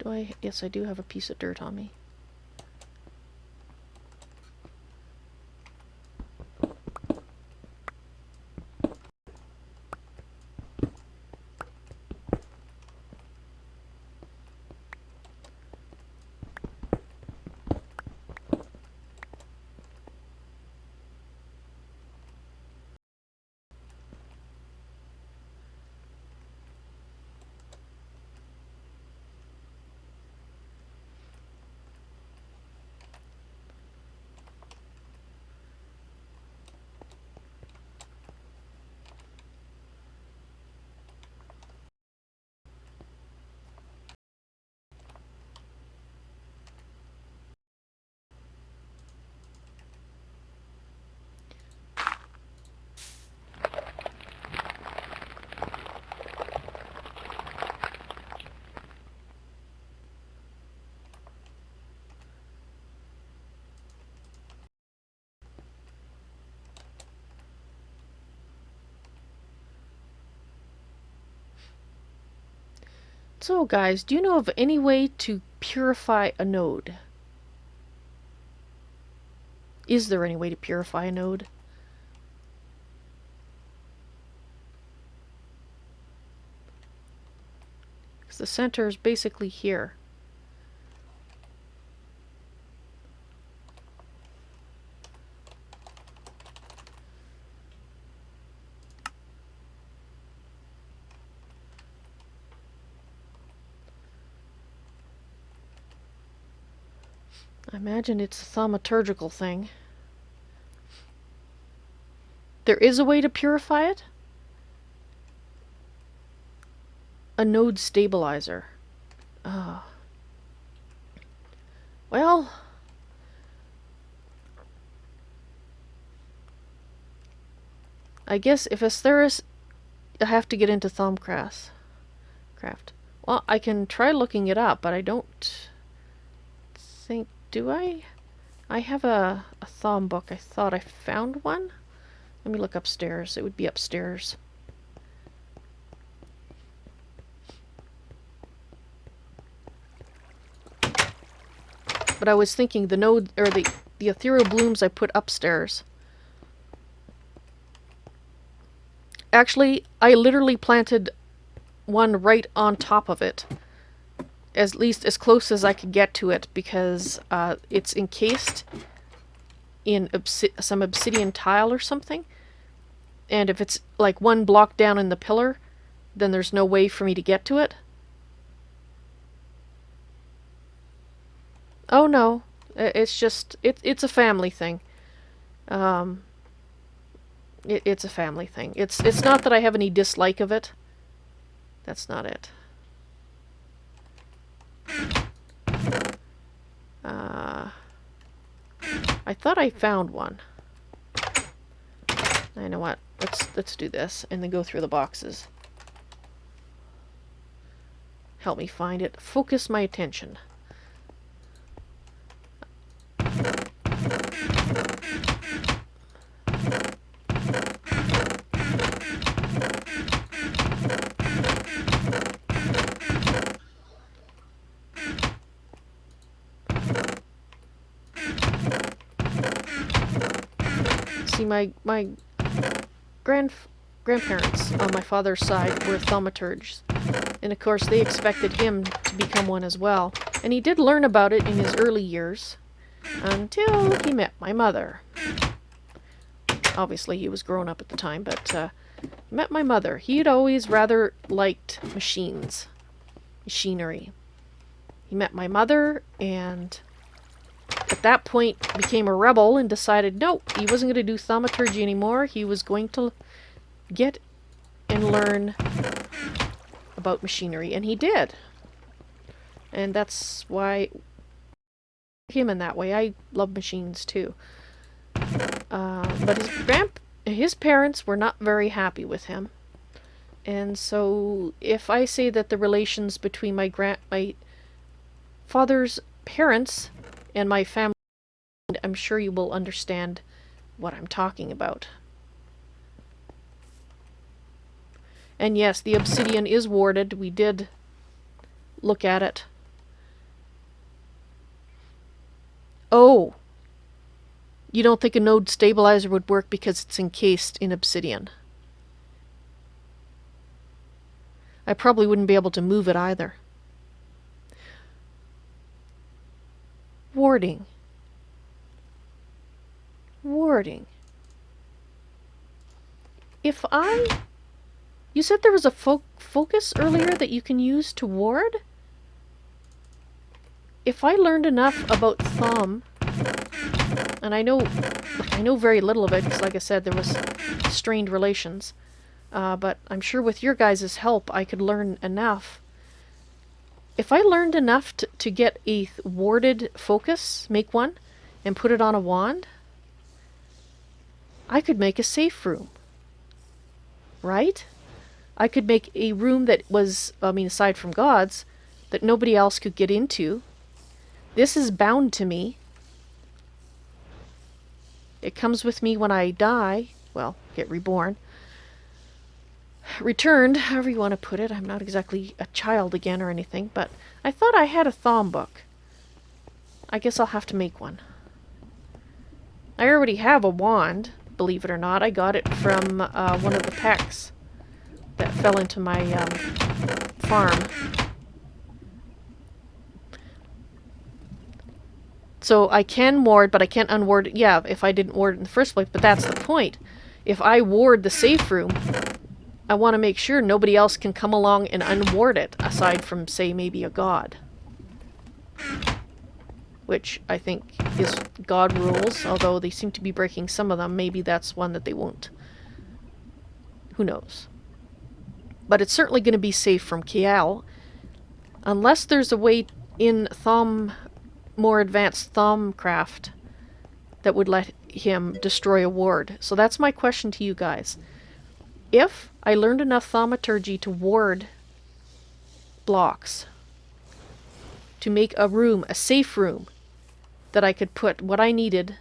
Do I? Yes, I do have a piece of dirt on me. So guys, do you know of any way to purify a node? Is there any way to purify a node? Because the center is basically here. I imagine it's a thaumaturgical thing. There is a way to purify it? A node stabilizer. Oh. Well... I guess if Astharus... I have to get into Thaumcraft. Well, I can try looking it up, but I don't think... Do I? I have a Thaum book. I thought I found one. Let me look upstairs. It would be upstairs. But I was thinking the node, or the ethereal blooms I put upstairs. Actually, I literally planted one right on top of it. At least as close as I could get to it, because it's encased in some obsidian tile or something. And if it's like one block down in the pillar, then there's no way for me to get to it. Oh no, it's just it's a family thing. Um, it's a family thing. It's not that I have any dislike of it. That's not it. I thought I found one. I know what. Let's do this and then go through the boxes. Help me find it. Focus my attention. See, my grandparents on my father's side were thaumaturgs, and of course they expected him to become one as well. And he did learn about it in his early years, until he met my mother. Obviously he was grown up at the time, but met my mother. He had always rather liked machinery. He met my mother, and at that point became a rebel and decided no, he wasn't going to do thaumaturgy anymore. He was going to get and learn about machinery, and he did. And that's why him in that way. I love machines too. But his parents were not very happy with him. And so if I say that the relations between my father's parents and my family, I'm sure you will understand what I'm talking about. And yes, the obsidian is warded. We did look at it. Oh! You don't think a node stabilizer would work because it's encased in obsidian? I probably wouldn't be able to move it either. Warding. Warding. If I... You said there was a focus earlier that you can use to ward? If I learned enough about Thumb, and I know very little of it, because like I said, there was strained relations, but I'm sure with your guys' help I could learn enough. If I learned enough to get a warded focus, make one, and put it on a wand, I could make a safe room. Right? I could make a room that was, I mean, aside from God's, that nobody else could get into. This is bound to me. It comes with me when I die. Well, get reborn. Returned, however you want to put it. I'm not exactly a child again or anything, but I thought I had a Thom book. I guess I'll have to make one. I already have a wand, believe it or not. I got it from one of the pecks that fell into my farm. So I can ward, but I can't unward it. Yeah, if I didn't ward it in the first place, but that's the point. If I ward the safe room, I want to make sure nobody else can come along and unward it, aside from, say, maybe a god. Which I think is god rules, although they seem to be breaking some of them. Maybe that's one that they won't. Who knows? But it's certainly going to be safe from Kael, unless there's a way in more advanced Thaumcraft that would let him destroy a ward. So that's my question to you guys. If I learned enough thaumaturgy to ward blocks, to make a room, a safe room, that I could put what I needed.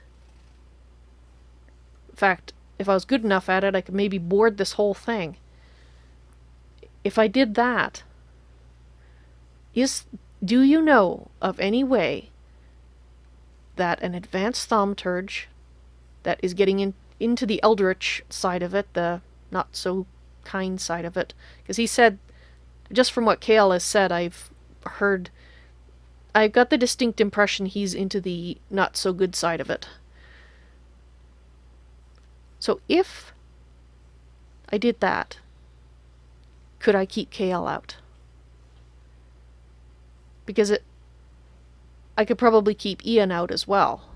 In fact, if I was good enough at it, I could maybe board this whole thing. If I did that, do you know of any way that an advanced thaumaturge that is getting into the eldritch side of it, the not so kind side of it, because he said, just from what Kael has said, I've got the distinct impression he's into the not so good side of it. So if I did that, could I keep Kael out? Because I could probably keep Ian out as well.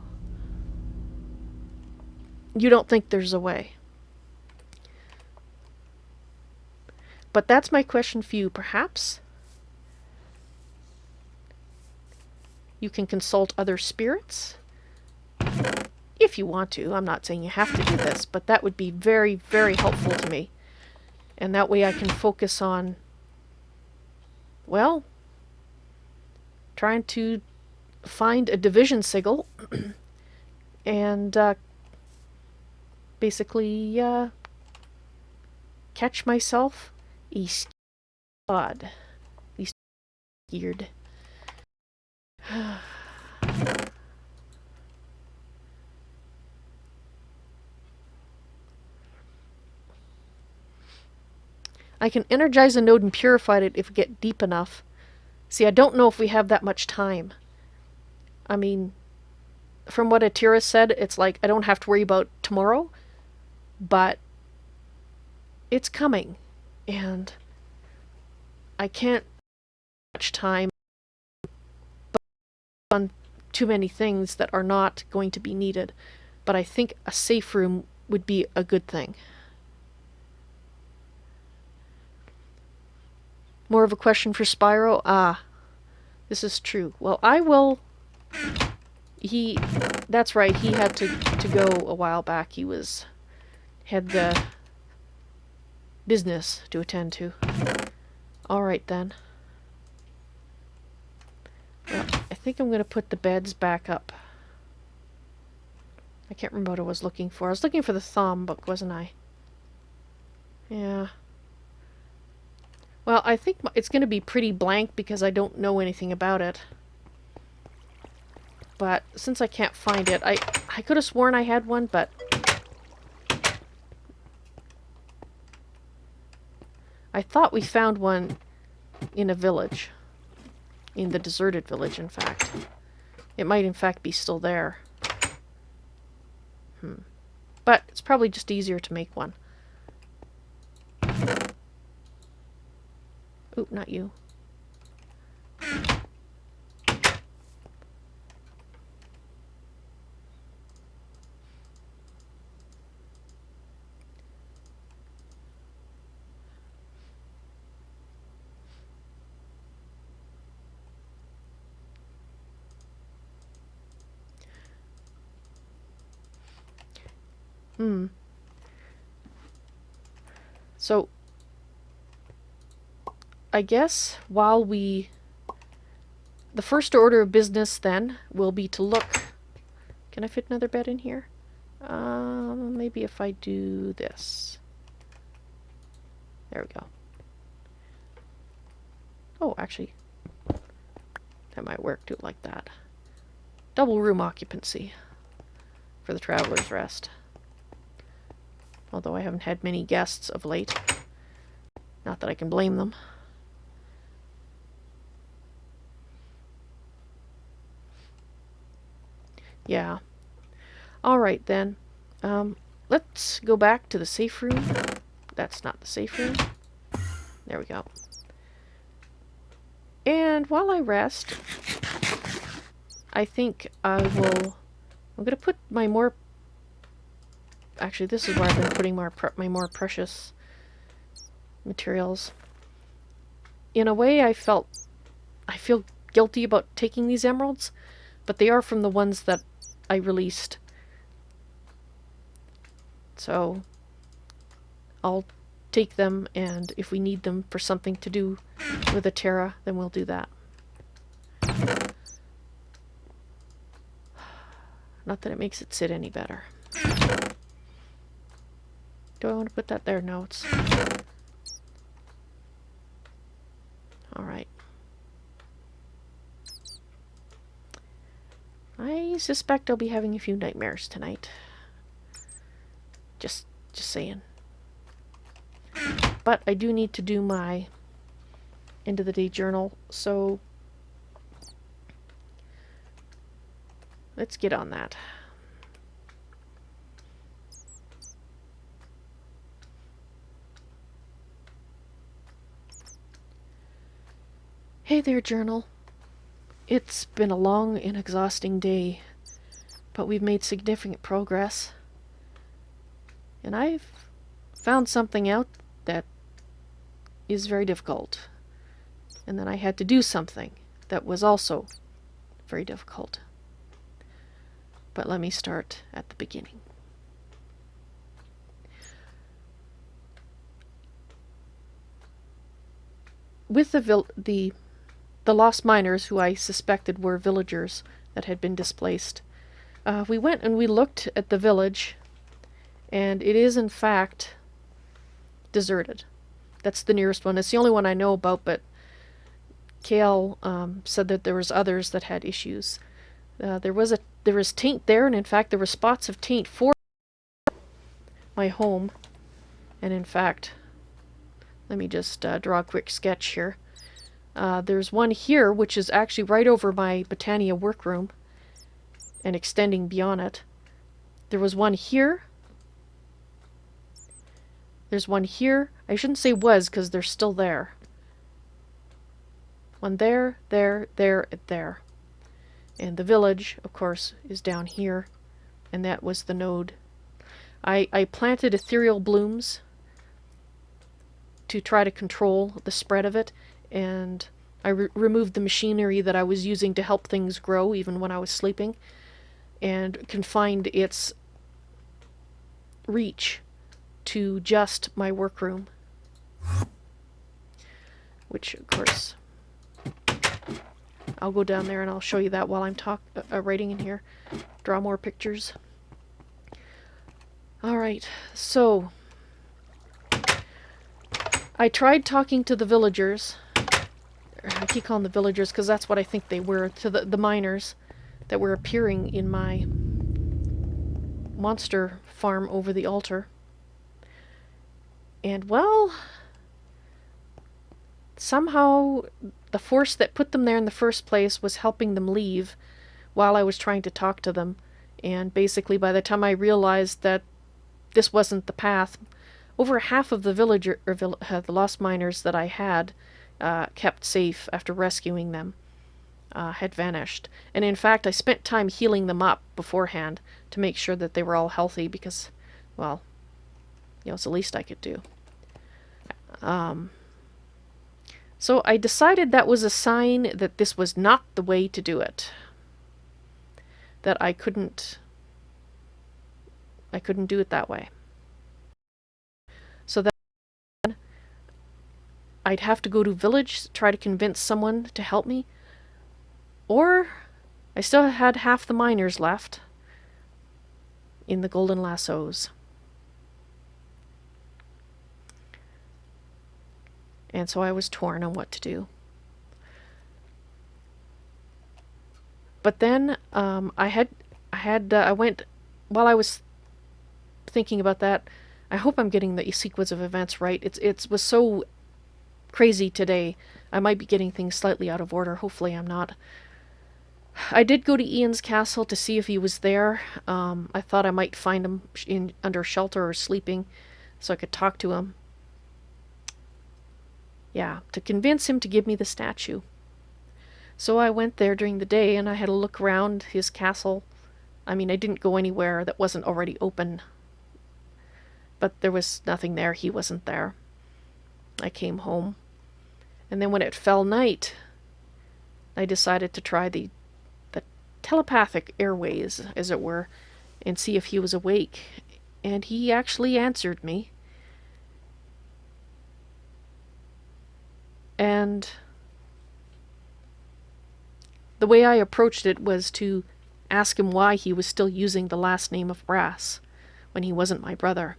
You don't think there's a way? But that's my question for you. Perhaps you can consult other spirits? If you want to. I'm not saying you have to do this, but that would be very, very helpful to me. And that way I can focus on, well, trying to find a division sigil and basically catch myself a squad. Be scared. I can energize a node and purify it if we get deep enough. See, I don't know if we have that much time. I mean, from what Atera said, it's like I don't have to worry about tomorrow, but it's coming, and I can't much time on too many things that are not going to be needed. But I think a safe room would be a good thing. More of a question for Spyro? Ah, this is true. Well, I will... That's right, he had to go a while back. He had the business to attend to. Alright then. Well, I think I'm going to put the beds back up. I can't remember what I was looking for. I was looking for the Thom book, wasn't I? Yeah. Well, I think it's going to be pretty blank because I don't know anything about it. But since I can't find it, I could have sworn I had one, but I thought we found one in a village. In the deserted village, in fact. It might, in fact, be still there. But it's probably just easier to make one. Oop, not you. So, I guess while the first order of business then will be to look. Can I fit another bed in here? Maybe if I do this. There we go. Oh, actually, that might work. Do it like that. Double room occupancy for the Traveler's Rest. Although I haven't had many guests of late. Not that I can blame them. Yeah. Alright then. Let's go back to the safe room. That's not the safe room. There we go. And while I rest, I think I'm going to put my more... Actually, this is where I've been putting my more precious materials. In a way, I feel guilty about taking these emeralds, but they are from the ones that I released. So I'll take them, and if we need them for something to do with Atera, then we'll do that. Not that it makes it sit any better. Do I want to put that there? No, it's... Alright. I suspect I'll be having a few nightmares tonight. Just saying. But I do need to do my end of the day journal, so let's get on that. Hey there, journal. It's been a long and exhausting day, but we've made significant progress. And I've found something out that is very difficult. And then I had to do something that was also very difficult. But let me start at the beginning. With the lost miners, who I suspected were villagers that had been displaced, we went and we looked at the village, and it is in fact deserted. That's the nearest one. It's the only one I know about, but Kael said that there was others that had issues. There was taint there, and in fact there were spots of taint for my home. And in fact, let me just draw a quick sketch here. There's one here, which is actually right over my Botania workroom and extending beyond it. There was one here. There's one here. I shouldn't say was, because they're still there. One there, there, there, and there. And the village, of course, is down here. And that was the node. I planted ethereal blooms to try to control the spread of it. And I removed the machinery that I was using to help things grow, even when I was sleeping. And confined its reach to just my workroom. Which, of course, I'll go down there and I'll show you that while I'm writing in here. Draw more pictures. Alright, so I tried talking to the villagers. I keep calling the villagers because that's what I think they were. To the miners that were appearing in my monster farm over the altar. And, well, somehow the force that put them there in the first place was helping them leave while I was trying to talk to them. And basically, by the time I realized that this wasn't the path, over half of the the lost miners that I had kept safe after rescuing them had vanished. And in fact, I spent time healing them up beforehand to make sure that they were all healthy because, well, it's the least I could do. So I decided that was a sign that this was not the way to do it. That I couldn't do it that way. So that I'd have to go to village, try to convince someone to help me, or I still had half the miners left in the golden lassos. And so I was torn on what to do. But then I went, while I was thinking about that, I hope I'm getting the sequence of events right. It was so crazy today. I might be getting things slightly out of order. Hopefully I'm not. I did go to Ian's castle to see if he was there. I thought I might find him under shelter or sleeping so I could talk to him. Yeah, to convince him to give me the statue. So I went there during the day and I had a look around his castle. I mean, I didn't go anywhere that wasn't already open. But there was nothing there. He wasn't there. I came home. And then when it fell night, I decided to try the telepathic airways, as it were, and see if he was awake. And he actually answered me. And the way I approached it was to ask him why he was still using the last name of Brass when he wasn't my brother.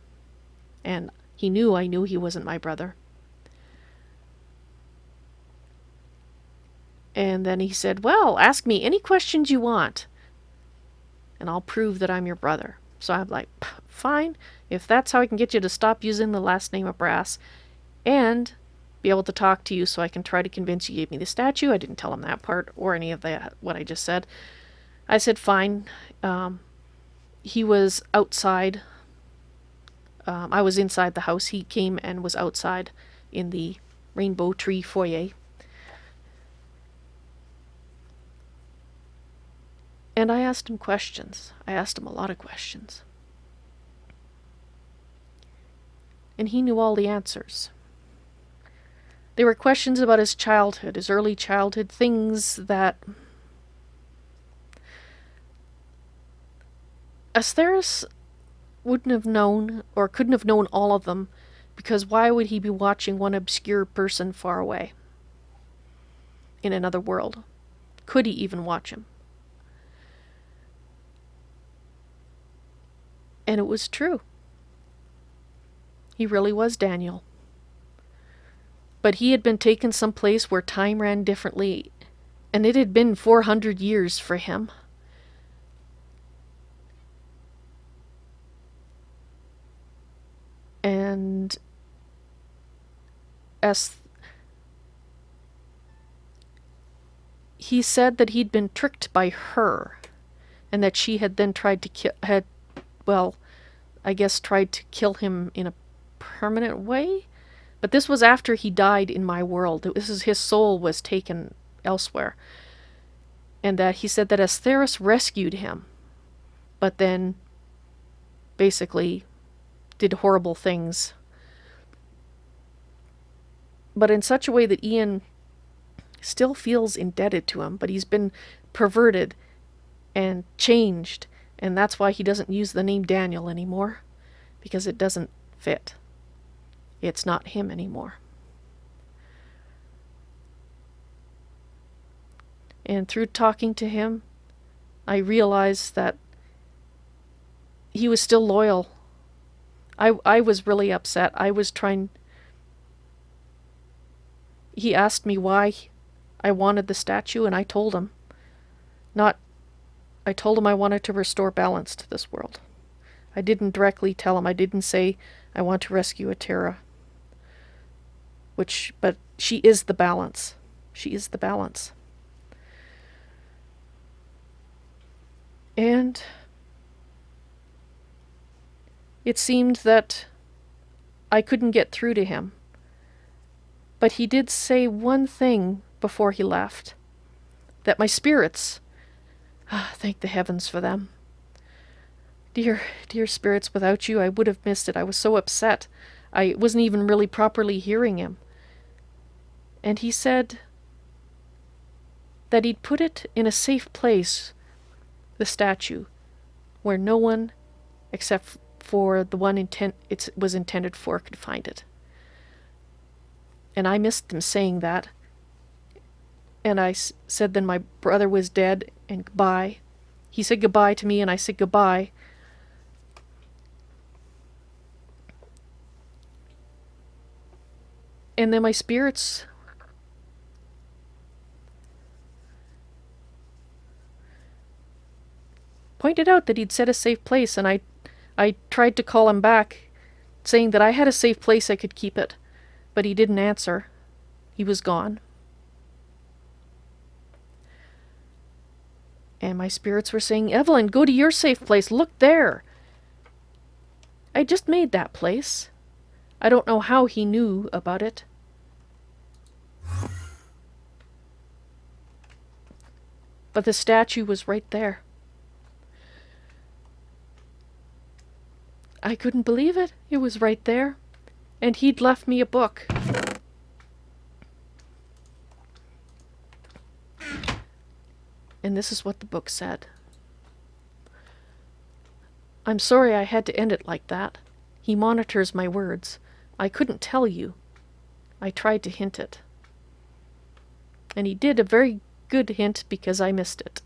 And he knew I knew he wasn't my brother. And then he said, well, ask me any questions you want, and I'll prove that I'm your brother. So I'm like, fine, if that's how I can get you to stop using the last name of Brass, and be able to talk to you so I can try to convince you gave me the statue. I didn't tell him that part or any of that, what I just said. I said, fine. He was outside. I was inside the house. He came and was outside in the rainbow tree foyer. And I asked him questions. I asked him a lot of questions. And he knew all the answers. They were questions about his childhood, his early childhood, things that Astharus wouldn't have known, or couldn't have known all of them, because why would he be watching one obscure person far away in another world? Could he even watch him? And it was true. He really was Daniel. But he had been taken someplace where time ran differently, and it had been 400 years for him. And as he said that he'd been tricked by her, and that she had then tried to tried to kill him in a permanent way. But this was after he died in my world. His soul was taken elsewhere. And that he said that Astharus rescued him, but then basically did horrible things. But in such a way that Ian still feels indebted to him, but he's been perverted and changed, and that's why he doesn't use the name Daniel anymore, because it doesn't fit. It's not him anymore. And through talking to him, I realized that he was still loyal. I was really upset. He asked me why I wanted the statue, and I told him. I told him I wanted to restore balance to this world. I didn't directly tell him. I didn't say I want to rescue Atera. But she is the balance. She is the balance. And it seemed that I couldn't get through to him. But he did say one thing before he left. That my spirits, thank the heavens for them. Dear, dear spirits, without you I would have missed it. I was so upset. I wasn't even really properly hearing him. And he said that he'd put it in a safe place, the statue, where no one except for the one it was intended for could find it. And I missed him saying that. And I said then my brother was dead and goodbye. He said goodbye to me and I said goodbye. And then my spirits pointed out that he'd set a safe place, and I tried to call him back, saying that I had a safe place I could keep it, but he didn't answer. He was gone. And my spirits were saying, Evalyn, go to your safe place. Look there. I just made that place. I don't know how he knew about it. But the statue was right there. I couldn't believe it. It was right there. And he'd left me a book. And this is what the book said. I'm sorry I had to end it like that. He monitors my words. I couldn't tell you. I tried to hint it. And he did a very good hint because I missed it.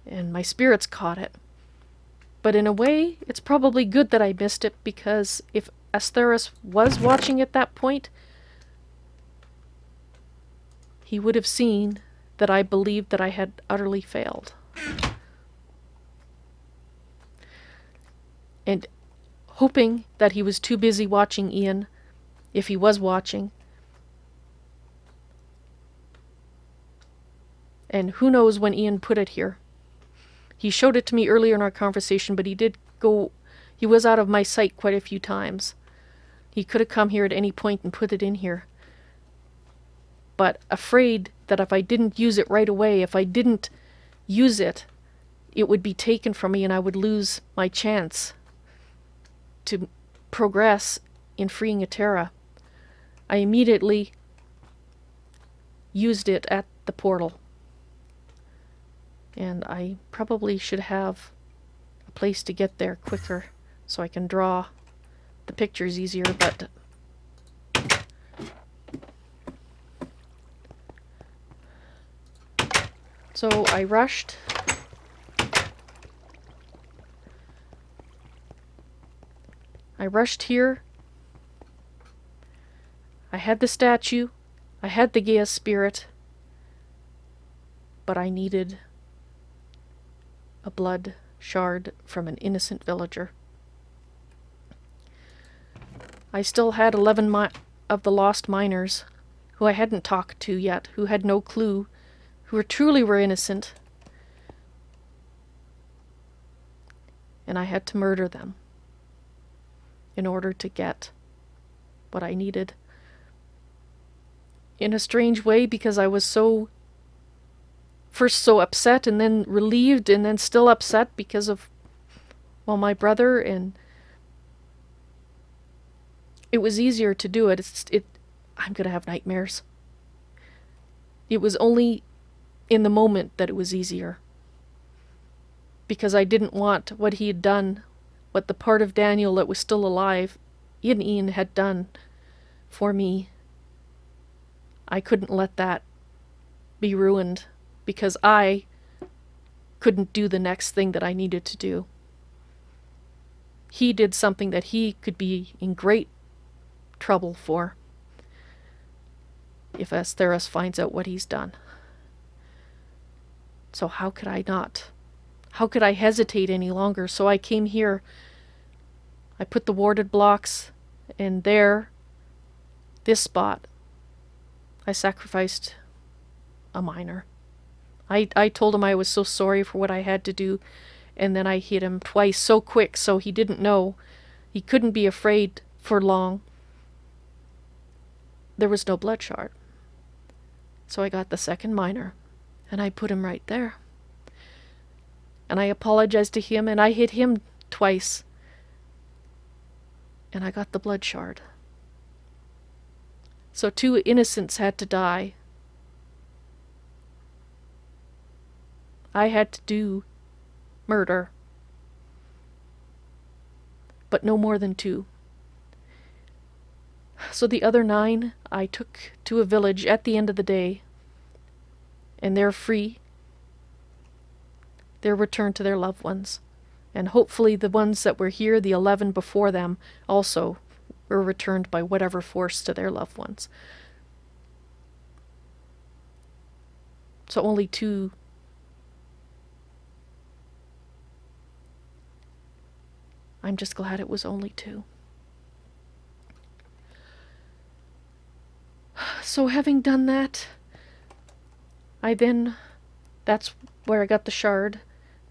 And my spirits caught it. But in a way, it's probably good that I missed it, because if Astharus was watching at that point, he would have seen that I believed that I had utterly failed. And hoping that he was too busy watching Ian, if he was watching. And who knows when Ian put it here. He showed it to me earlier in our conversation, but he was out of my sight quite a few times. He could have come here at any point and put it in here. But afraid that if I didn't use it right away, if I didn't use it it would be taken from me and I would lose my chance to progress in freeing Atera. I immediately used it at the portal. And I probably should have a place to get there quicker so I can draw the pictures easier, but so I rushed. I rushed here. I had the statue. I had the Gaia spirit. But I needed a blood shard from an innocent villager. I still had 11 of the lost miners who I hadn't talked to yet, who had no clue, who truly were innocent. And I had to murder them in order to get what I needed. In a strange way, because I was first so upset and then relieved and then still upset because of, well, my brother, and it was easier to do it. I'm gonna have nightmares. It was only in the moment that it was easier. Because I didn't want what he had done, what the part of Daniel that was still alive, Ian had done for me. I couldn't let that be ruined because I couldn't do the next thing that I needed to do. He did something that he could be in great trouble for if Astharus finds out what he's done. So how could I not? How could I hesitate any longer? So I came here. I put the warded blocks, and there, this spot, I sacrificed a miner. I told him I was so sorry for what I had to do, and then I hit him twice so quick so he didn't know. He couldn't be afraid for long. There was no blood shard. So I got the second miner, and I put him right there. And I apologized to him, and I hit him twice. And I got the blood shard. So 2 innocents had to die. I had to do murder. But no more than 2. So the other 9 I took to a village at the end of the day. And they're free. They're returned to their loved ones. And hopefully the ones that were here, the 11 before them, also were returned by whatever force to their loved ones. So only 2. I'm just glad it was only 2. So having done that, that's where I got the shard.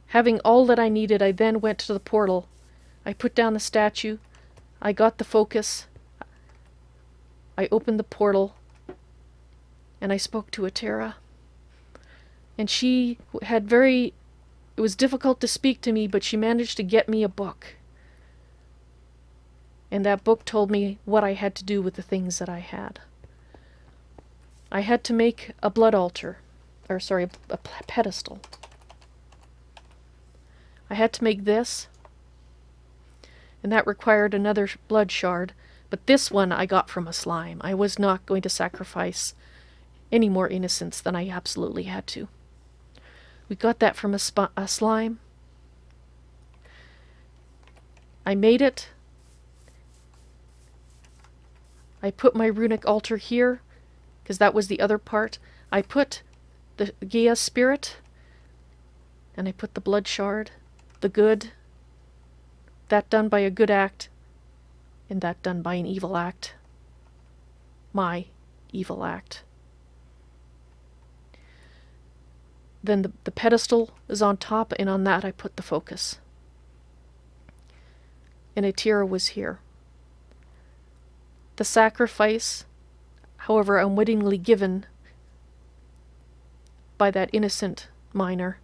Having all that I needed, I then went to the portal. I put down the statue. I got the focus. I opened the portal. And I spoke to Atera. And she had it was difficult to speak to me, but she managed to get me a book. And that book told me what I had to do with the things that I had. I had to make a blood altar. A pedestal. I had to make this. And that required another blood shard. But this one I got from a slime. I was not going to sacrifice any more innocents than I absolutely had to. We got that from a slime. I made it. I put my runic altar here, because that was the other part. I put the Gaia spirit, and I put the blood shard, the good, that done by a good act, and that done by an evil act. My evil act. Then the pedestal is on top, and on that I put the focus. And Atera was here. The sacrifice, however unwittingly given by that innocent miner,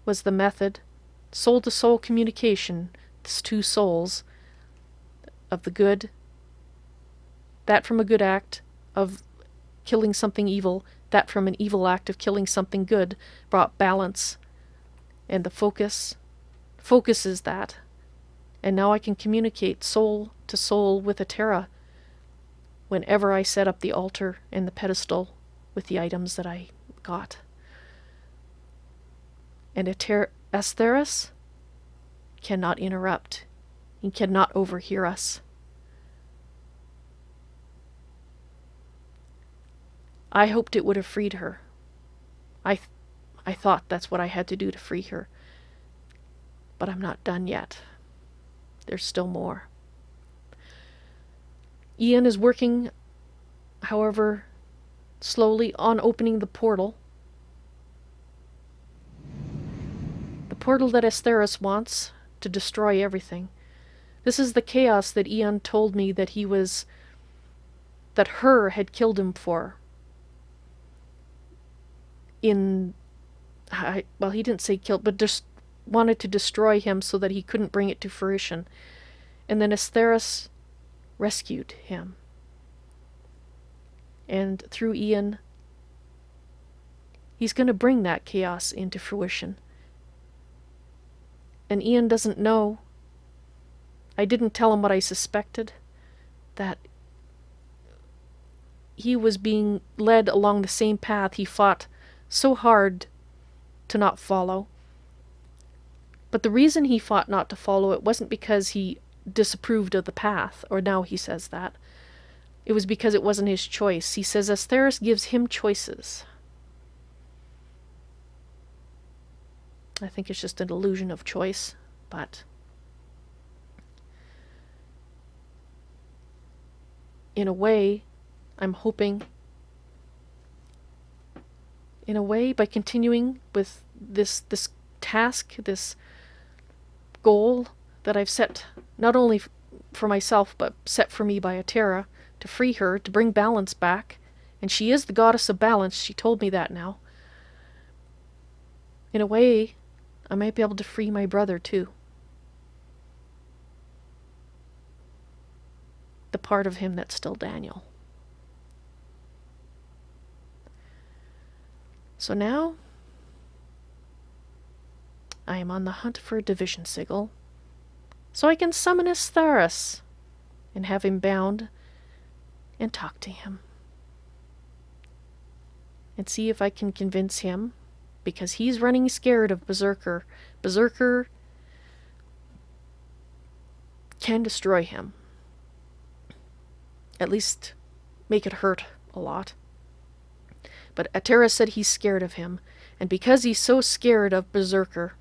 was the method, soul-to-soul communication, this two souls, of the good, that from a good act of killing something evil, that from an evil act of killing something good, brought balance. And the focuses that. And now I can communicate soul to soul with Atera whenever I set up the altar and the pedestal with the items that I got. And Astharus cannot interrupt. He cannot overhear us. I hoped it would have freed her. I thought that's what I had to do to free her. But I'm not done yet. There's still more. Ian is working, however, slowly on opening the portal. The portal that Astharus wants to destroy everything. This is the chaos that Ian told me that that her had killed him for. Well, he didn't say killed, but just wanted to destroy him so that he couldn't bring it to fruition. And then Astharus rescued him. And through Ian, he's going to bring that chaos into fruition. And Ian doesn't know. I didn't tell him what I suspected, that he was being led along the same path he fought so hard to not follow. But the reason he fought not to follow it wasn't because he disapproved of the path, or now he says that. It was because it wasn't his choice. He says Astharus gives him choices. I think it's just an illusion of choice, but in a way, I'm hoping, in a way, by continuing with this task, this goal that I've set, not only for myself, but set for me by Atera, to free her, to bring balance back. And she is the goddess of balance. She told me that now. In a way, I might be able to free my brother too. The part of him that's still Daniel. So now, I am on the hunt for a division sigil, so I can summon Astharus and have him bound and talk to him. And see if I can convince him, because he's running scared of Berserker. Berserker can destroy him. At least make it hurt a lot. But Atera said he's scared of him, and because he's so scared of Berserker,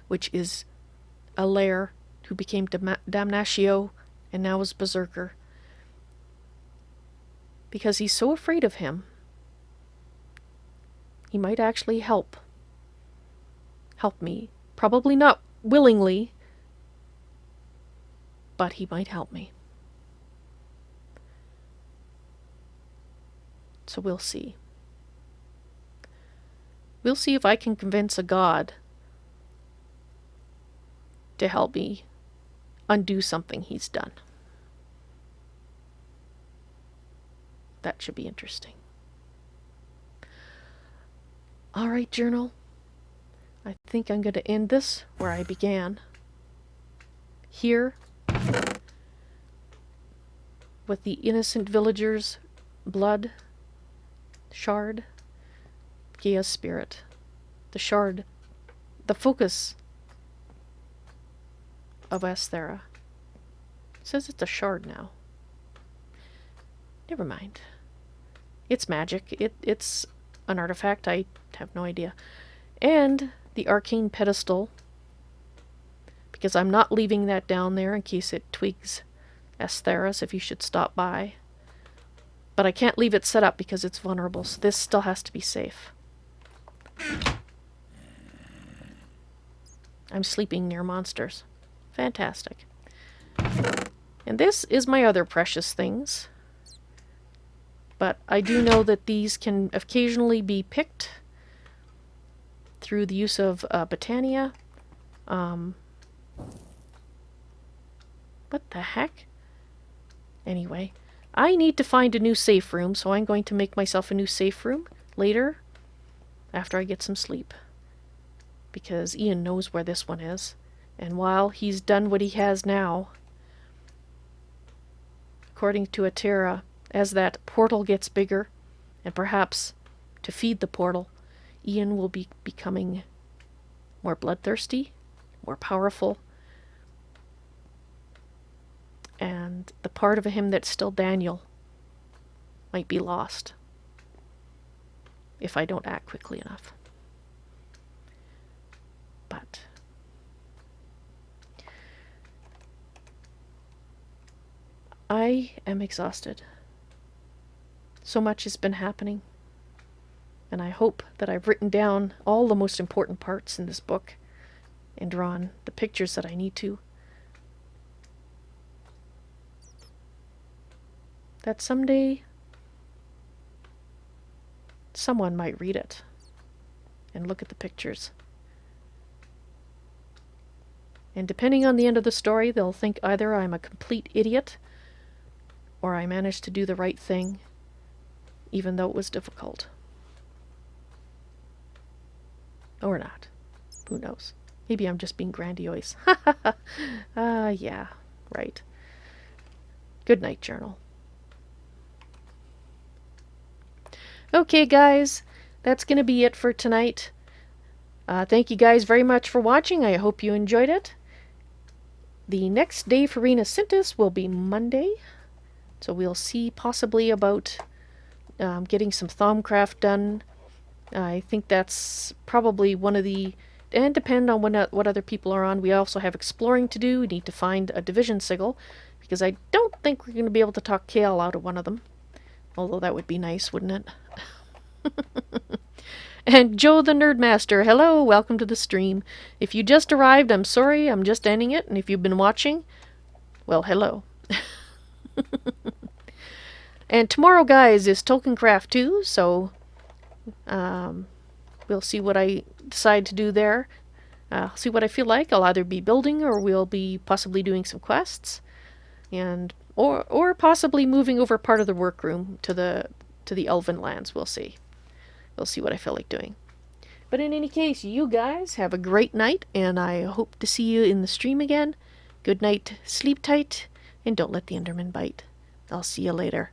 which is Alair, who became Damnatio and now is Berserker, because he's so afraid of him, he might actually help me. Probably not willingly, but he might help me. So we'll see. We'll see if I can convince a god to help me undo something he's done. That should be interesting. Alright, journal. I think I'm going to end this where I began. Here, with the innocent villagers' blood shard, Gaia's spirit, the shard, the focus of Asthera. It says it's a shard now. Never mind. It's magic. It's an artifact. I have no idea. And the arcane pedestal, because I'm not leaving that down there in case it twigs Astharus if you should stop by. But I can't leave it set up because it's vulnerable, so this still has to be safe. I'm sleeping near monsters. Fantastic. And this is my other precious things. But I do know that these can occasionally be picked through the use of Botania. What the heck? Anyway, I need to find a new safe room, so I'm going to make myself a new safe room later, after I get some sleep. Because Ian knows where this one is. And while he's done what he has now, according to Atera, as that portal gets bigger, and perhaps to feed the portal, Ian will be becoming more bloodthirsty, more powerful, and the part of him that's still Daniel might be lost if I don't act quickly enough. But I am exhausted. So much has been happening, and I hope that I've written down all the most important parts in this book and drawn the pictures that I need to. That someday someone might read it and look at the pictures. And depending on the end of the story, they'll think either I'm a complete idiot or I managed to do the right thing, even though it was difficult. Or not. Who knows? Maybe I'm just being grandiose. Yeah, right. Good night, journal. Okay, guys, that's going to be it for tonight. Thank you guys very much for watching. I hope you enjoyed it. The next day for Renascintis will be Monday, so we'll see possibly about getting some Thaumcraft done. I think that's probably one of the... And depend on what other people are on. We also have exploring to do. We need to find a division sigil, because I don't think we're going to be able to talk Kael out of one of them. Although that would be nice, wouldn't it? And Joe the Nerdmaster, hello, welcome to the stream. If you just arrived, I'm sorry, I'm just ending it. And if you've been watching, well, hello. And tomorrow, guys, is Tolkiencraft 2, so we'll see what I decide to do there. See what I feel like. I'll either be building or we'll be possibly doing some quests, and or possibly moving over part of the workroom to the Elven lands. We'll see. We'll see what I feel like doing. But in any case, you guys have a great night, and I hope to see you in the stream again. Good night, sleep tight, and don't let the Enderman bite. I'll see you later.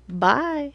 Bye.